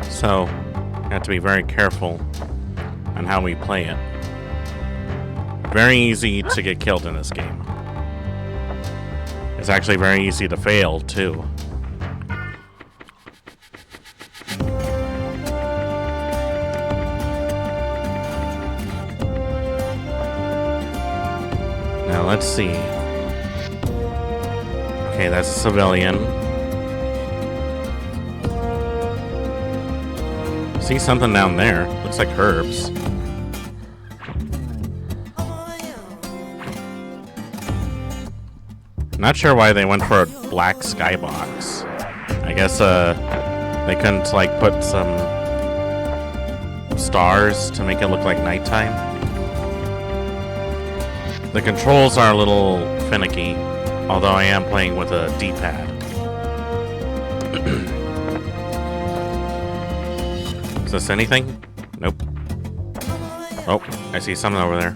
so you have to be very careful on how we play it. Very easy to get killed in this game. It's actually very easy to fail too. Now let's see. Okay, that's a civilian. See something down there. Looks like herbs. Not sure why they went for a black skybox. I guess they couldn't like put some stars to make it look like nighttime. The controls are a little finicky, although I am playing with a D-pad. Is this anything? Nope. Oh, I see something over there.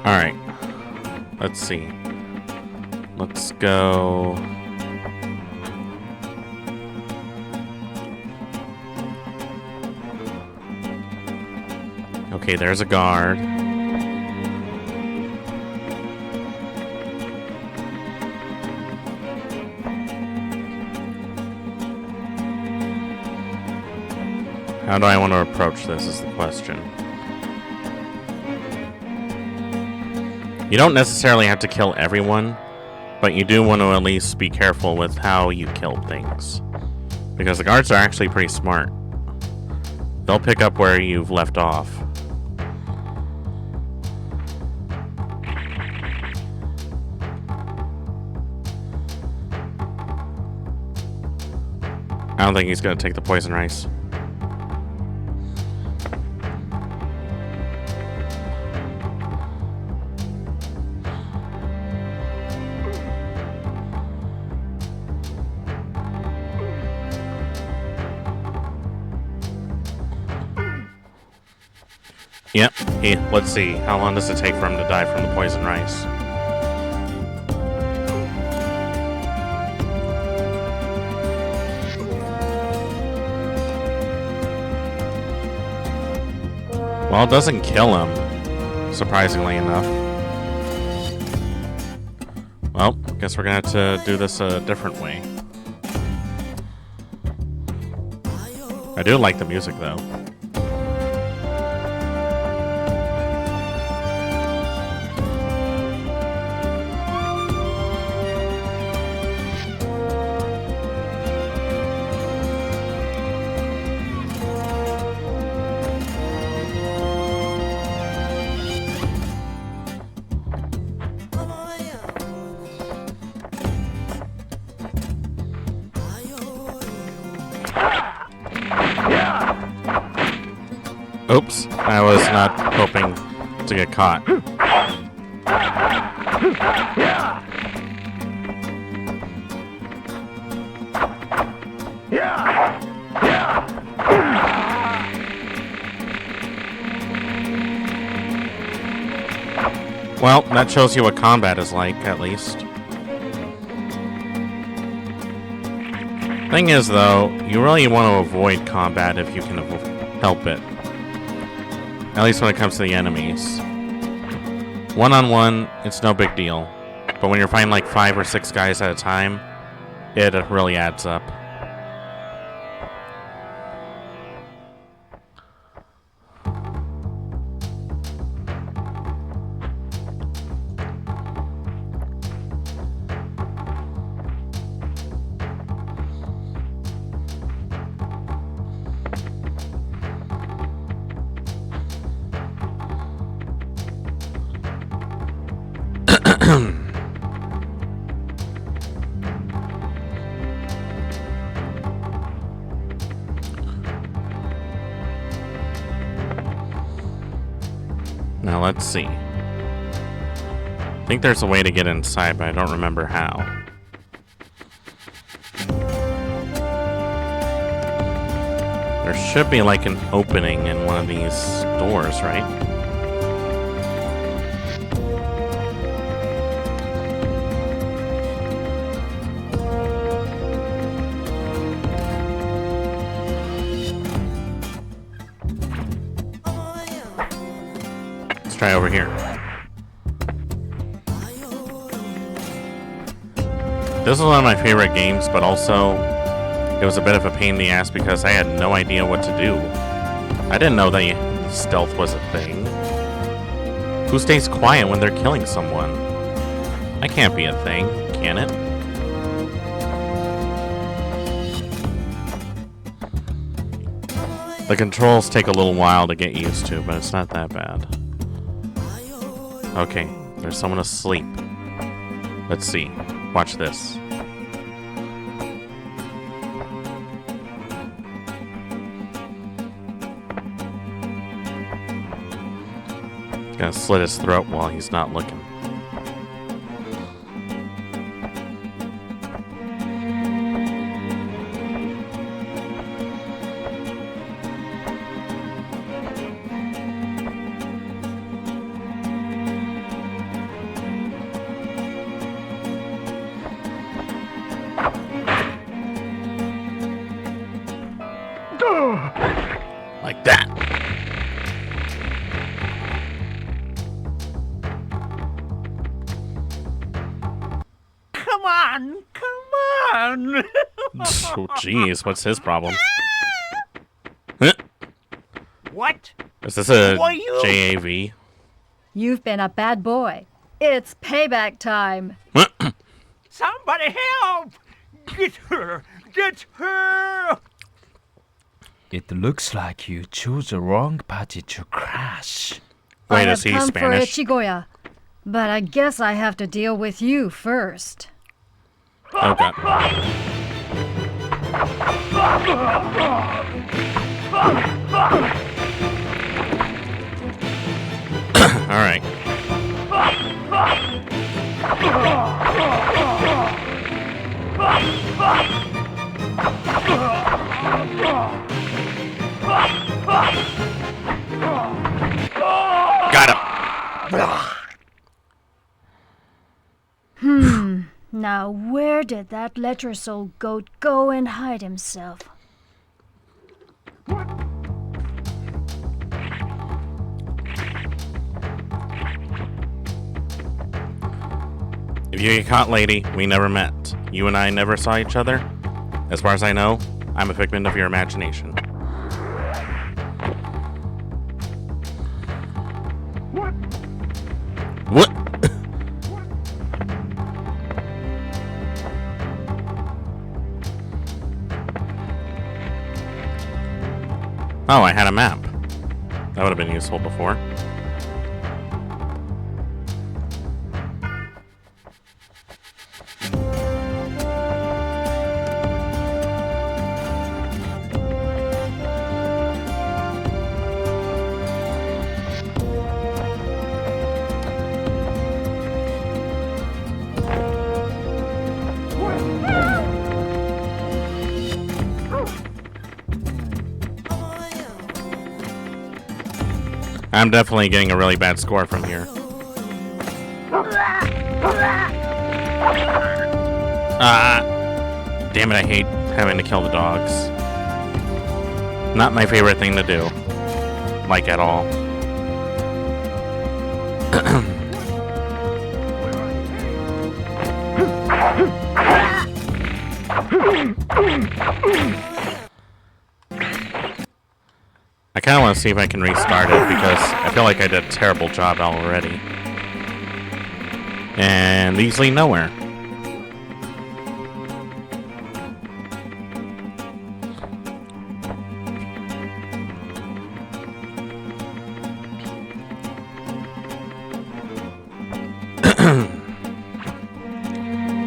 Alright. Let's see. Let's go. Okay, there's a guard. How do I want to approach this is the question. You don't necessarily have to kill everyone, but you do want to at least be careful with how you kill things. Because the guards are actually pretty smart. They'll pick up where you've left off. I don't think he's going to take the poison rice. Yep. Let's see. How long does it take for him to die from the poison rice? Well, it doesn't kill him, surprisingly enough. Well, guess we're gonna have to do this a different way. I do like the music, though. Oops, I was not hoping to get caught. Well, that shows you what combat is like, at least. Thing is, though, you really want to avoid combat if you can help it. At least when it comes to the enemies. One-on-one, it's no big deal. But when you're fighting like 5 or 6 guys at a time, it really adds up. Now let's see. I think there's a way to get inside, but I don't remember how. There should be like an opening in one of these doors, right? Let's try over here. This is one of my favorite games, but also it was a bit of a pain in the ass because I had no idea what to do. I didn't know that stealth was a thing. Who stays quiet when they're killing someone? That can't be a thing, can it? The controls take a little while to get used to, but it's not that bad. Okay, there's someone asleep. Let's see. Watch this. Gonna slit his throat while he's not looking. Like that. Come on, come on. Oh, jeez, what's his problem? What? Is this a Who are you? JAV? You've been a bad boy. It's payback time. Somebody help! Get her! Get her! It looks like you chose the wrong party to crash. Wait, I is have he come Spanish? for Ichigoya, but I guess I have to deal with you first. Oh god. Alright. Got him. Now where did that letter-soul goat go and hide himself? If you get caught, lady, we never met. You and I never saw each other. As far as I know, I'm a figment of your imagination. What? Oh, I had a map. That would have been useful before. I'm definitely getting a really bad score from here. Damn it, I hate having to kill the dogs. Not my favorite thing to do. Like, at all. I kind of want to see if I can restart it because I feel like I did a terrible job already. And these lead nowhere.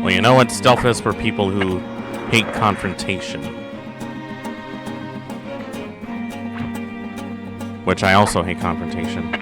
Well, you know what stealth is for people who hate confrontation. Which I also hate confrontation.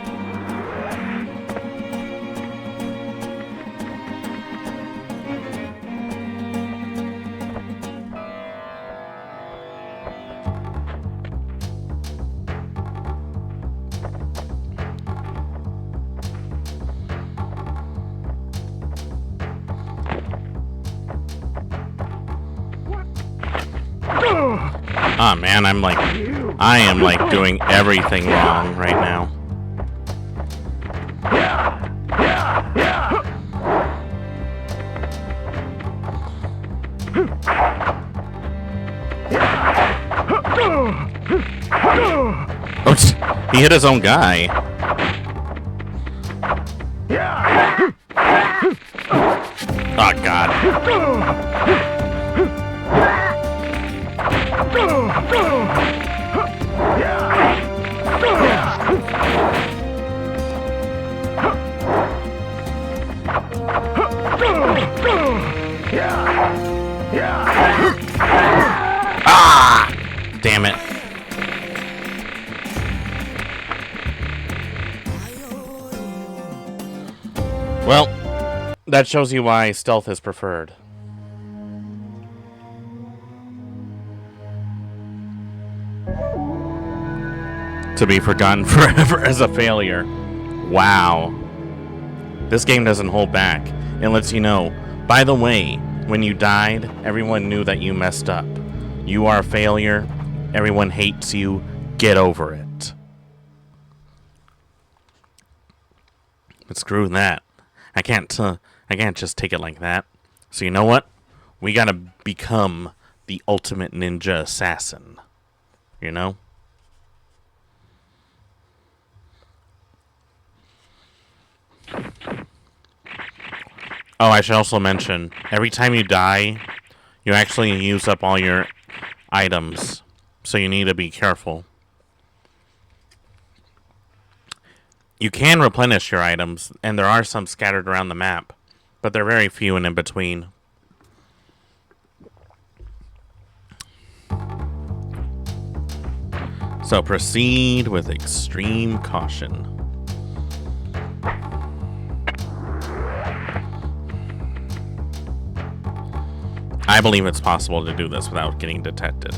Oh man, I am like doing everything wrong right now. Oops, he hit his own guy. Oh God. Ah! Damn it. Well, that shows you why stealth is preferred. To be forgotten forever as a failure. Wow. This game doesn't hold back. It lets you know, by the way, when you died, everyone knew that you messed up. You are a failure. Everyone hates you. Get over it. But screw that. I can't just take it like that. So you know what? We gotta become the ultimate ninja assassin. You know? Oh, I should also mention, every time you die, you actually use up all your items. So you need to be careful. You can replenish your items, and there are some scattered around the map, but they're very few and in between. So proceed with extreme caution. I believe it's possible to do this without getting detected.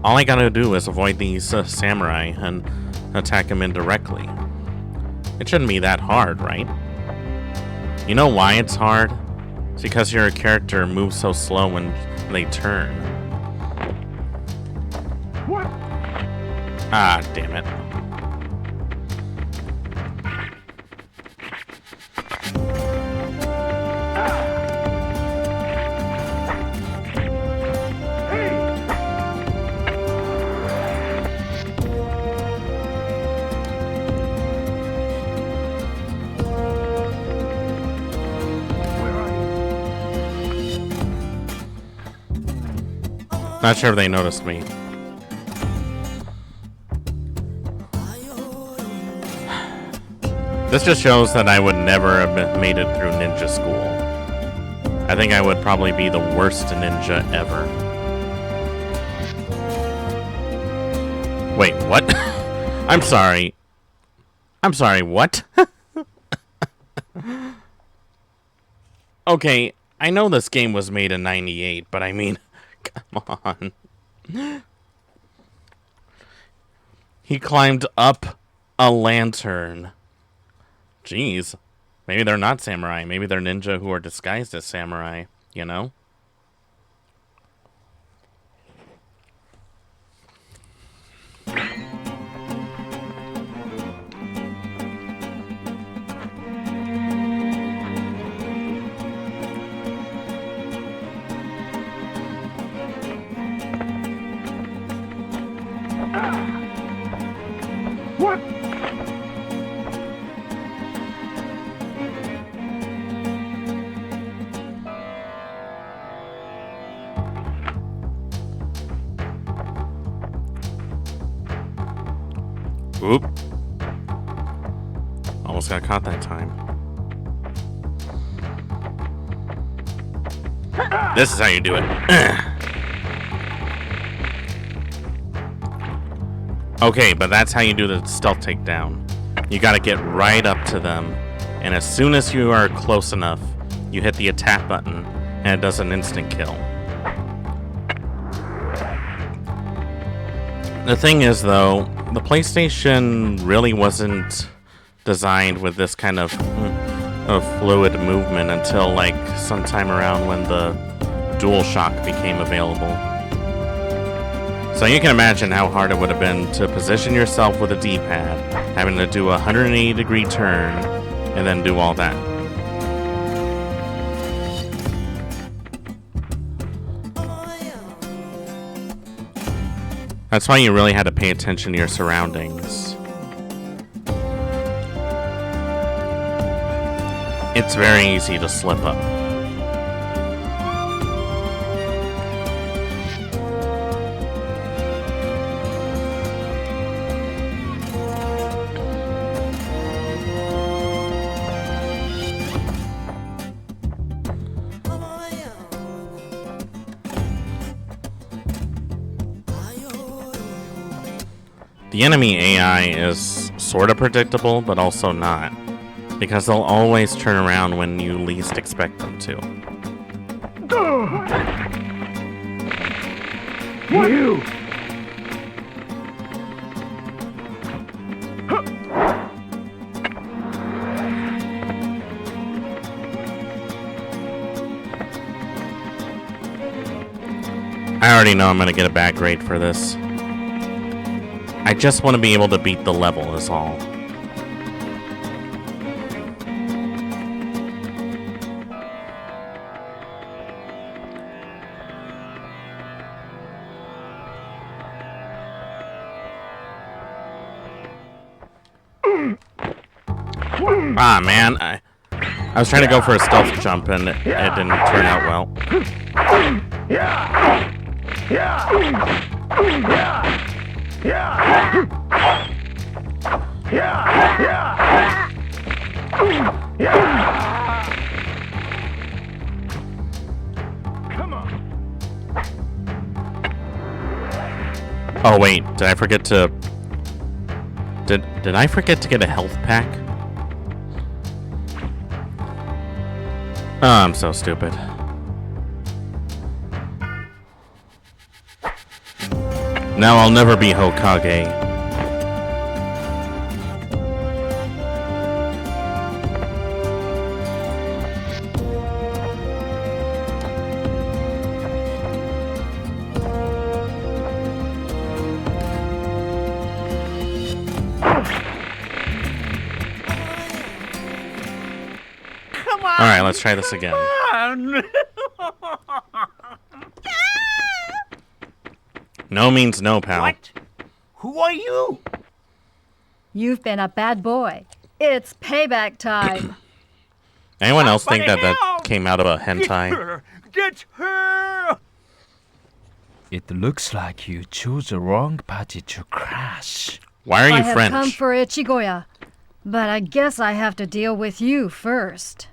All I gotta do is avoid these samurai and attack them indirectly. It shouldn't be that hard, right? You know why it's hard? It's because your character moves so slow when they turn. What? Ah, damn it. Not sure if they noticed me. This just shows that I would never have made it through ninja school. I think I would probably be the worst ninja ever. Wait, what? I'm sorry. I'm sorry, what? Okay, I know this game was made in '98, but I mean... Come on. He climbed up A lantern. Jeez. Maybe they're not samurai. Maybe they're ninja who are disguised as samurai, you know? What? Oop. Almost got caught that time. This is how you do it. Okay, but that's how you do the stealth takedown. You gotta get right up to them, and as soon as you are close enough, you hit the attack button, and it does an instant kill. The thing is, though, the PlayStation really wasn't designed with this kind of fluid movement until, like, sometime around when the DualShock became available. So you can imagine how hard it would have been to position yourself with a D-pad, having to do a 180-degree turn, and then do all that. That's why you really had to pay attention to your surroundings. It's very easy to slip up. The enemy AI is sort of predictable, but also not, because they'll always turn around when you least expect them to. You! I already know I'm gonna get a bad grade for this. I just want to be able to beat the level is all. Ah, man, I was trying to go for a stealth jump and it didn't turn out well. Come on. Oh wait, did I forget to Did I forget to get a health pack? Oh, I'm so stupid. Now I'll never be Hokage. Alright, let's try this again. No means no, pal. What? Who are you? You've been a bad boy. It's payback time. Anyone else think that came out of a hentai? Get her! It looks like you chose the wrong party to crash. Why are you I French? have come for Ichigoya, but I guess I have to deal with you first.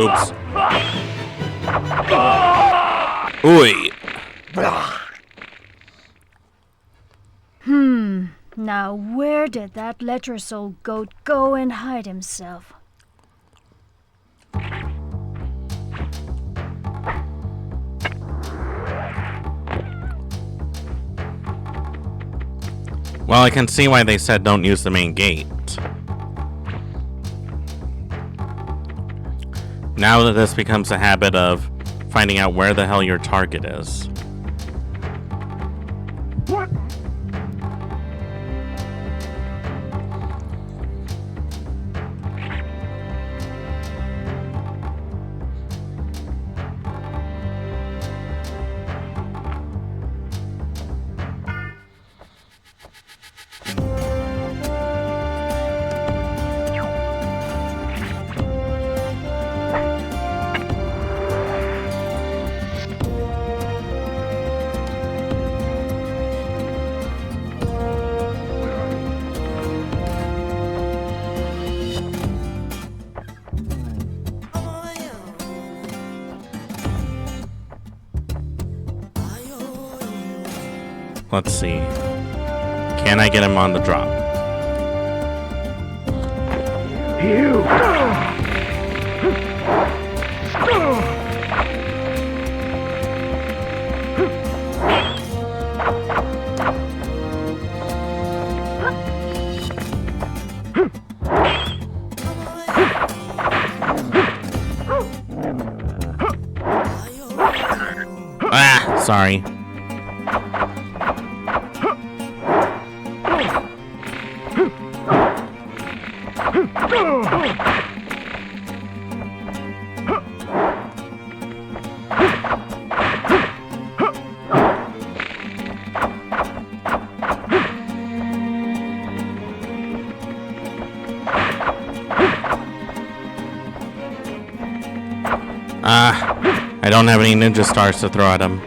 Oops. Oi. Now where did that letter soul goat go and hide himself? Well, I can see why they said don't use the main gate. Now that this becomes a habit of finding out where the hell your target is. What? Let's see. Can I get him on the drop? You. Ah, sorry. I don't have any ninja stars to throw at him.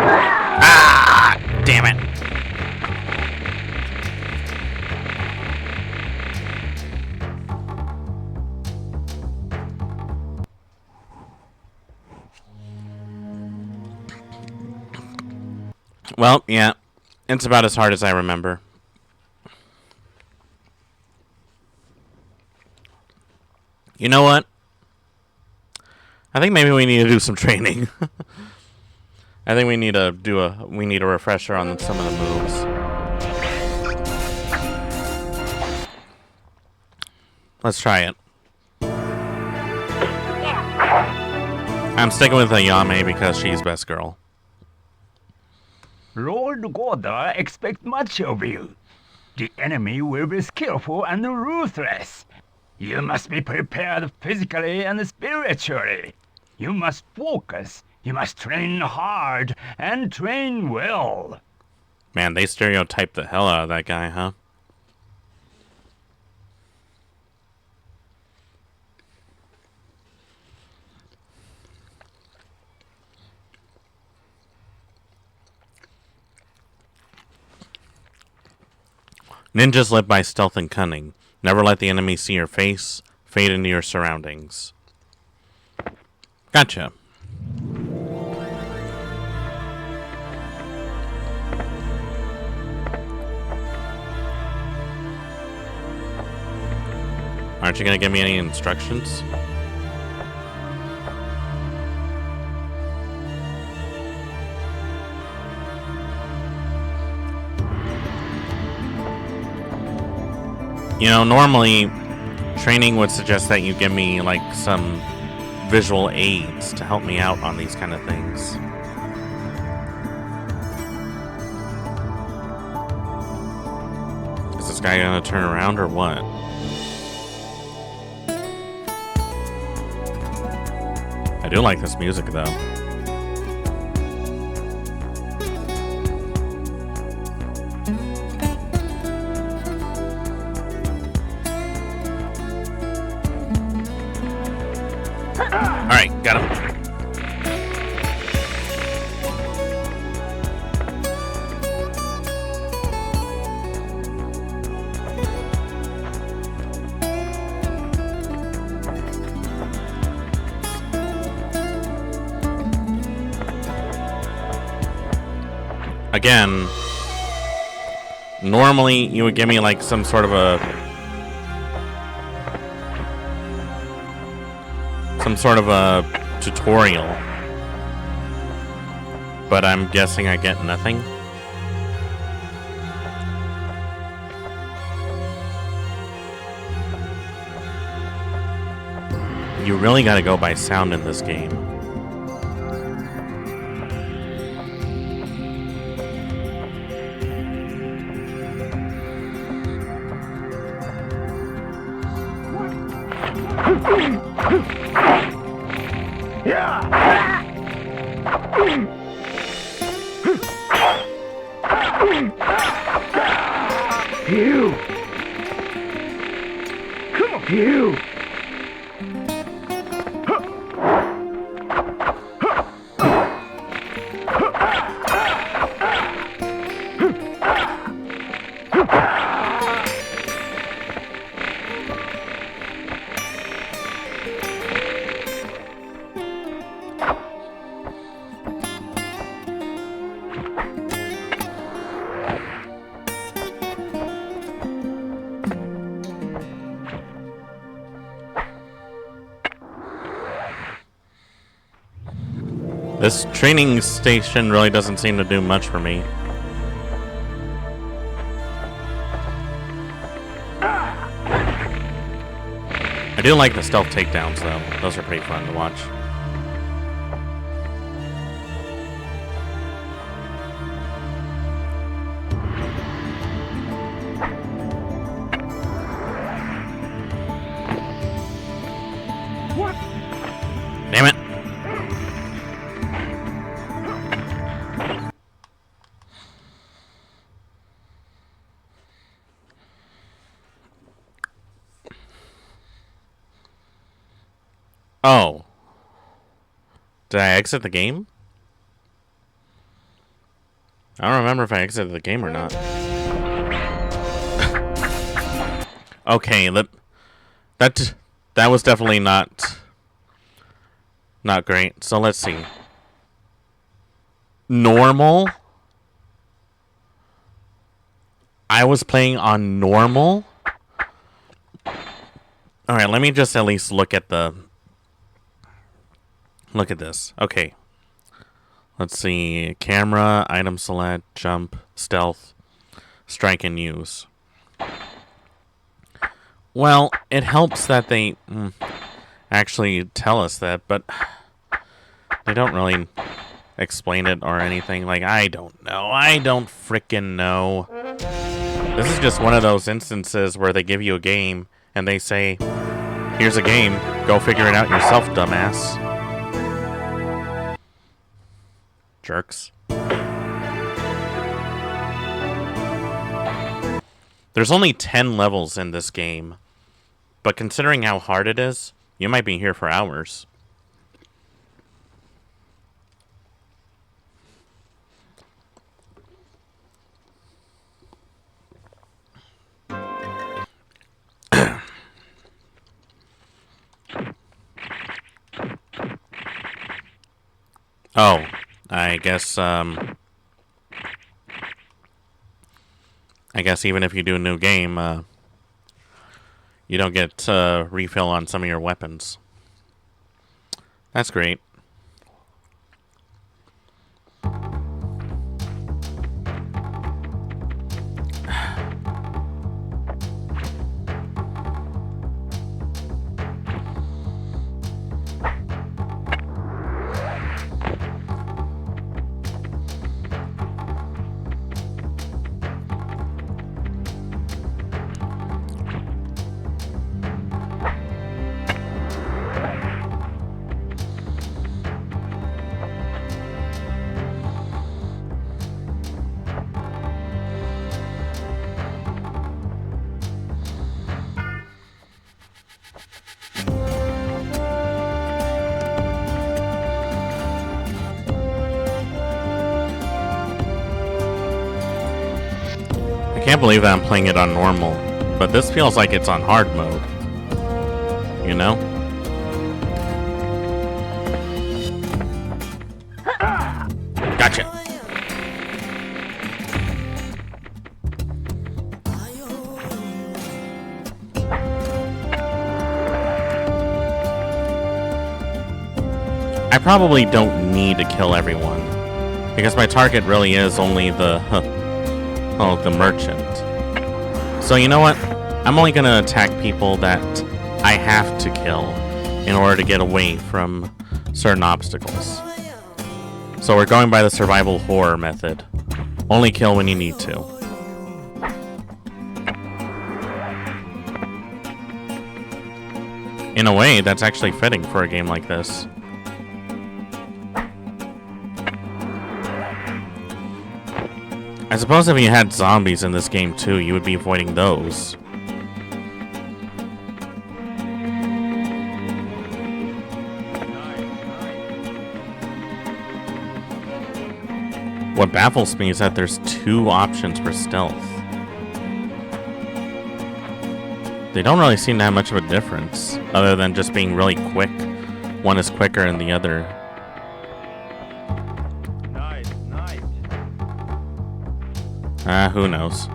Ah! Damn it. Well, yeah. It's about as hard as I remember. You know what? I think maybe we need to do some training. I think we need to do a refresher on some of the moves. Let's try it. I'm sticking with Ayame because she's best girl. Lord Gorda expects much of you. The enemy will be skillful and ruthless. You must be prepared physically and spiritually. You must focus. You must train hard and train well. Man, they stereotyped the hell out of that guy, huh? Ninjas live by stealth and cunning. Never let the enemy see your face. Fade into your surroundings. Gotcha. Aren't you gonna give me any instructions? You know, normally training would suggest that you give me like some visual aids to help me out on these kind of things. Is this guy gonna turn around or what? I do like this music though. Alright, got him. again, normally you would give me like some sort of a tutorial, but I'm guessing I get nothing. You really gotta go by sound in this game. Phew! Come on, phew! This training station really doesn't seem to do much for me. I do like the stealth takedowns, though. Those are pretty fun to watch. What? Damn it. Oh. Did I exit the game? I don't remember if I exited the game or not. Okay, that was definitely not great. So let's see. Normal? I was playing on normal? Alright, let me just at least look at this. Okay. Let's see. Camera, item select, jump, stealth, strike, and use. Well, it helps that they actually tell us that, but they don't really explain it or anything. Like, I don't know. I don't frickin' know. This is just one of those instances where they give you a game and they say, here's a game. Go figure it out yourself, dumbass. Jerks. There's only 10 levels in this game, but considering how hard it is, you might be here for hours. Oh, I guess even if you do a new game, you don't get refill on some of your weapons. That's great. I can't believe that I'm playing it on normal, but this feels like it's on hard mode. You know? Gotcha. I probably don't need to kill everyone, because my target really is only the merchant. So you know what? I'm only gonna attack people that I have to kill in order to get away from certain obstacles. So we're going by the survival horror method. Only kill when you need to. In a way, that's actually fitting for a game like this. I suppose if you had zombies in this game too, you would be avoiding those. What baffles me is that there's 2 options for stealth. They don't really seem to have much of a difference, other than just being really quick. One is quicker than the other. Who knows?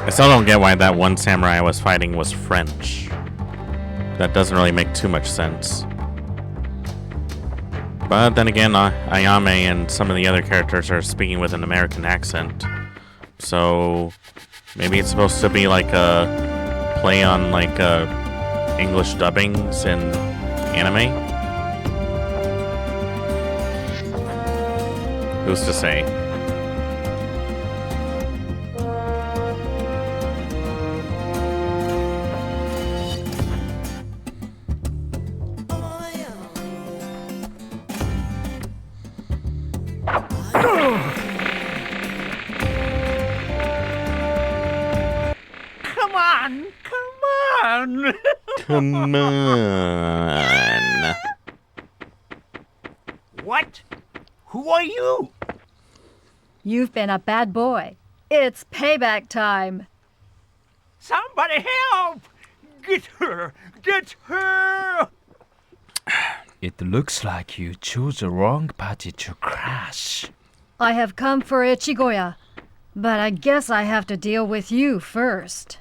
I still don't get why that one samurai I was fighting was French. That doesn't really make too much sense. But then again, Ayame and some of the other characters are speaking with an American accent. So maybe it's supposed to be like a play on like English dubbings in anime? Who's to say? Come on. What? Who are you? You've been a bad boy. It's payback time. Somebody help! Get her! Get her! It looks like you chose the wrong party to crash. I have come for Ichigoya, but I guess I have to deal with you first.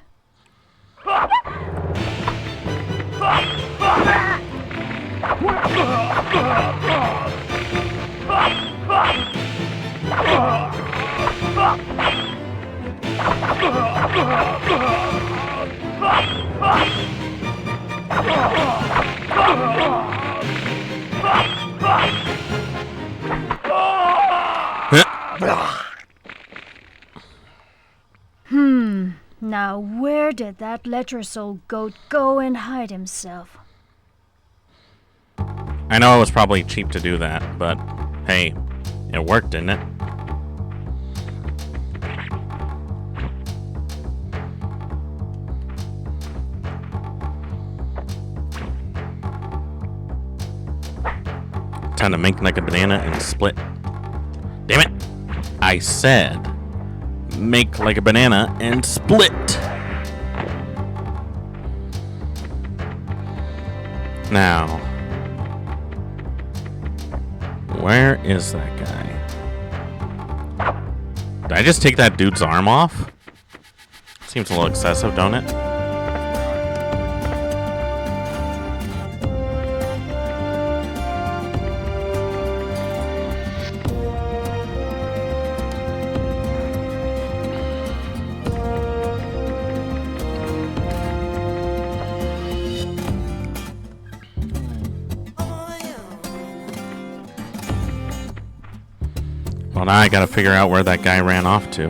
Now where did that lecherous goat go and hide himself? I know it was probably cheap to do that, but hey, it worked, didn't it? Time to make like a banana and split. Damn it! I said make like a banana and split. Now, where is that guy? Did I just take that dude's arm off? Seems a little excessive, don't it? Well, now I gotta figure out where that guy ran off to.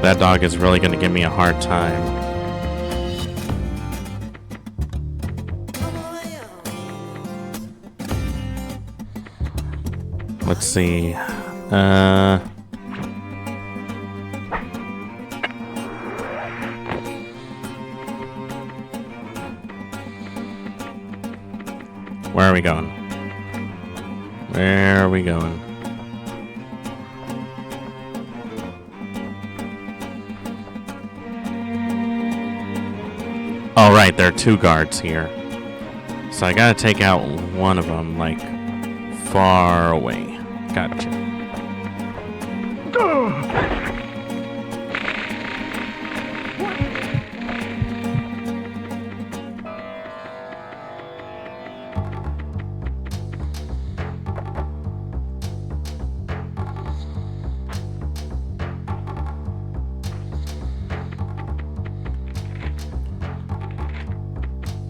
That dog is really gonna give me a hard time. Let's see. Where are we going? Where are we going? Oh, right, there are 2 guards here. So I gotta take out one of them, like, far away. Gotcha.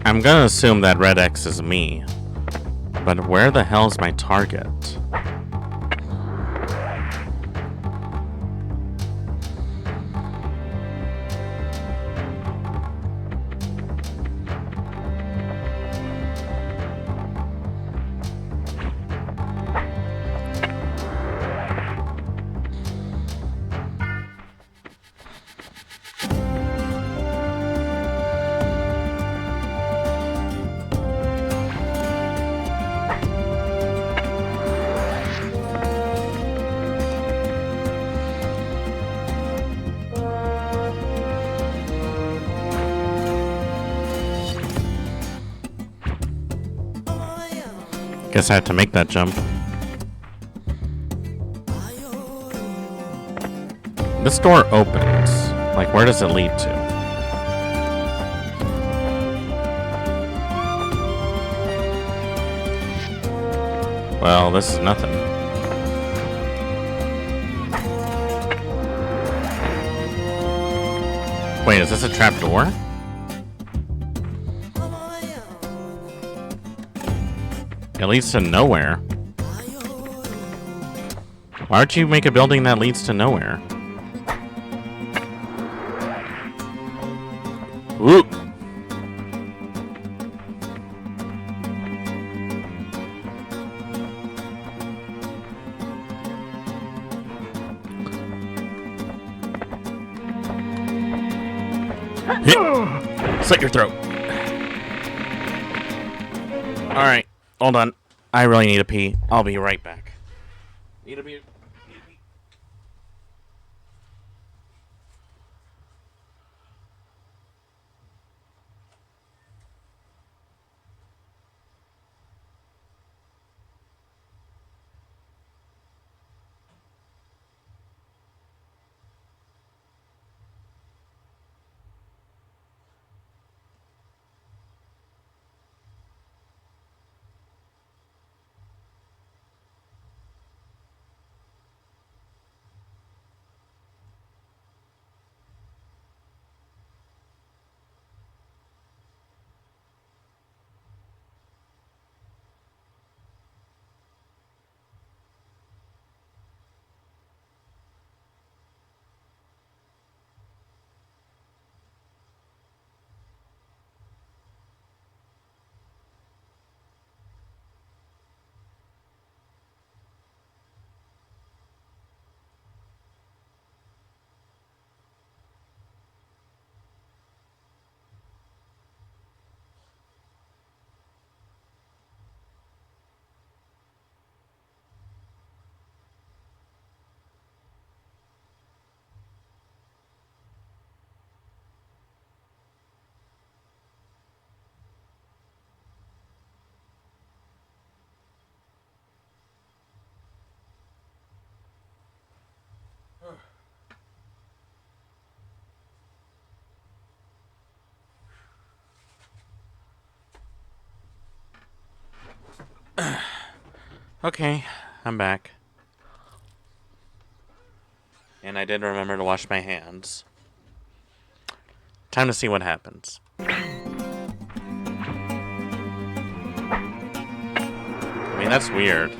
I'm gonna assume that red X is me, but where the hell's my target? Guess I had to make that jump. This door opens. Like, where does it lead to? Well, this is nothing. Wait, is this a trap door? It leads to nowhere. Why would you make a building that leads to nowhere? Ooh. Slit your throat. Alright. Hold on. I really need to pee. I'll be right back. Need to pee. Okay, I'm back. And I did remember to wash my hands. Time to see what happens. I mean, that's weird.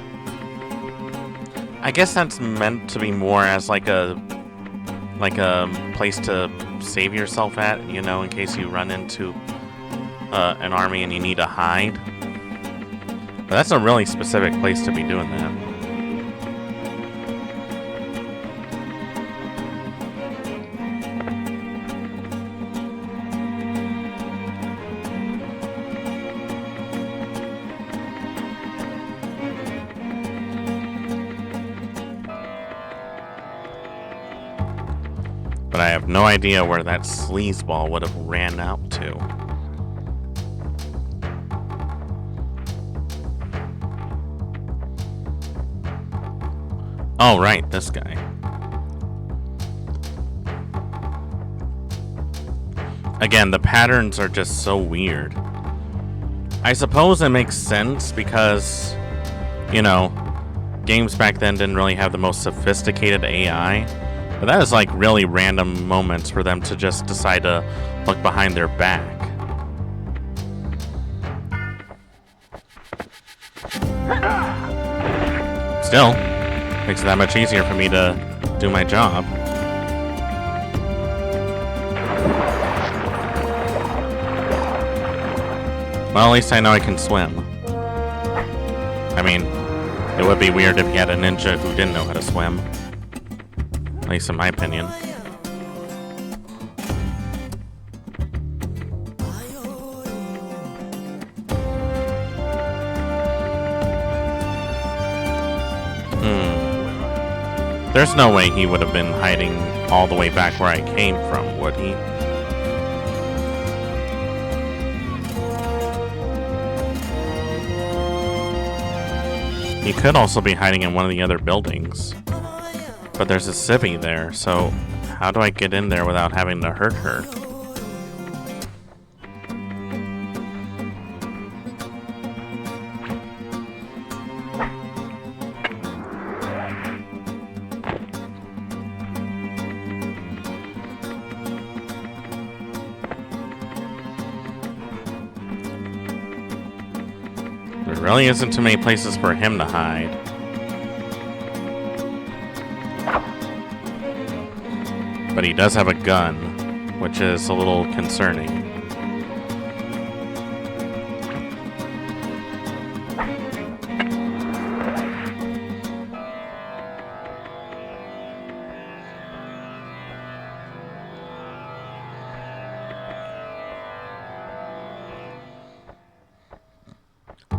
I guess that's meant to be more as like a place to save yourself at, you know, in case you run into an army and you need to hide. But that's a really specific place to be doing that. But I have no idea where that sleazeball would have ran out to. Oh, right, this guy. Again, the patterns are just so weird. I suppose it makes sense because, you know, games back then didn't really have the most sophisticated AI. But that is like really random moments for them to just decide to look behind their back. Still, makes it that much easier for me to do my job. Well, at least I know I can swim. I mean, it would be weird if you had a ninja who didn't know how to swim. At least in my opinion. There's no way he would have been hiding all the way back where I came from, would he? He could also be hiding in one of the other buildings. But there's a civvy there, so how do I get in there without having to hurt her? There really isn't too many places for him to hide. But he does have a gun, which is a little concerning.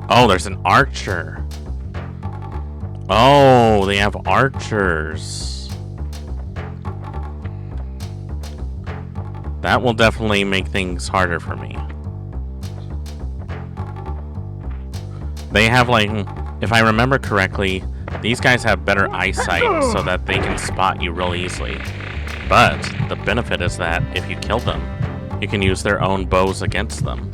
Oh, there's an archer. Oh, they have archers. That will definitely make things harder for me. They have, like, if I remember correctly, these guys have better eyesight so that they can spot you real easily. But the benefit is that if you kill them, you can use their own bows against them.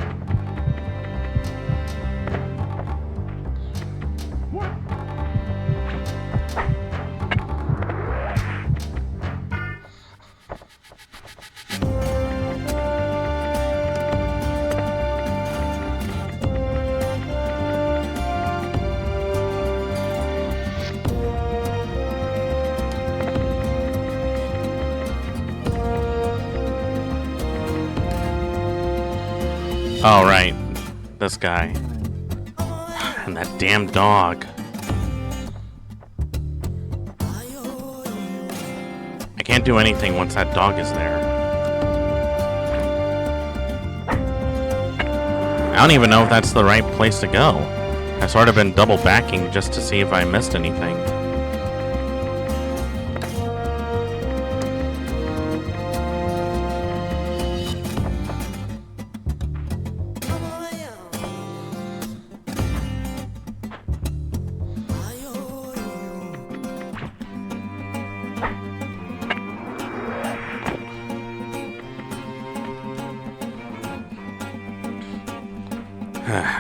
Oh, right. This guy. And that damn dog. I can't do anything once that dog is there. I don't even know if that's the right place to go. I've sort of been double backing just to see if I missed anything.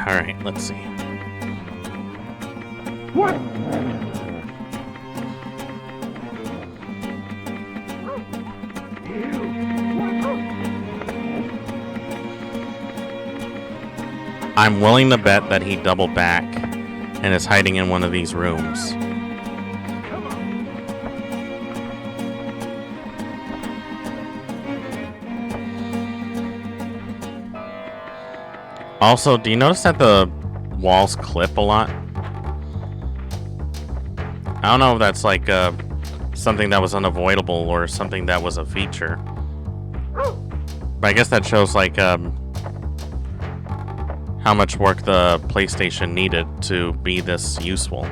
Alright, let's see. What? I'm willing to bet that he doubled back and is hiding in one of these rooms. Also, do you notice that the walls clip a lot? I don't know if that's like something that was unavoidable or something that was a feature. But I guess that shows like how much work the PlayStation needed to be this useful.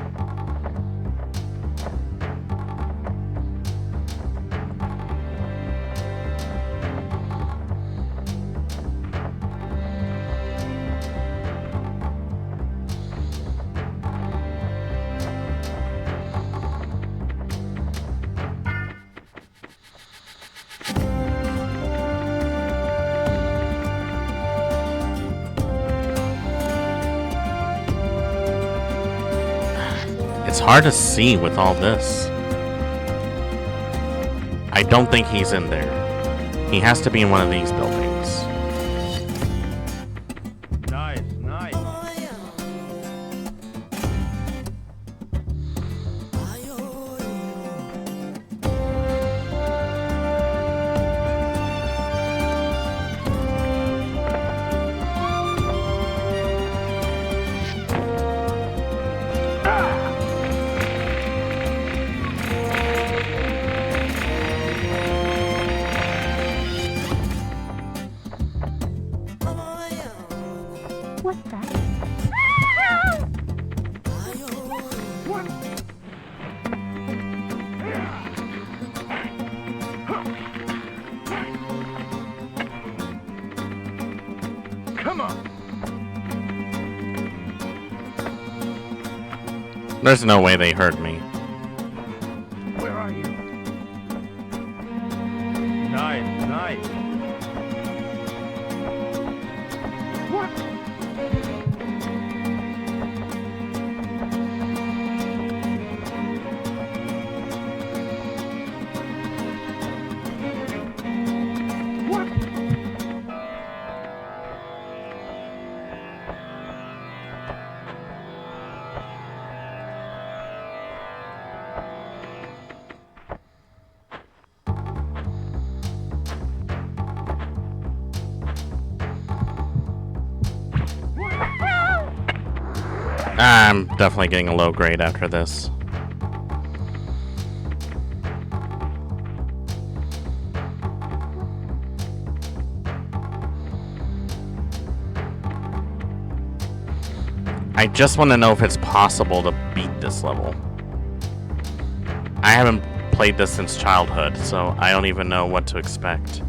hard to see with all this. I don't think he's in there. He has to be in one of these buildings. Nice, nice. What's that? Come on. There's no way they heard me. Where are you? Nice, nice. What? I'm definitely getting a low grade after this. I just want to know if it's possible to beat this level. I haven't played this since childhood, so I don't even know what to expect.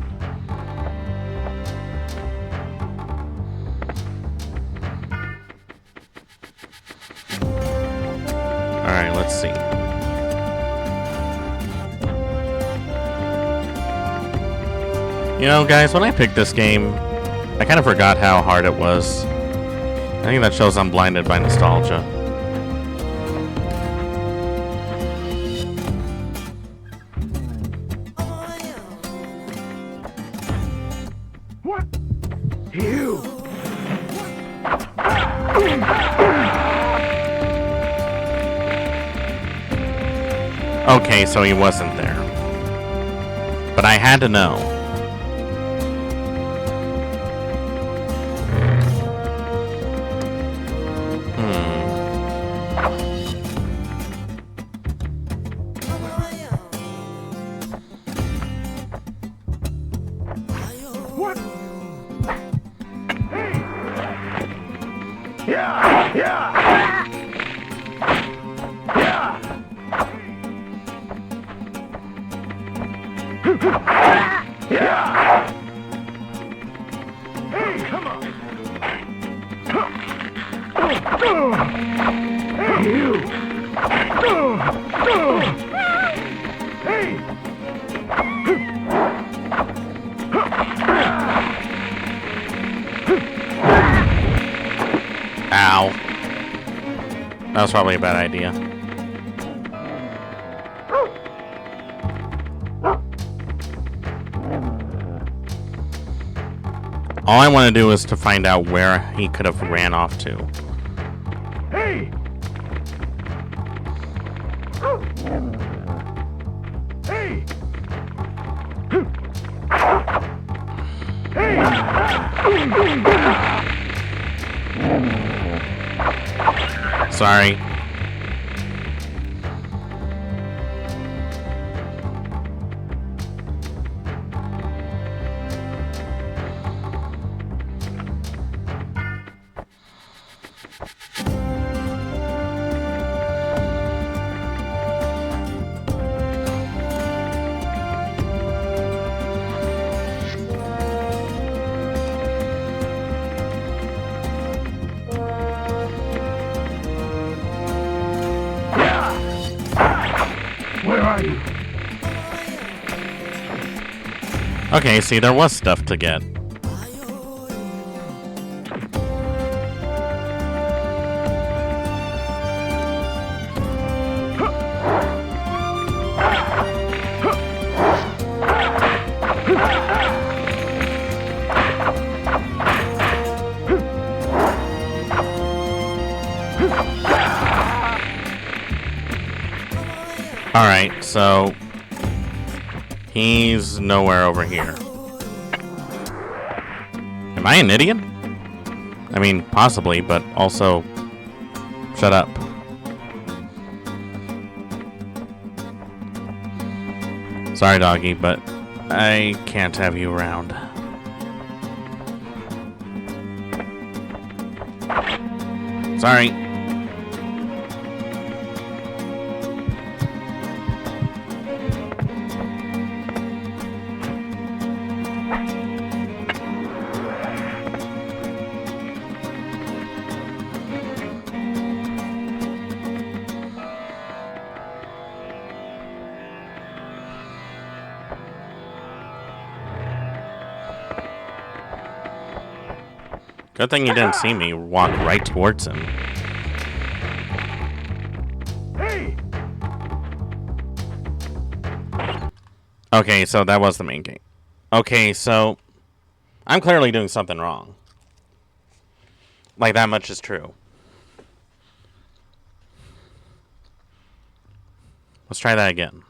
Alright, let's see. You know, guys, when I picked this game, I kind of forgot how hard it was. I think that shows I'm blinded by nostalgia. What? You. Okay, so he wasn't there. But I had to know. What? Yeah, yeah. Yeah. Yeah. Hey, come on. Hey, you. Hey. Ow. That was probably a bad idea. All I want to do is to find out where he could have ran off to. Hey! Hey! Sorry. Where are you? Okay, see, there was stuff to get. Alright, so he's nowhere over here. Am I an idiot? I mean, possibly, but also, shut up. Sorry, doggy, but I can't have you around. Sorry. Good thing you didn't see me walk right towards him. Hey! Okay, so that was the main gate. Okay, so I'm clearly doing something wrong. Like, that much is true. Let's try that again.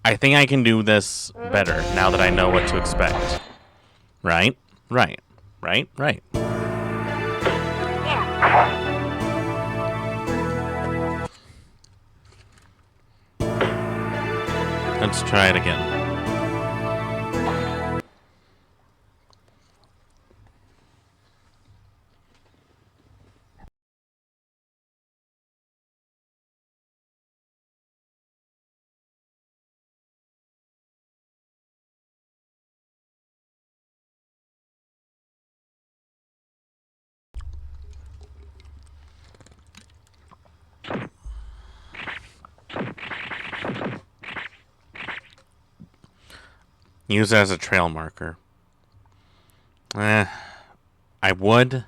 I think I can do this better now that I know what to expect. Right? Right. Right? Right. Let's try it again. Use it as a trail marker. I would,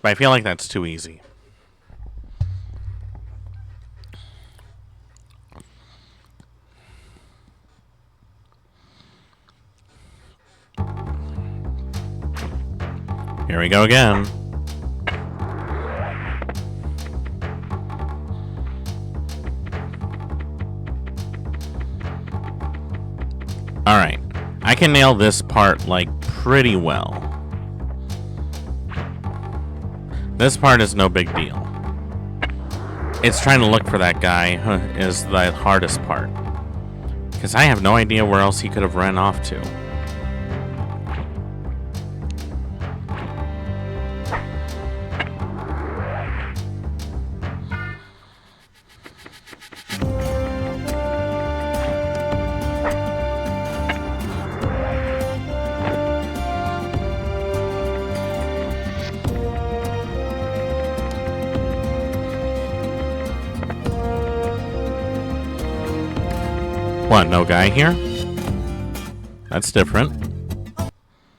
but I feel like that's too easy. Here we go again. Alright, I can nail this part, like, pretty well. This part is no big deal. It's trying to look for that guy is the hardest part. Because I have no idea where else he could have run off to. What, no guy here? That's different.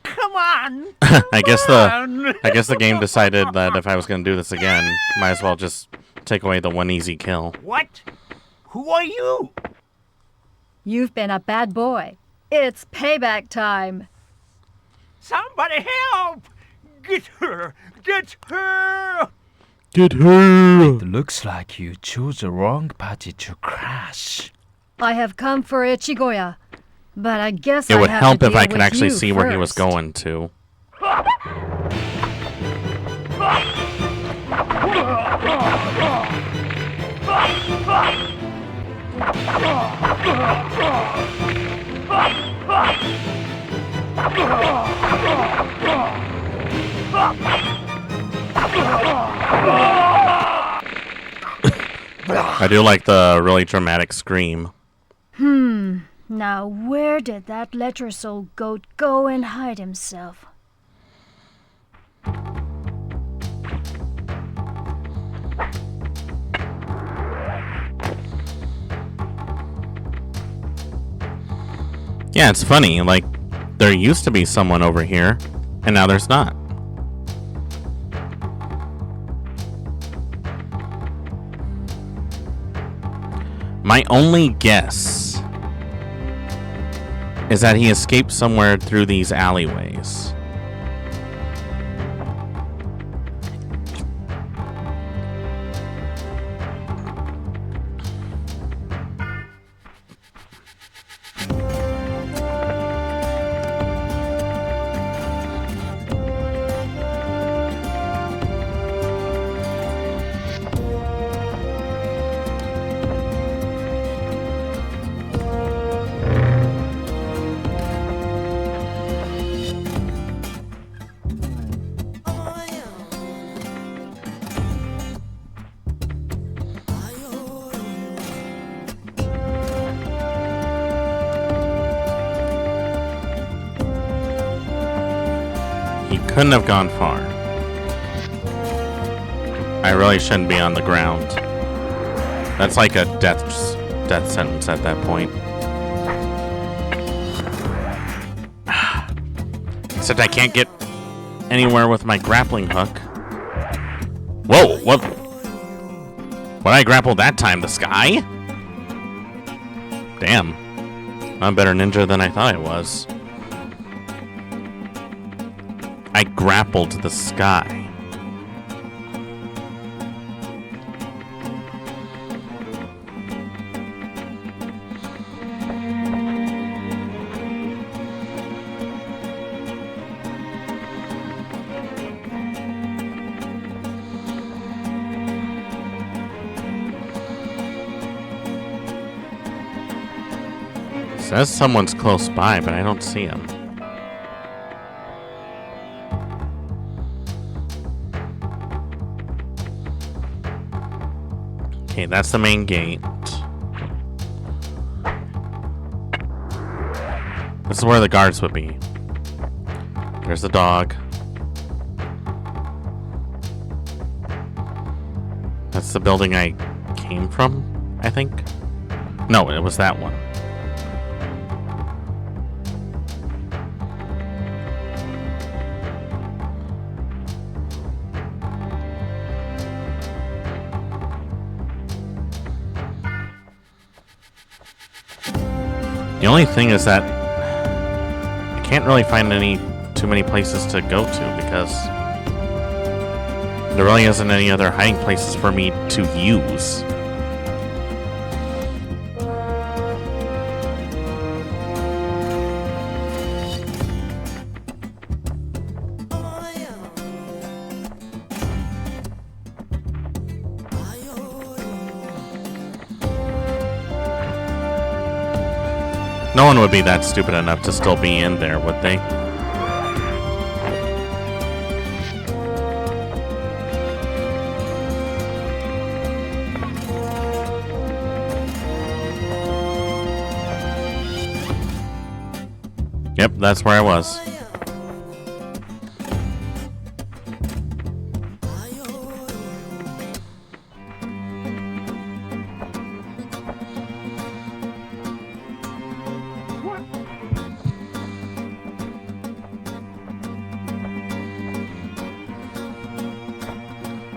Come on! I guess the game decided that if I was gonna do this again, might as well just take away the one easy kill. What? Who are you? You've been a bad boy. It's payback time. Somebody help! Get her! Get her! Get her! It looks like you chose the wrong party to crash. I have come for Ichigoya, but I guess it would have help to if I deal could with actually you see where he was first. going to. I do like the really dramatic scream. Now where did that lecher-soul goat go and hide himself? Yeah, it's funny, like, there used to be someone over here, and now there's not. My only guess is that he escaped somewhere through these alleyways. He couldn't have gone far. I really shouldn't be on the ground. That's like a death sentence at that point. Except I can't get anywhere with my grappling hook. Whoa, what? What I grappled that time? The sky? Damn. I'm a better ninja than I thought I was. I grappled the sky. Says someone's close by, but I don't see him. Okay, that's the main gate. This is where the guards would be. There's the dog. That's the building I came from, I think. No, it was that one. The only thing is that I can't really find too many places to go to because there really isn't any other hiding places for me to use. No one would be that stupid enough to still be in there, would they? Yep, that's where I was.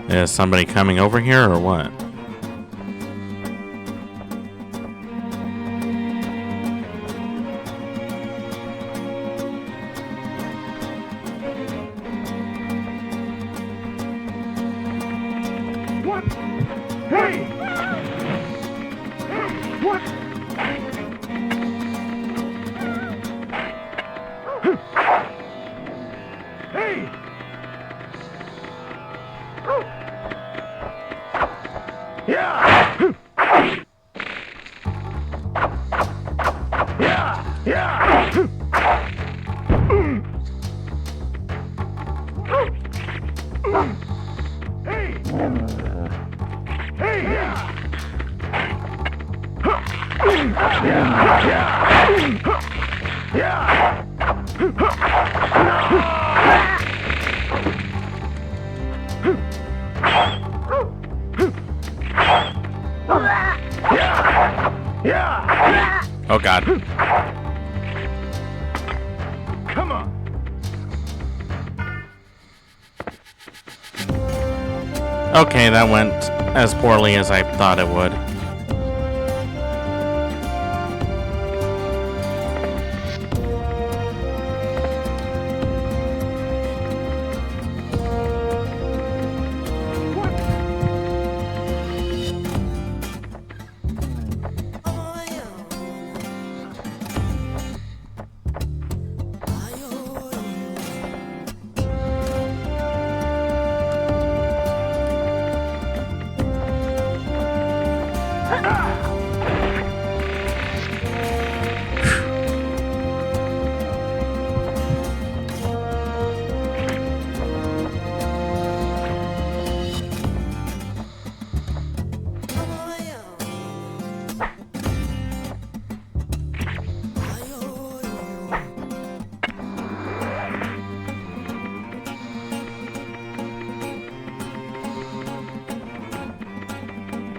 Is somebody coming over here or what? What? Hey! What? Hey! Yeah! Yeah! Yeah! Hey! Hey! Yeah! Yeah! Yeah! Oh God. Come on. Okay, that went as poorly as I thought it would.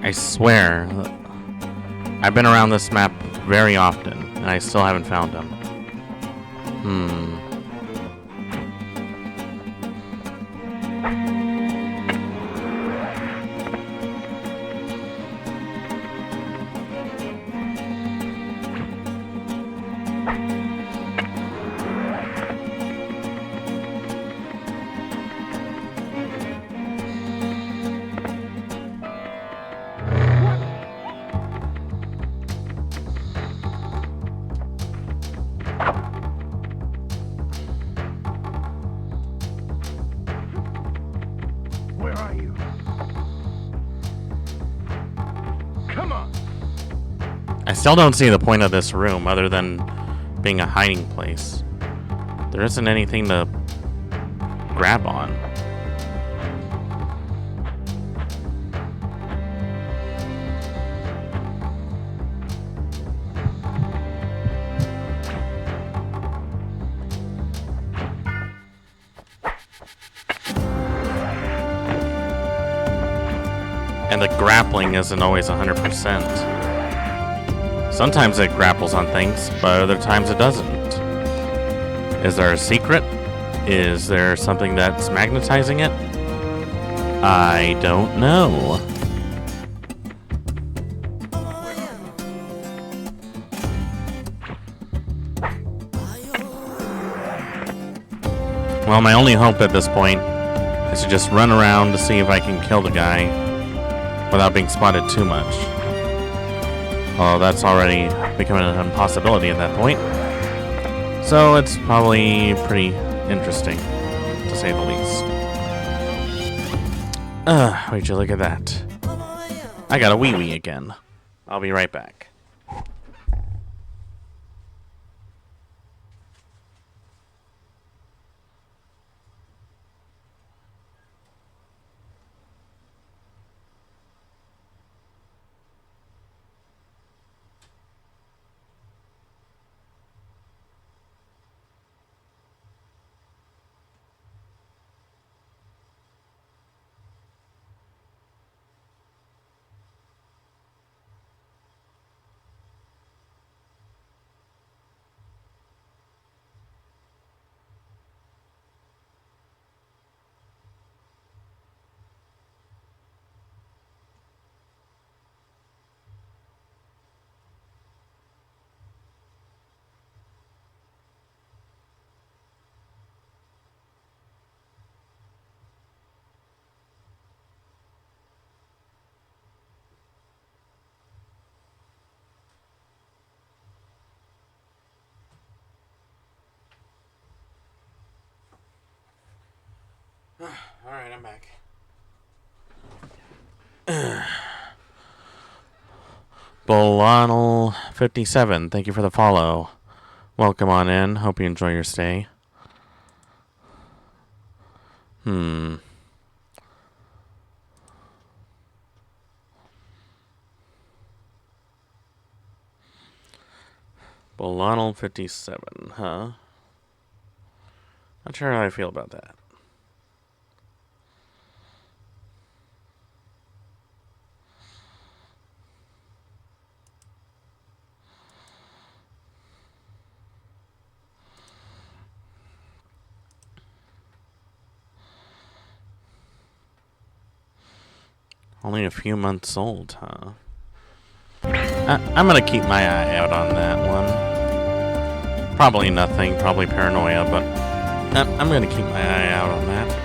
I swear, I've been around this map very often, and I still haven't found him. Where are you? Come on! I still don't see the point of this room other than being a hiding place. There isn't anything to grab on. And the grappling isn't always 100%. Sometimes it grapples on things, but other times it doesn't. Is there a secret? Is there something that's magnetizing it? I don't know. Well, my only hope at this point is to just run around to see if I can kill the guy without being spotted too much. Although that's already becoming an impossibility at that point. So it's probably pretty interesting, to say the least. Would you look at that? I got a wee-wee again. I'll be right back. Alright, I'm back. Bolonal57, thank you for the follow. Welcome on in. Hope you enjoy your stay. Bolonal57, huh? Not sure how I feel about that. Only a few months old, huh? I'm gonna keep my eye out on that one. Probably nothing, probably paranoia, but I'm gonna keep my eye out on that.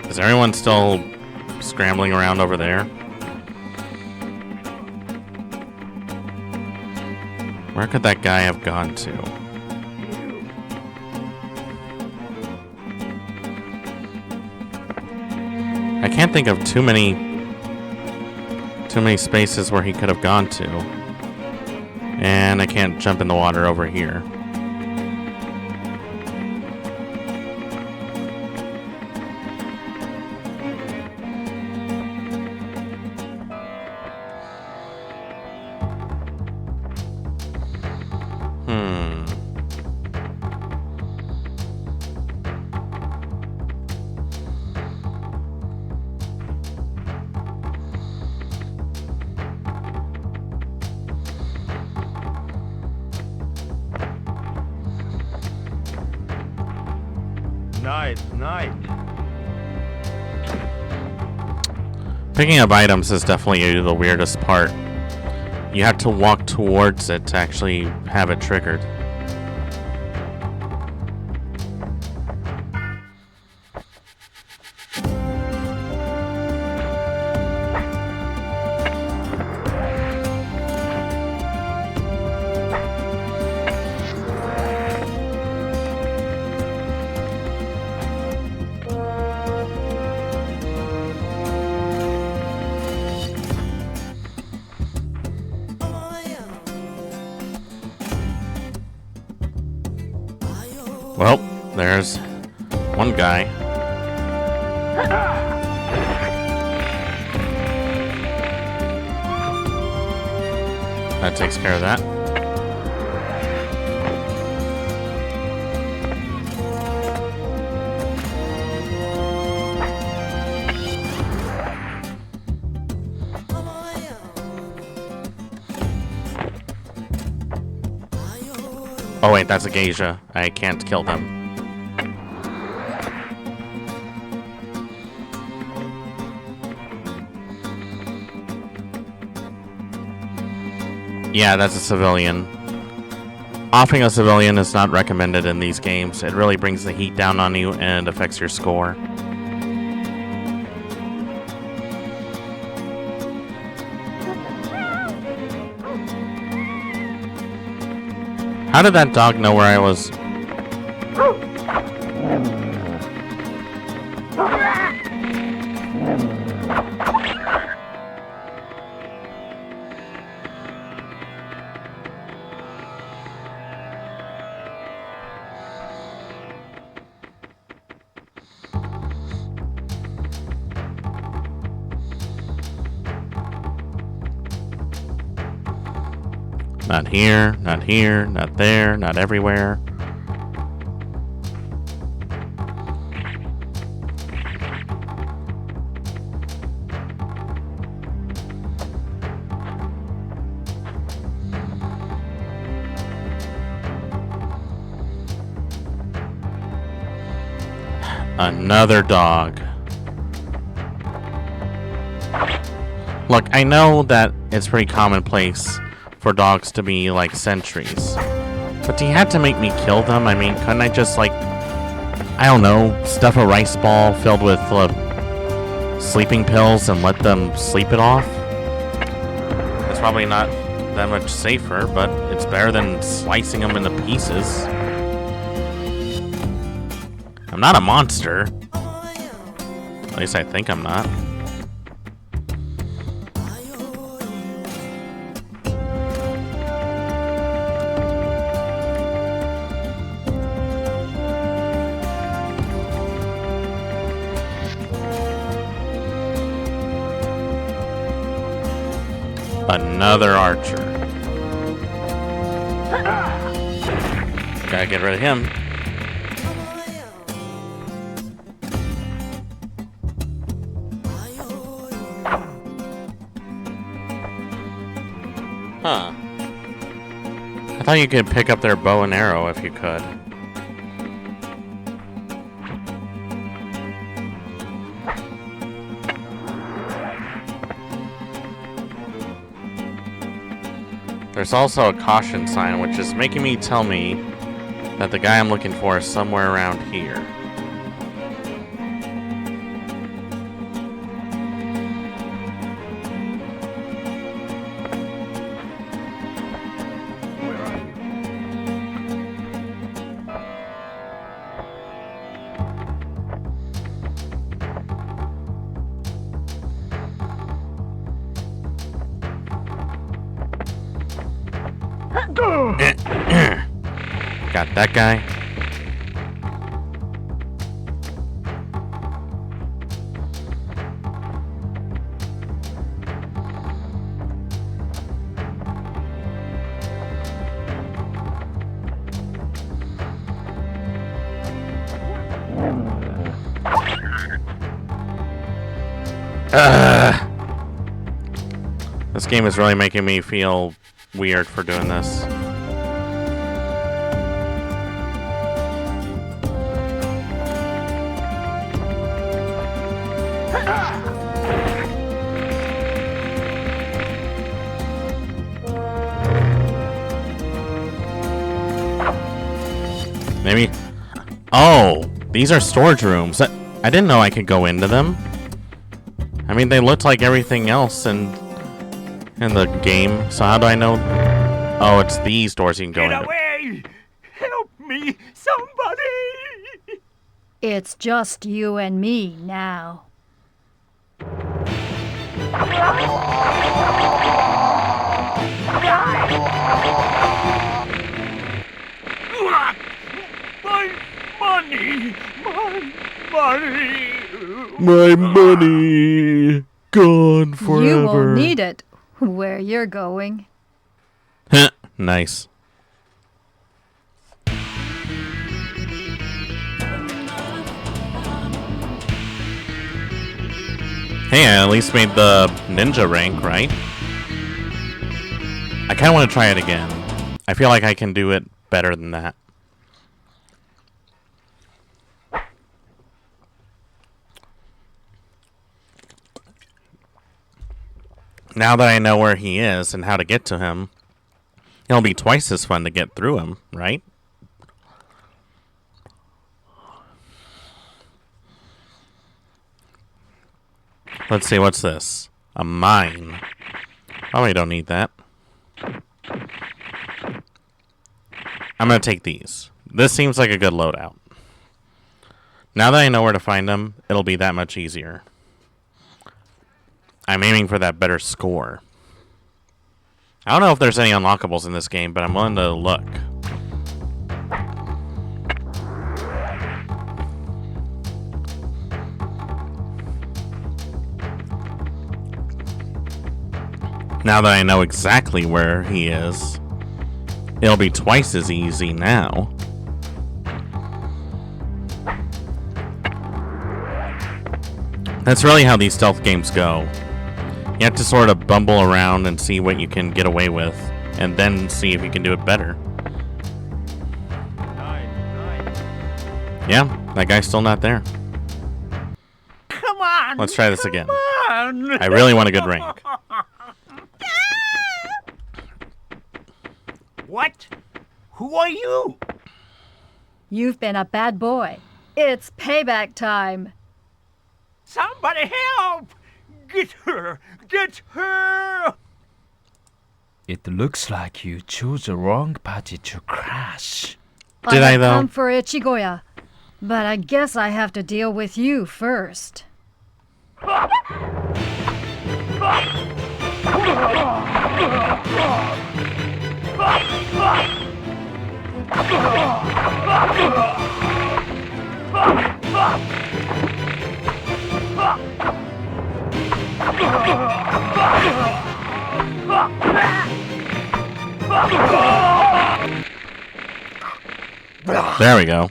Is everyone still scrambling around over there? Where could that guy have gone to? I can't think of too many spaces where he could have gone to. And I can't jump in the water over here. Night. Picking up items is definitely the weirdest part. You have to walk towards it to actually have it triggered. Well, there's one guy. That takes care of that. Oh wait, that's a geisha. I can't kill them. Yeah, that's a civilian. Offing a civilian is not recommended in these games. It really brings the heat down on you and affects your score. How did that dog know where I was? Not here, not here, not there, not everywhere. Another dog. Look, I know that it's pretty commonplace for dogs to be like sentries, but do you have to make me kill them? I mean, couldn't I just, like, I don't know, stuff a rice ball filled with sleeping pills and let them sleep it off? It's probably not that much safer, but it's better than slicing them into pieces. I'm not a monster. At least I think I'm not. Another archer. Gotta get rid of him. Huh. I thought you could pick up their bow and arrow if you could. There's also a caution sign, which is making me tell me that the guy I'm looking for is somewhere around here. Got that guy. This game is really making me feel weird for doing this. Maybe... Oh! These are storage rooms. I didn't know I could go into them. I mean, they looked like everything else in the game. So how do I know? Oh, it's these doors you can go into. Get away! Help me, somebody! It's just you and me now. My money gone forever. You won't need it where you're going. Nice. Hey, I at least made the ninja rank, right? I kind of want to try it again. I feel like I can do it better than that. Now that I know where he is and how to get to him, it'll be twice as fun to get through him, right? Let's see, what's this? A mine. Oh, we don't need that. I'm gonna take these. This seems like a good loadout. Now that I know where to find them, it'll be that much easier. I'm aiming for that better score. I don't know if there's any unlockables in this game, but I'm willing to look. Now that I know exactly where he is, it'll be twice as easy now. That's really how these stealth games go. You have to sort of bumble around and see what you can get away with, and then see if you can do it better. Yeah, that guy's still not there. Come on! Let's try this again. On. I really want a good rank. What? Who are you? You've been a bad boy. It's payback time. Somebody help! Get her! Get her! It looks like you chose the wrong party to crash. Did I, though? Come for Ichigoya, but I guess I have to deal with you first. There we go.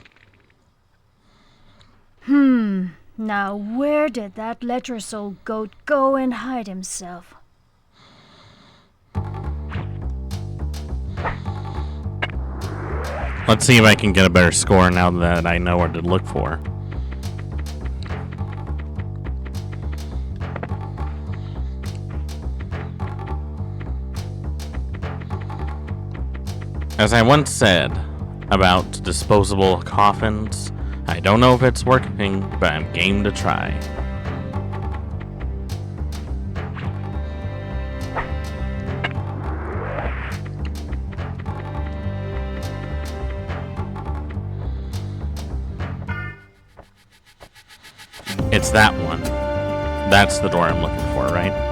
Now where did that lecherous goat go and hide himself? Let's see if I can get a better score now that I know what to look for. As I once said about disposable coffins, I don't know if it's working, but I'm game to try. It's that one. That's the door I'm looking for, right?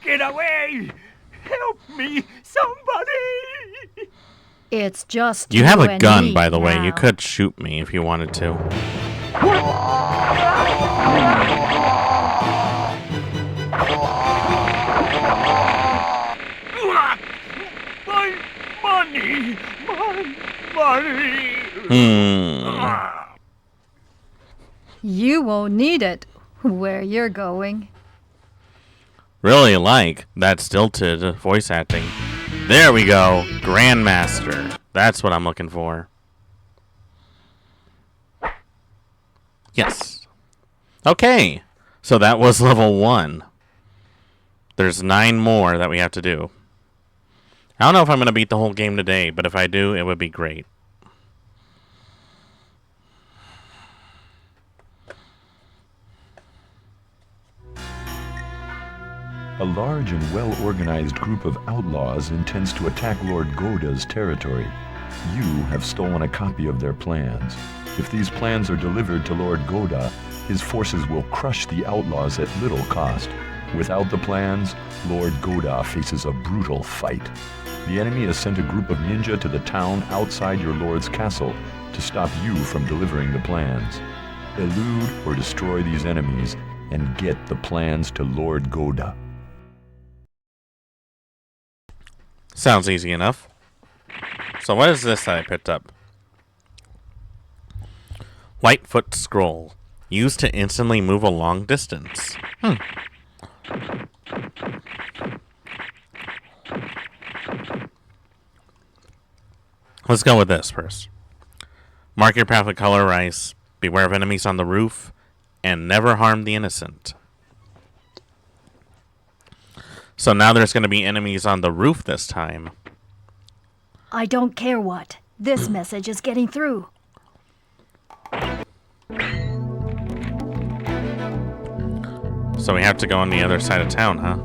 Get away! Help me, somebody! It's just You have a and gun, me by the way. now. You could shoot me if you wanted to. My money! money! Money! You won't need it where you're going. Really like that stilted voice acting. There we go. Grandmaster. That's what I'm looking for. Yes. Okay. So that was level 1. There's 9 more that we have to do. I don't know if I'm going to beat the whole game today, but if I do, it would be great. A large and well-organized group of outlaws intends to attack Lord Goda's territory. You have stolen a copy of their plans. If these plans are delivered to Lord Goda, his forces will crush the outlaws at little cost. Without the plans, Lord Goda faces a brutal fight. The enemy has sent a group of ninja to the town outside your lord's castle to stop you from delivering the plans. Elude or destroy these enemies and get the plans to Lord Goda. Sounds easy enough. So what is this that I picked up? Whitefoot Scroll. Used to instantly move a long distance. Let's go with this first. Mark your path with color rice. Beware of enemies on the roof. And never harm the innocent. So now there's going to be enemies on the roof this time. I don't care what. This message is getting through. So we have to go on the other side of town, huh?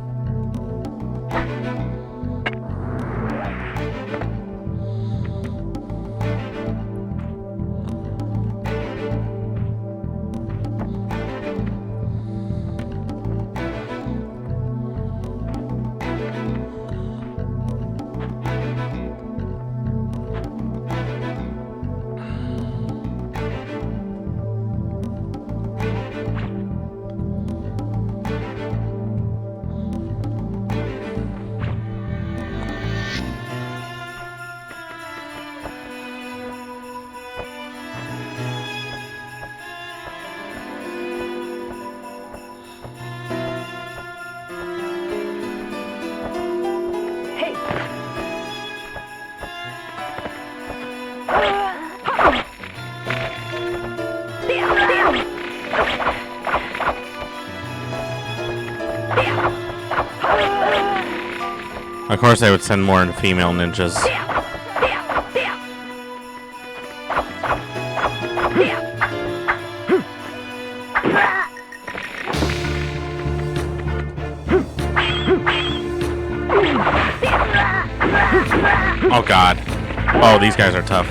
Of course, I would send more female ninjas. Oh god. Oh, these guys are tough.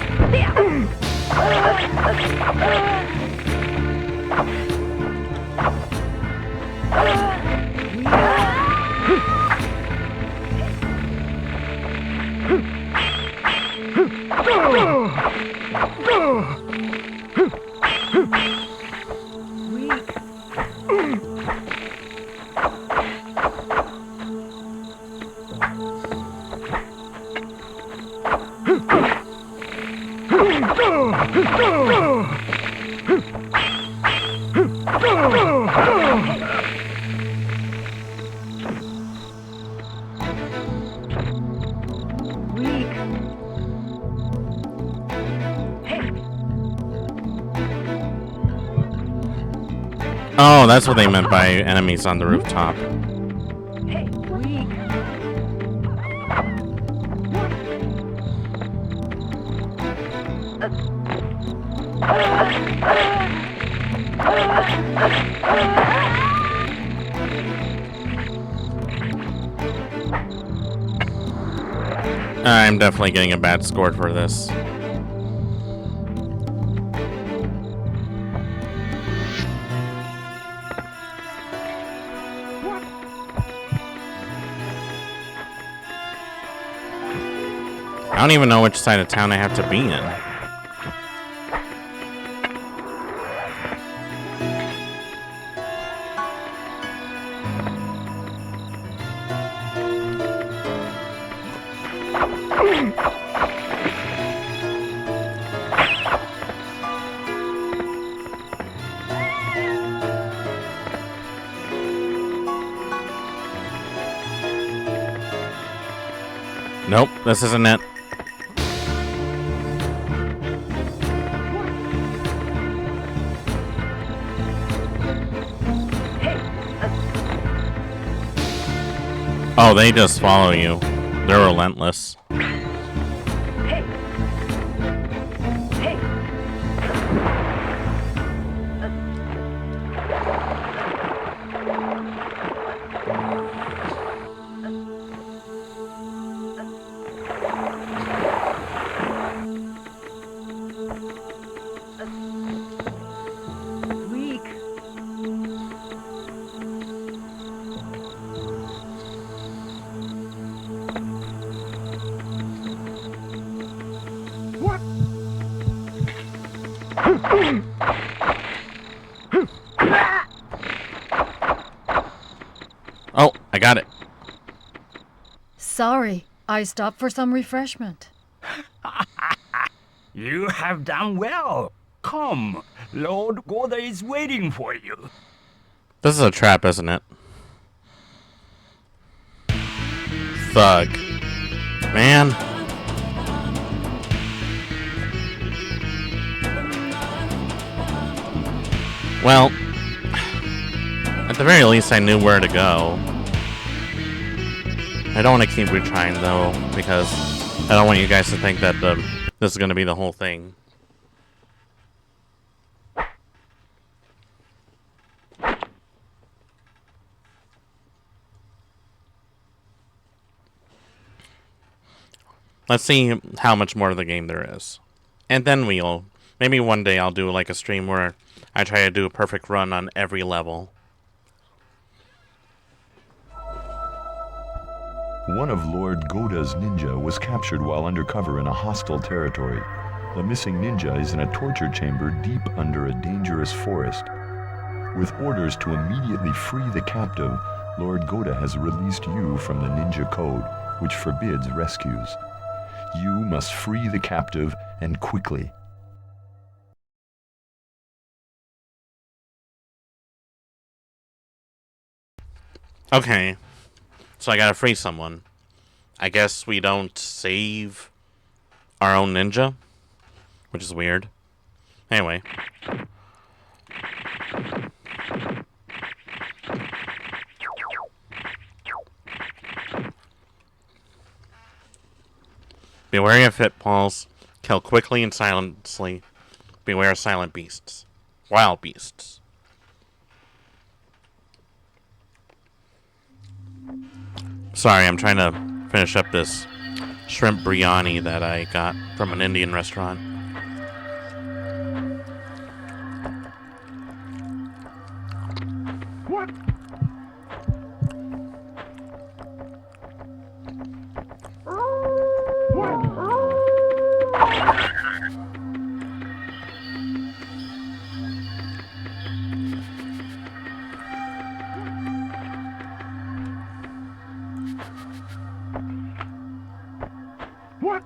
Oh, that's what they meant by enemies on the rooftop. I'm definitely getting a bad score for this. I don't even know which side of town I have to be in. This isn't it. Oh, they just follow you. They're relentless. Oh, I got it. Sorry, I stopped for some refreshment. You have done well. Come, Lord Goda is waiting for you. This is a trap, isn't it? Thug. Man. Well, at the very least I knew where to go. I don't want to keep retrying though, because I don't want you guys to think that this is going to be the whole thing. Let's see how much more of the game there is. And then maybe one day I'll do like a stream where I try to do a perfect run on every level. One of Lord Goda's ninja was captured while undercover in a hostile territory. The missing ninja is in a torture chamber deep under a dangerous forest. With orders to immediately free the captive, Lord Goda has released you from the ninja code, which forbids rescues. You must free the captive, and quickly. Okay, so I gotta free someone. I guess we don't save our own ninja, which is weird. Anyway. Be wary of pitfalls. Kill quickly and silently. Beware of silent beasts. Wild beasts. Sorry, I'm trying to finish up this shrimp biryani that I got from an Indian restaurant. What? What?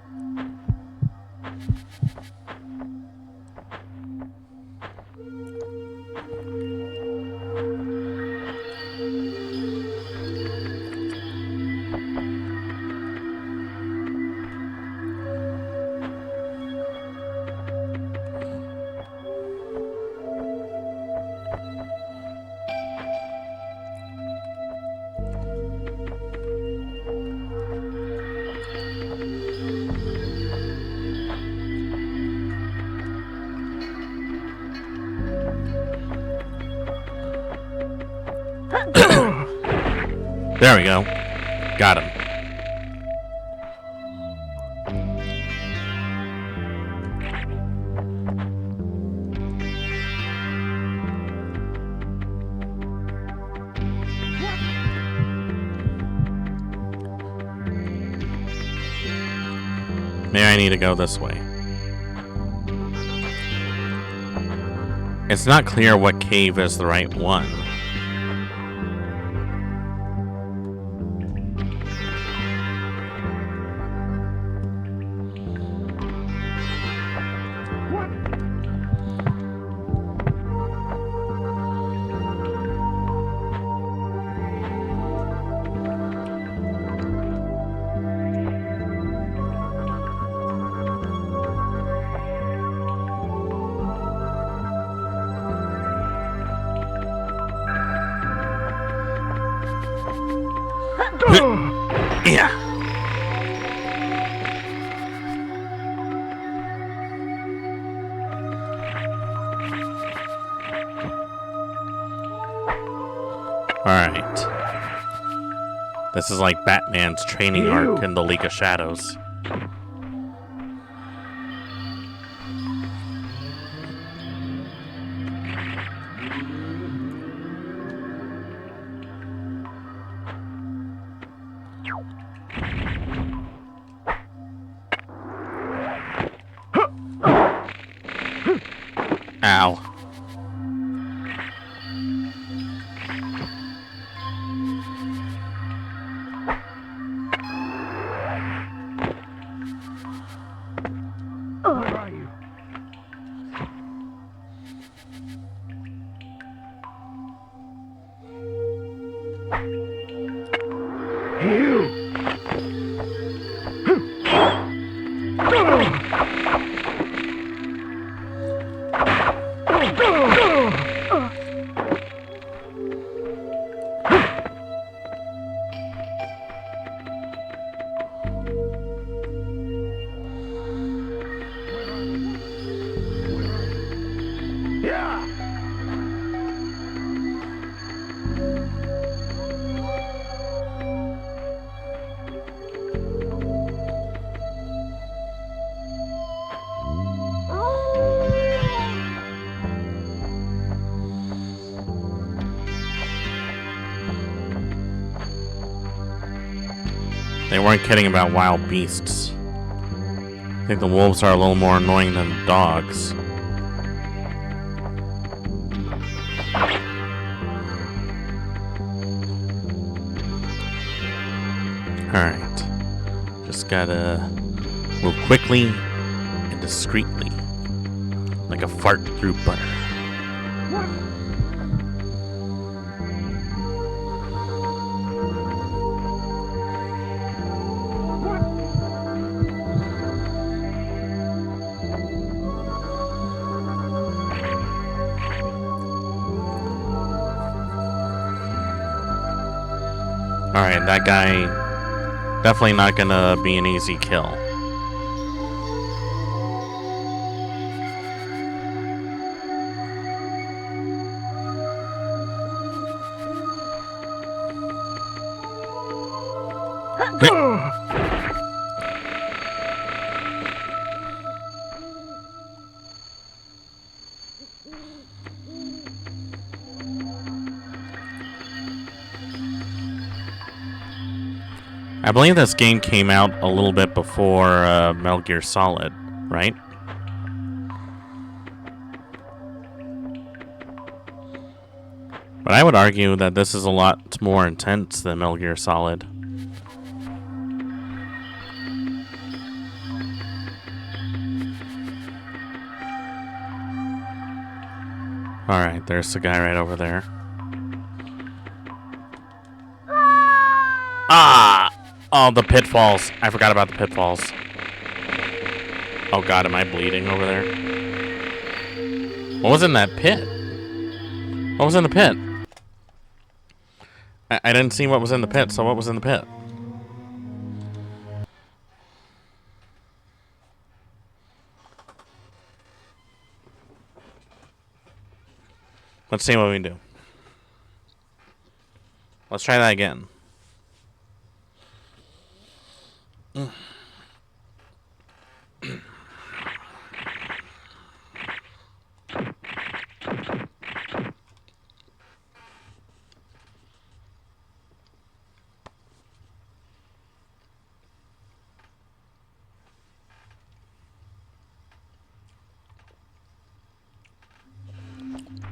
There we go. Got him. Maybe I need to go this way. It's not clear what cave is the right one. Yeah. Alright. This is like Batman's training arc in the League of Shadows. Ow. Where are you? They weren't kidding about wild beasts. I think the wolves are a little more annoying than the dogs. Alright. Just gotta move quickly and discreetly. Like a fart through butter. Alright, that guy definitely not gonna be an easy kill. I believe this game came out a little bit before Metal Gear Solid, right? But I would argue that this is a lot more intense than Metal Gear Solid. Alright, there's the guy right over there. Ah! Oh, the pitfalls. I forgot about the pitfalls. Oh god, am I bleeding over there? What was in that pit? What was in the pit? I didn't see what was in the pit, so what was in the pit? Let's see what we can do. Let's try that again.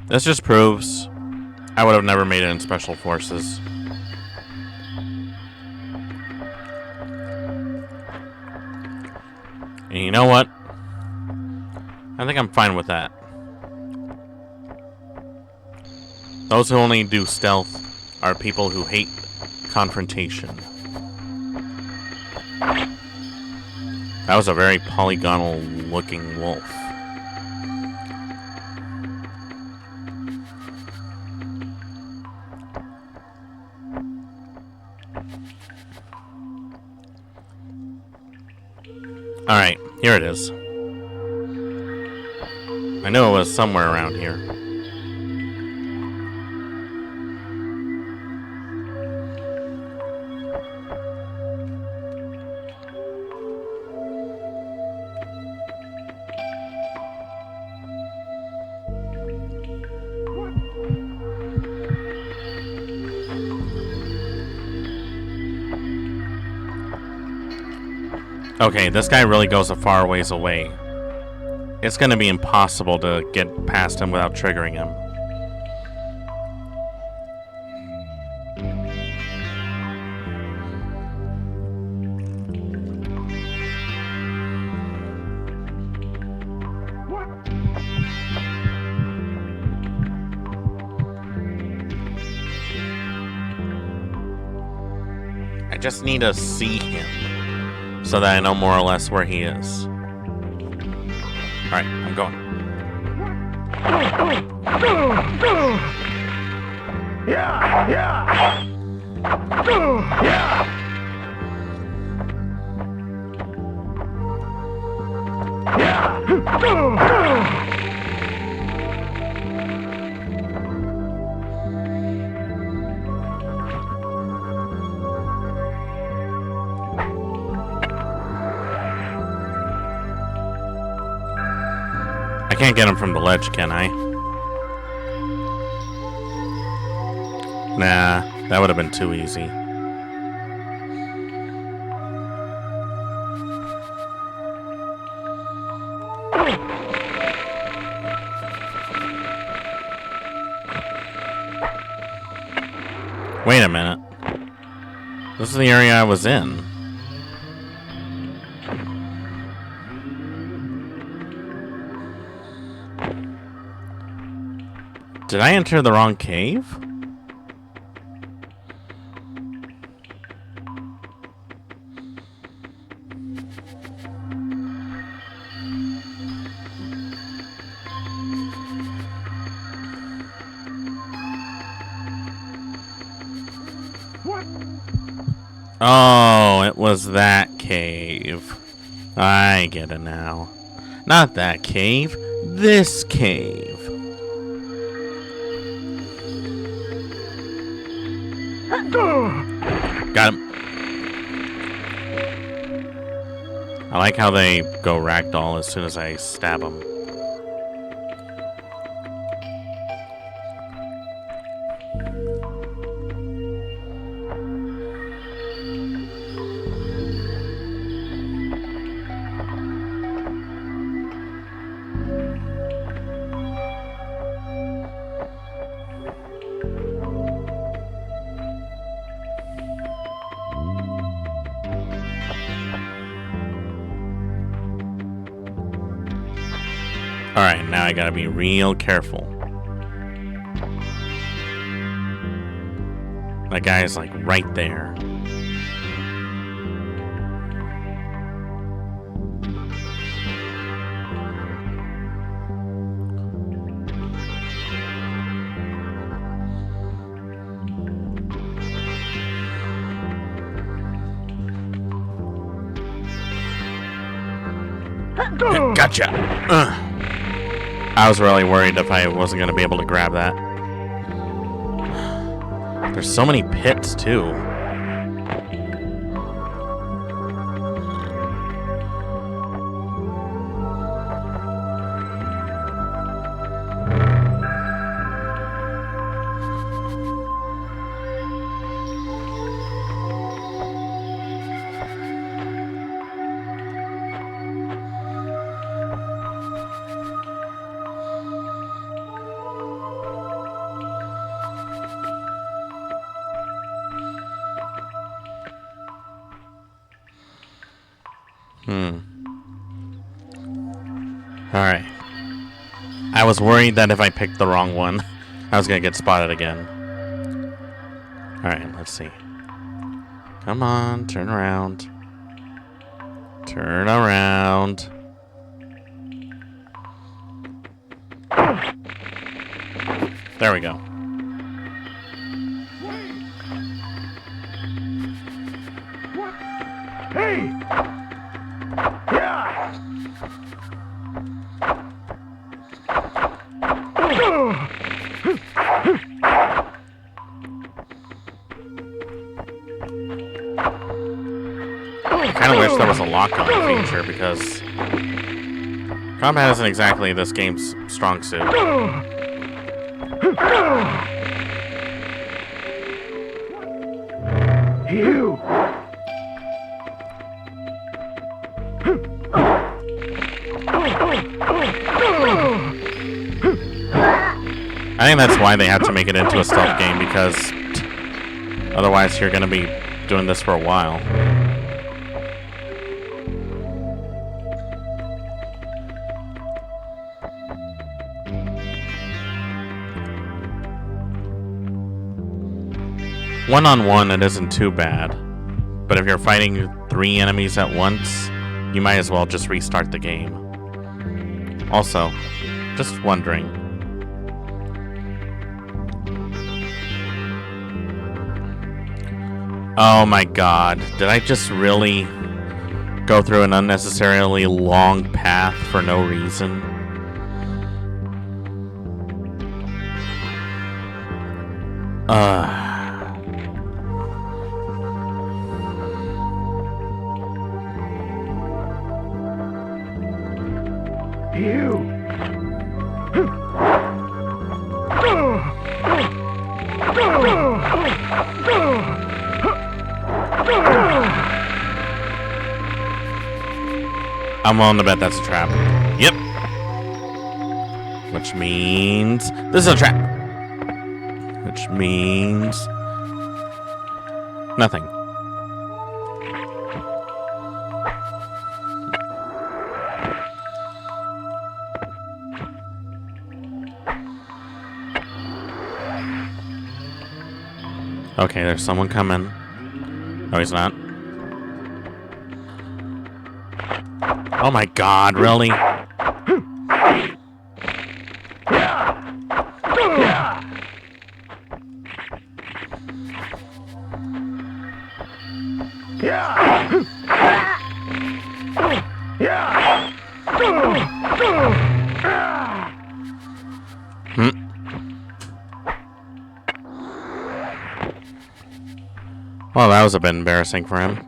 This just proves I would have never made it in Special Forces. And you know what? I think I'm fine with that. Those who only do stealth are people who hate confrontation. That was a very polygonal looking wolf. Alright, here it is. I knew it was somewhere around here. Okay, this guy really goes a far ways away. It's gonna be impossible to get past him without triggering him. I just need to see him so that I know more or less where he is. Alright, I'm going. I can't get him from the ledge, can I? Nah, that would have been too easy. Wait a minute. This is the area I was in. Did I enter the wrong cave? What? Oh, it was that cave. I get it now. Not that cave, this cave. Got him. I like how they go ragdoll as soon as I stab them. Alright, now I gotta be real careful. That guy is like right there. Gotcha! I was really worried if I wasn't going to be able to grab that. There's so many pits, too. Alright. I was worried that if I picked the wrong one, I was gonna get spotted again. Alright, let's see. Come on, turn around. Turn around. There we go. Hey! Yeah! lock-on feature, because combat isn't exactly this game's strong suit. You! I think that's why they had to make it into a stealth game, because otherwise you're going to be doing this for a while. One-on-one, it isn't too bad. But if you're fighting 3 enemies at once, you might as well just restart the game. Also, just wondering. Oh my god, did I just really go through an unnecessarily long path for no reason? I'm willing to bet that's a trap. Yep. Which means this is a trap. Which means nothing. Okay, there's someone coming. No, he's not. Oh my god, really? Well, that was a bit embarrassing for him.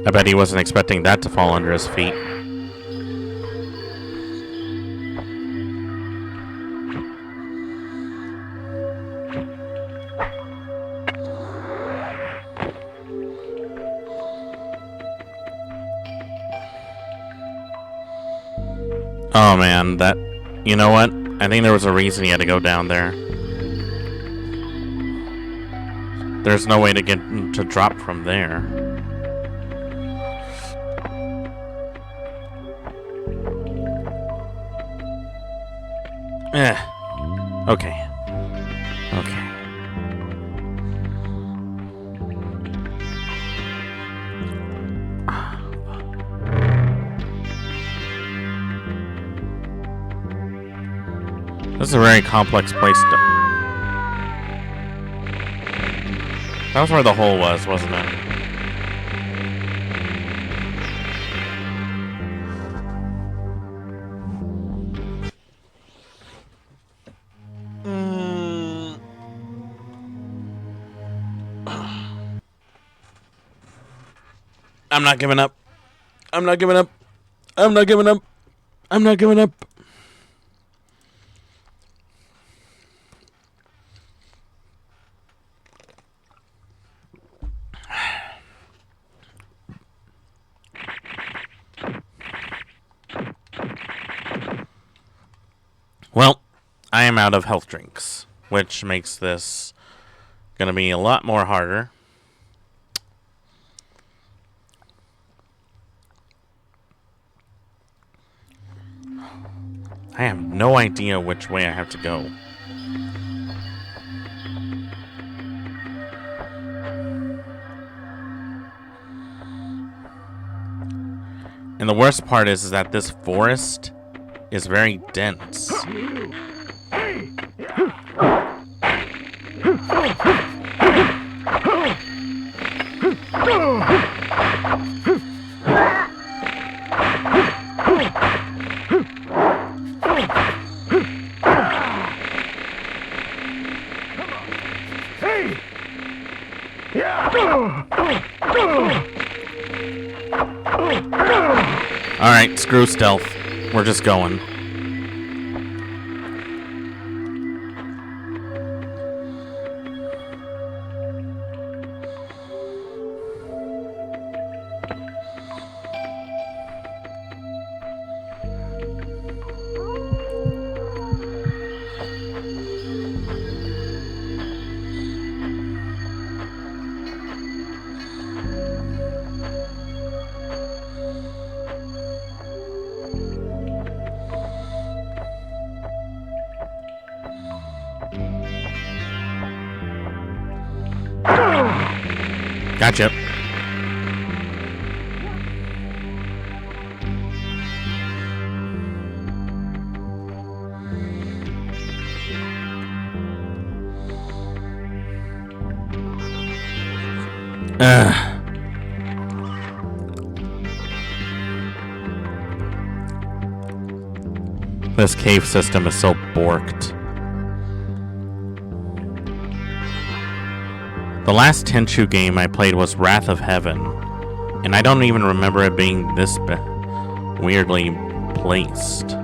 I bet he wasn't expecting that to fall under his feet. Oh man, that... You know what? I think there was a reason he had to go down there. There's no way to get him to drop from there. Okay. Okay. This is a very complex place to... That was where the hole was, wasn't it? I'm not giving up. I'm not giving up. I'm not giving up. I'm not giving up. Well, I am out of health drinks, which makes this gonna be a lot more harder. I have no idea which way I have to go. And the worst part is that this forest is very dense. Alright, screw stealth. We're just going. Gotcha. This cave system is so borked. The last Tenchu game I played was Wrath of Heaven, and I don't even remember it being this weirdly placed.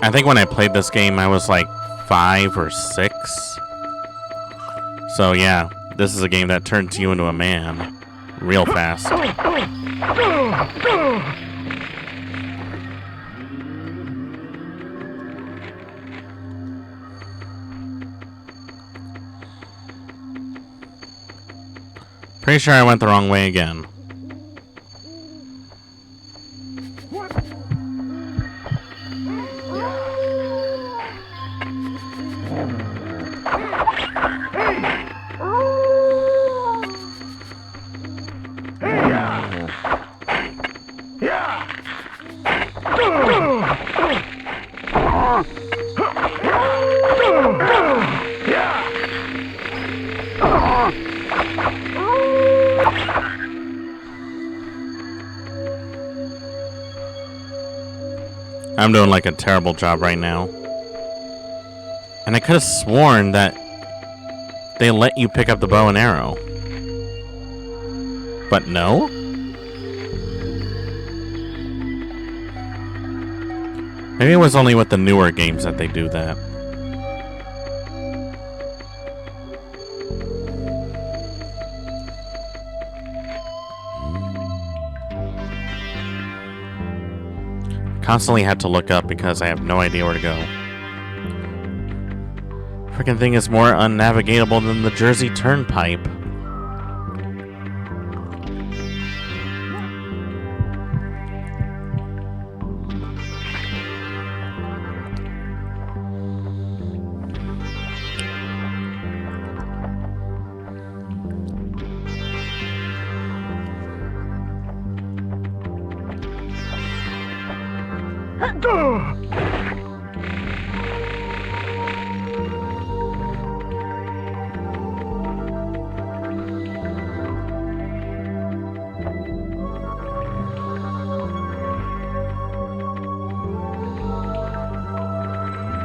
I think when I played this game, I was like 5 or 6. So yeah, this is a game that turns you into a man real fast. Pretty sure I went the wrong way again. I'm doing like a terrible job right now. And I could have sworn that they let you pick up the bow and arrow. But no? Maybe it was only with the newer games that they do that. Constantly had to look up because I have no idea where to go. Freaking thing is more unnavigatable than the Jersey Turnpike.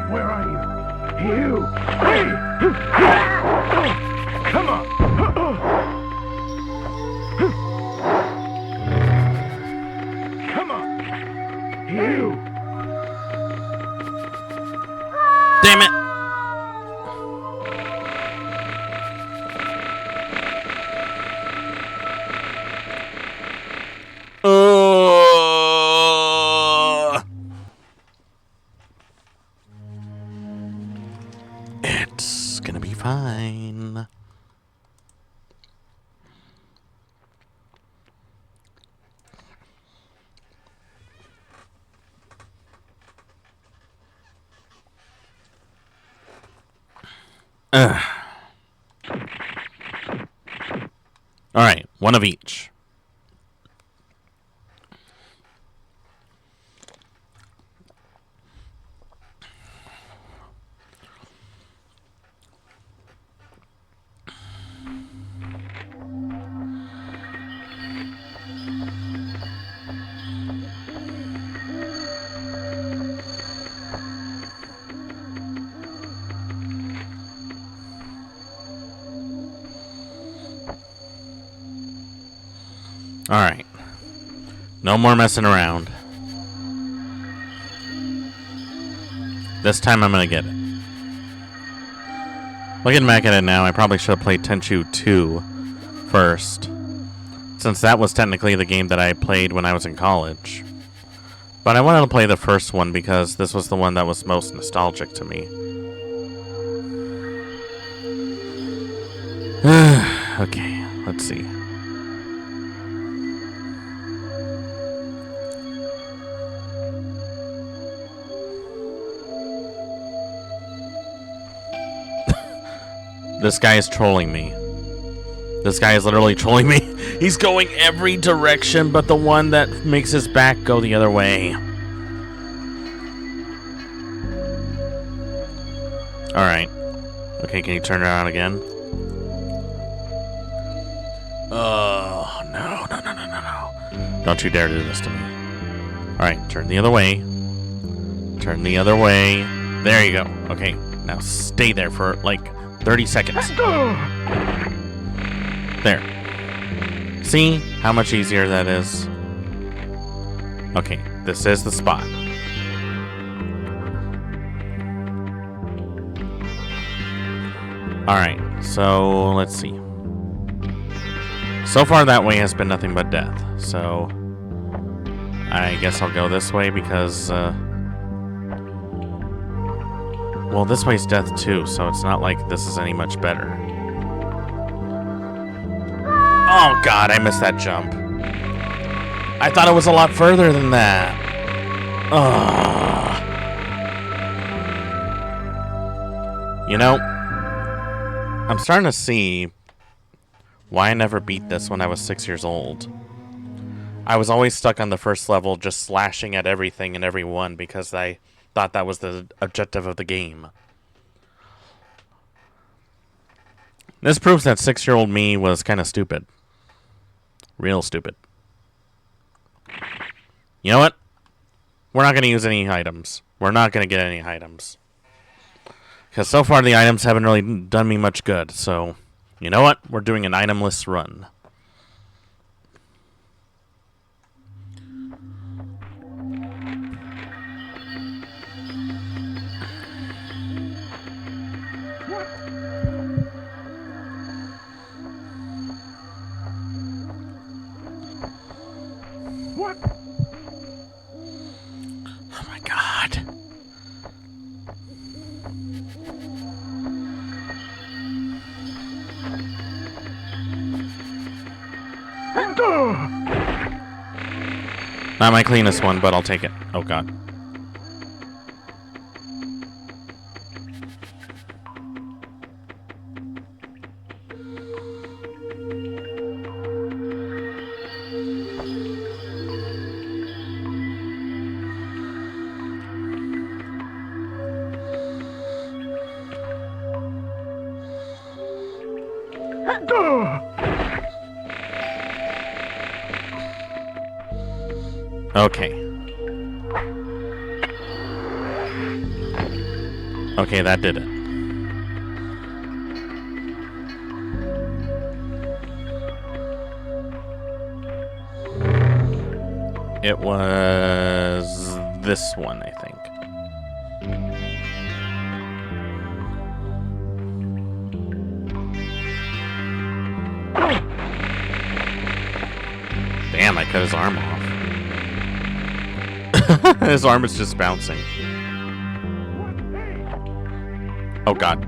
Where are you? You! Hey! Come on! Come on! You! Damn it! It's gonna be fine. All right, one of each. Alright. No more messing around. This time I'm gonna get it. Looking back at it now, I probably should have played Tenchu 2 first, since that was technically the game that I played when I was in college. But I wanted to play the first one because this was the one that was most nostalgic to me. Okay, let's see. This guy is trolling me. This guy is literally trolling me. He's going every direction but the one that makes his back go the other way. Alright. Okay, can you turn around again? Oh, no. Don't you dare do this to me. Alright, turn the other way. Turn the other way. There you go. Okay, now stay there for like 30 seconds. There. See how much easier that is? Okay, this is the spot. Alright, so let's see. So far that way has been nothing but death, so I guess I'll go this way because, well, this way's death too, so it's not like this is any much better. Oh god, I missed that jump. I thought it was a lot further than that. Ugh. You know, I'm starting to see why I never beat this when I was 6 years old. I was always stuck on the first level just slashing at everything and everyone because I thought that was the objective of the game. This proves that 6-year-old me was kind of stupid. Real stupid. You know what? We're not going to use any items. We're not going to get any items. Because so far the items haven't really done me much good. So, you know what? We're doing an itemless run. What? Oh my god. Not my cleanest one, but I'll take it. Oh god. Okay. Okay, that did it. It was this one, I think. Damn, I cut his arm off. His arm is just bouncing. Oh god.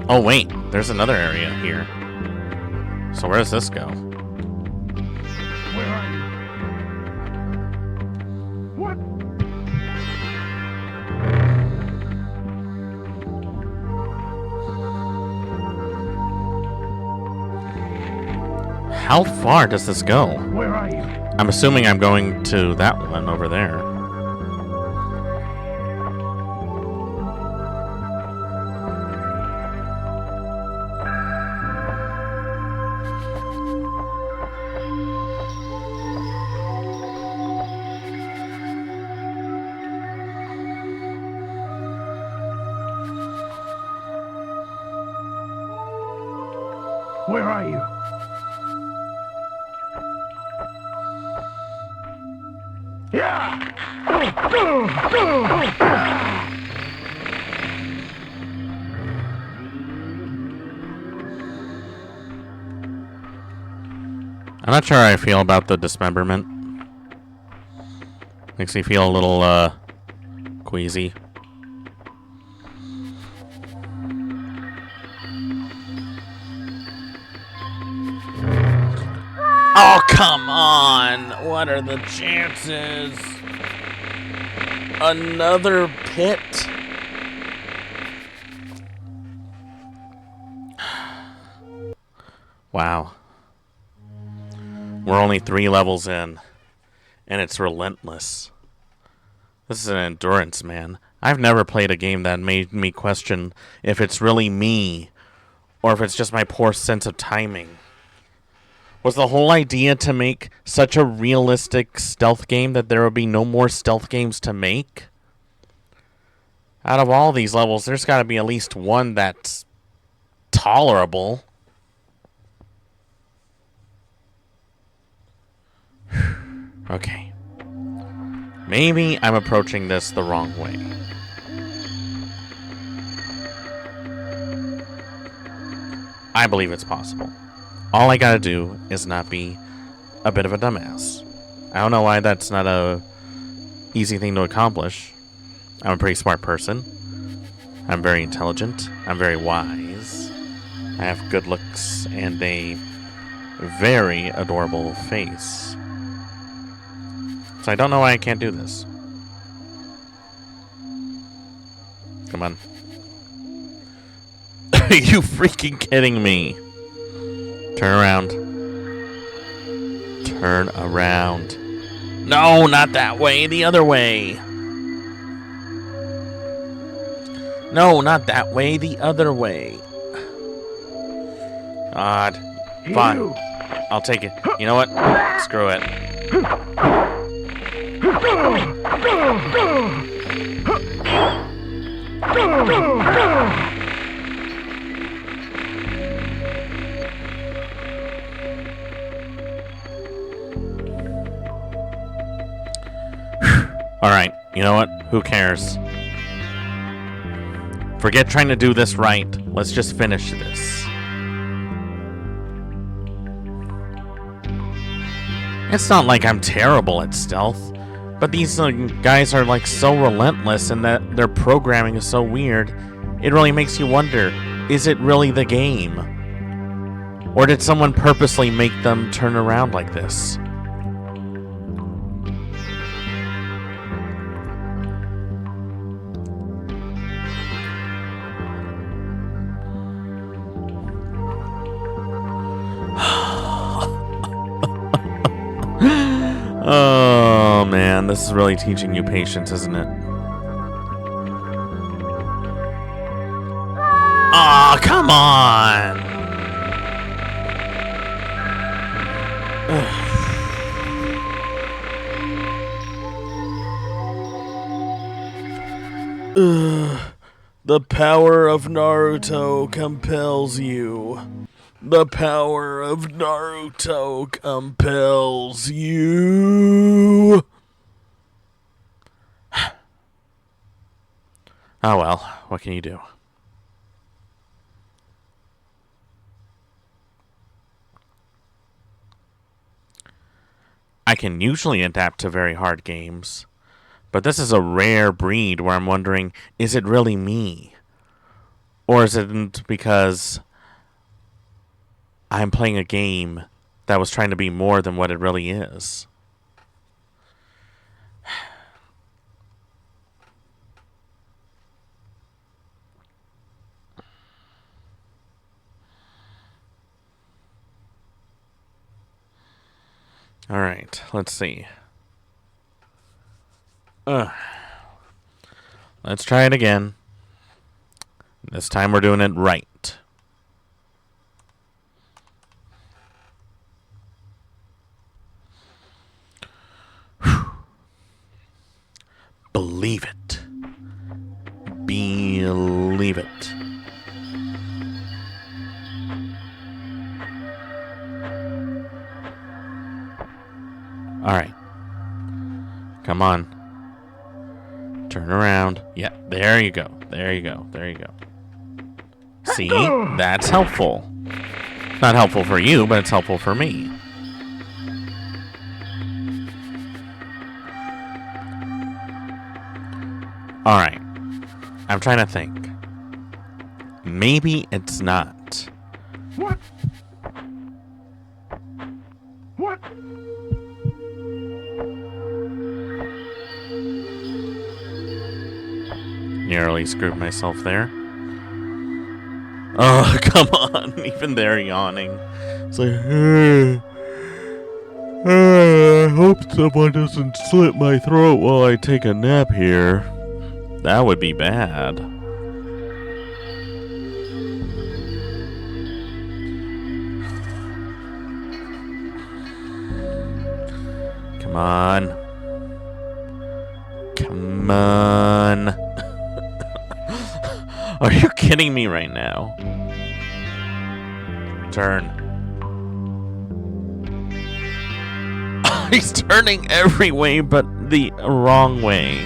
Oh wait, there's another area here. So where does this go? Where are you? What? How far does this go? Where are you? I'm assuming I'm going to that one over there. Where are you? Yeah! I'm not sure how I feel about the dismemberment. Makes me feel a little, queasy. Oh, come on! What are the chances? Another pit? Wow. We're only 3 levels in, and it's relentless. This is an endurance, man. I've never played a game that made me question if it's really me, or if it's just my poor sense of timing. Was the whole idea to make such a realistic stealth game that there would be no more stealth games to make? Out of all these levels, there's got to be at least one that's tolerable. Okay. Maybe I'm approaching this the wrong way. I believe it's possible. All I gotta do is not be a bit of a dumbass. I don't know why that's not a easy thing to accomplish. I'm a pretty smart person. I'm very intelligent. I'm very wise. I have good looks and a very adorable face. So I don't know why I can't do this. Come on. Are you freaking kidding me? Turn around. Turn around. No, not that way. The other way. No, not that way. The other way. God. Fine. I'll take it. You know what? Screw it. Alright, you know what? Who cares? Forget trying to do this right. Let's just finish this. It's not like I'm terrible at stealth, but these guys are like so relentless and that their programming is so weird. It really makes you wonder, is it really the game? Or did someone purposely make them turn around like this? Oh man, this is really teaching you patience, isn't it? Aw, come on! The power of Naruto compels you. The power of Naruto compels you. Oh well, what can you do? I can usually adapt to very hard games, but this is a rare breed where I'm wondering, is it really me? Or is it because I'm playing a game that was trying to be more than what it really is? All right, let's see. Let's try it again. This time we're doing it right. Believe it. Believe it. on. Turn around. Yeah, there you go. There you go. There you go. See? That's helpful. Not helpful for you, but it's helpful for me. Alright. I'm trying to think. Maybe it's not. What? What? Nearly screwed myself there. Oh, come on. Even they're yawning. It's like, I hope someone doesn't slit my throat while I take a nap here. That would be bad. Come on. Come on. Are you kidding me right now? Turn. He's turning every way but the wrong way.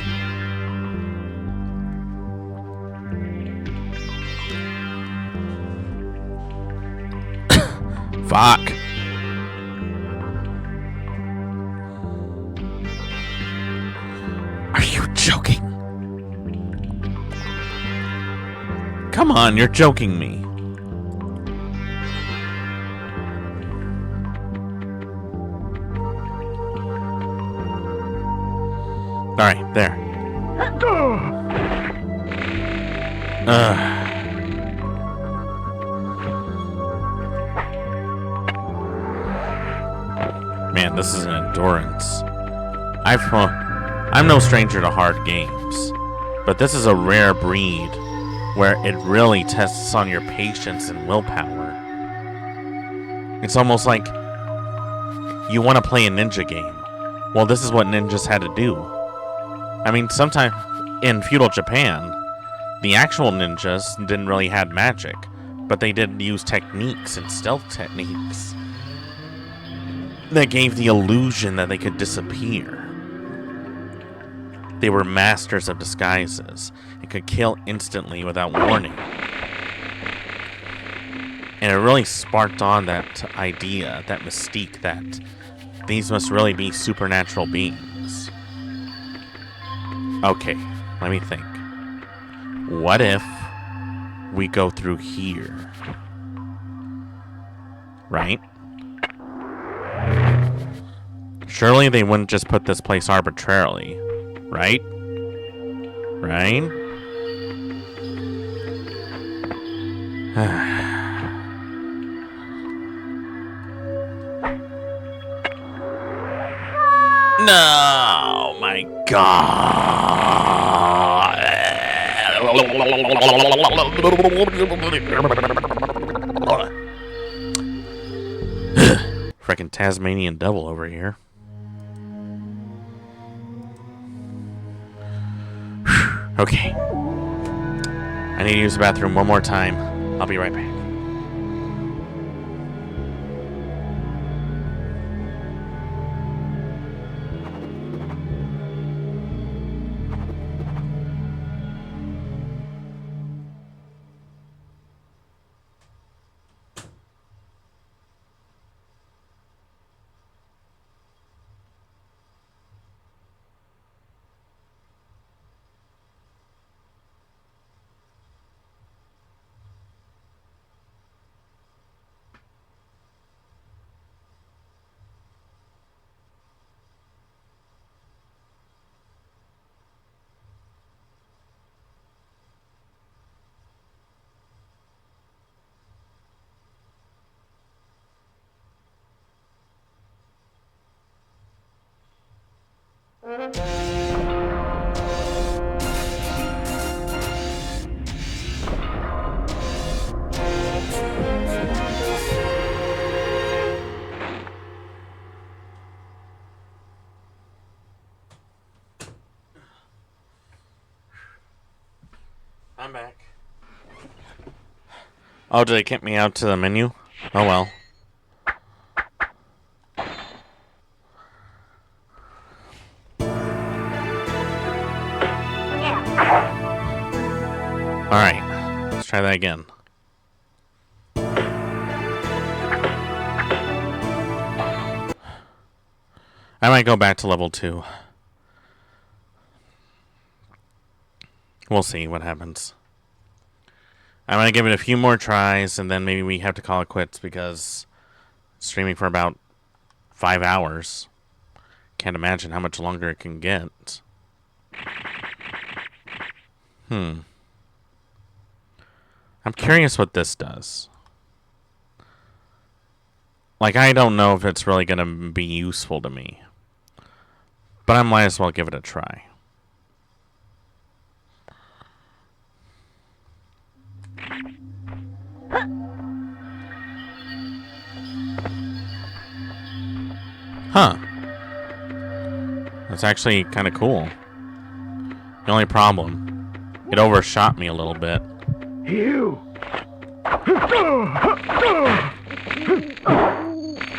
Fuck. Are you joking? Come on, you're joking me. Alright, there. Man, this is an endurance. I'm no stranger to hard games, but this is a rare breed where it really tests on your patience and willpower. It's almost like you want to play a ninja game. Well, this is what ninjas had to do. I mean, sometimes in feudal Japan, the actual ninjas didn't really have magic, but they did use techniques and stealth techniques that gave the illusion that they could disappear. They were masters of disguises and could kill instantly without warning. And it really sparked on that idea, that mystique, that these must really be supernatural beings. Okay, let me think. What if we go through here? Right? Surely they wouldn't just put this place arbitrarily. Right? Right? No, my God. Frickin' Tasmanian devil over here. Okay. I need to use the bathroom one more time. I'll be right back. I'm back. Oh, did they kick me out to the menu? Oh well. Alright, let's try that again. I might go back to level 2. We'll see what happens. I'm going to give it a few more tries, and then maybe we have to call it quits because streaming for about 5 hours. Can't imagine how much longer it can get. I'm curious what this does. Like, I don't know if it's really going to be useful to me. But I might as well give it a try. Huh. That's actually kind of cool. The only problem, it overshot me a little bit. You.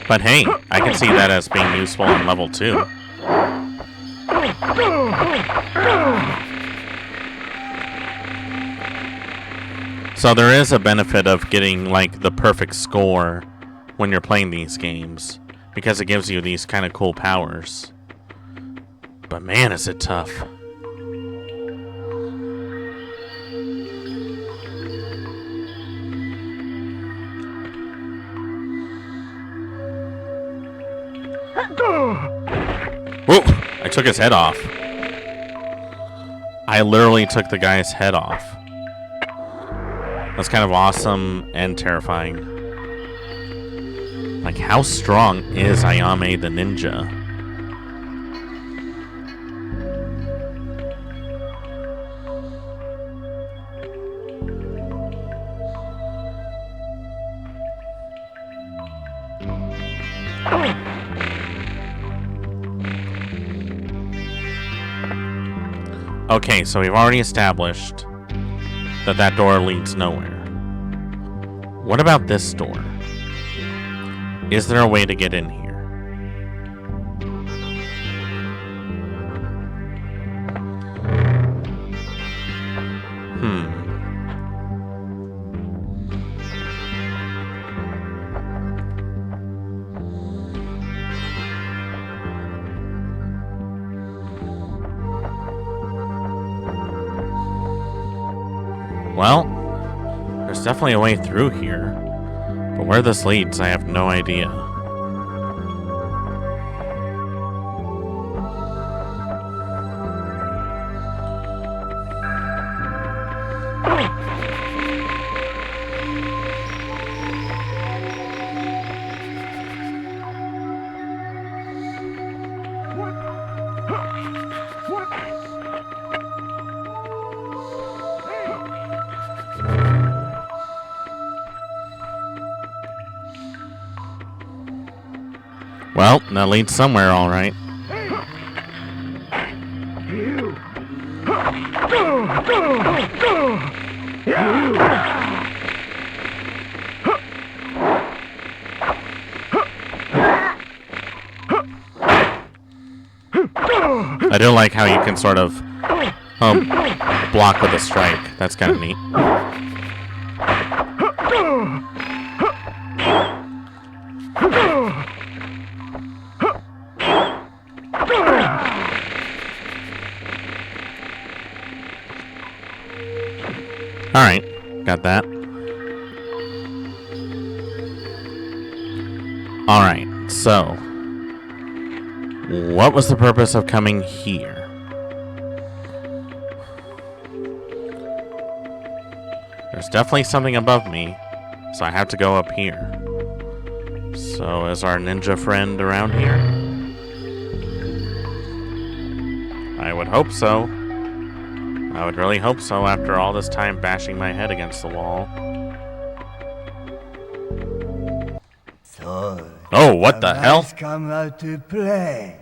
But hey, I can see that as being useful on level 2. So there is a benefit of getting like the perfect score when you're playing these games, because it gives you these kind of cool powers. But man, is it tough. Whoa! I took his head off. I literally took the guy's head off. That's kind of awesome and terrifying. Like, how strong is Ayame the ninja? Okay, so we've already established that that door leads nowhere. What about this door? Is there a way to get in here? Well, there's definitely a way through here, but where this leads, I have no idea. Well, that leads somewhere, all right. I do like how you can sort of block with a strike. That's kind of neat. Alright, got that. Alright, so what was the purpose of coming here? There's definitely something above me, so I have to go up here. So is our ninja friend around here? I would hope so. I would really hope so after all this time bashing my head against the wall. So, oh, what the hell? Come out to play.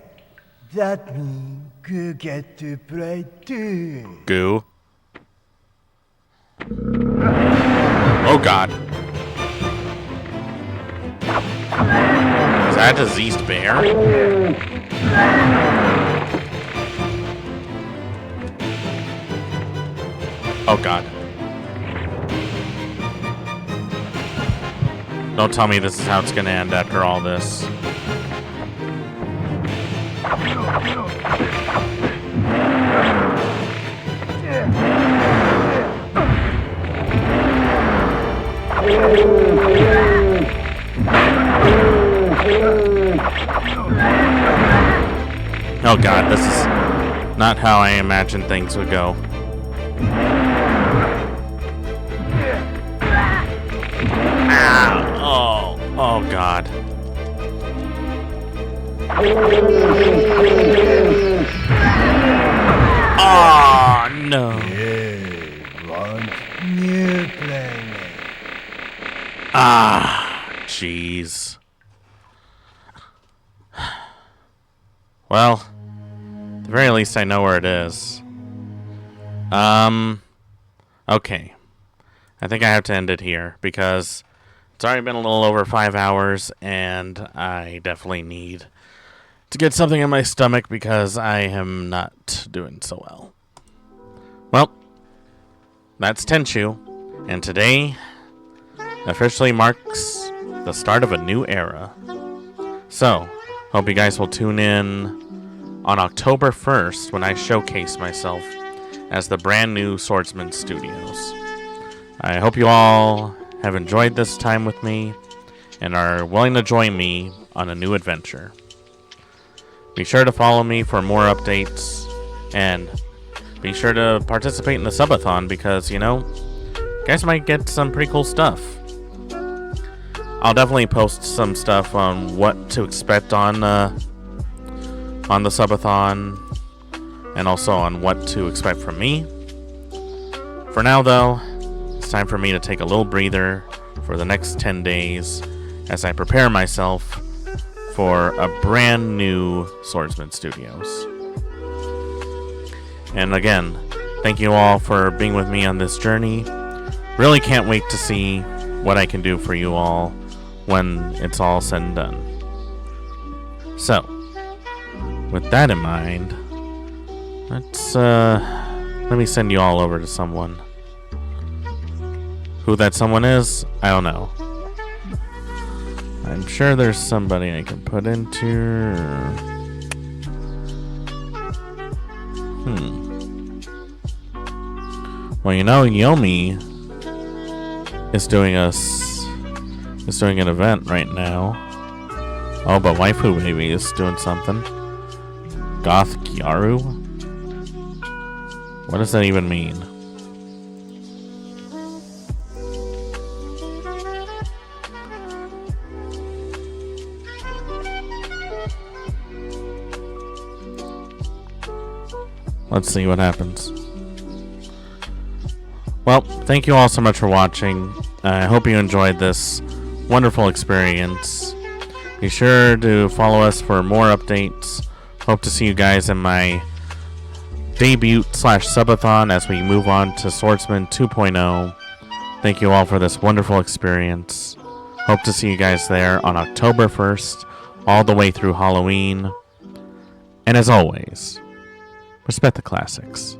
That means you get to play too. Goo. Oh god. Is that a diseased bear? Oh god. Don't tell me this is how it's gonna end after all this. Oh god, this is not how I imagined things would go. Ah, oh god. Oh no. New planet. Ah, jeez. Well, at the very least I know where it is. Okay. I think I have to end it here because it's already been a little over 5 hours and I definitely need to get something in my stomach because I am not doing so well. Well, that's Tenchu, and today officially marks the start of a new era. So, hope you guys will tune in on October 1st when I showcase myself as the brand new Swordsman Studios. I hope you all have enjoyed this time with me and are willing to join me on a new adventure. Be sure to follow me for more updates and be sure to participate in the subathon because, you know, you guys might get some pretty cool stuff. I'll definitely post some stuff on what to expect on the subathon and also on what to expect from me. For now, though, it's time for me to take a little breather for the next 10 days as I prepare myself for a brand new Swordsman Studios. And again, thank you all for being with me on this journey. Really can't wait to see what I can do for you all when it's all said and done. So, with that in mind, let me send you all over to someone. Who that someone is, I don't know. I'm sure there's somebody I can put into. Well, you know, Yomi is doing an event right now. Oh, but Waifu Baby is doing something. Goth Gyaru? What does that even mean? Let's see what happens. Well, thank you all so much for watching. I hope you enjoyed this wonderful experience. Be sure to follow us for more updates. Hope to see you guys in my debut/subathon as we move on to Swordsman 2.0. Thank you all for this wonderful experience. Hope to see you guys there on October 1st, all the way through Halloween. And as always, respect the classics.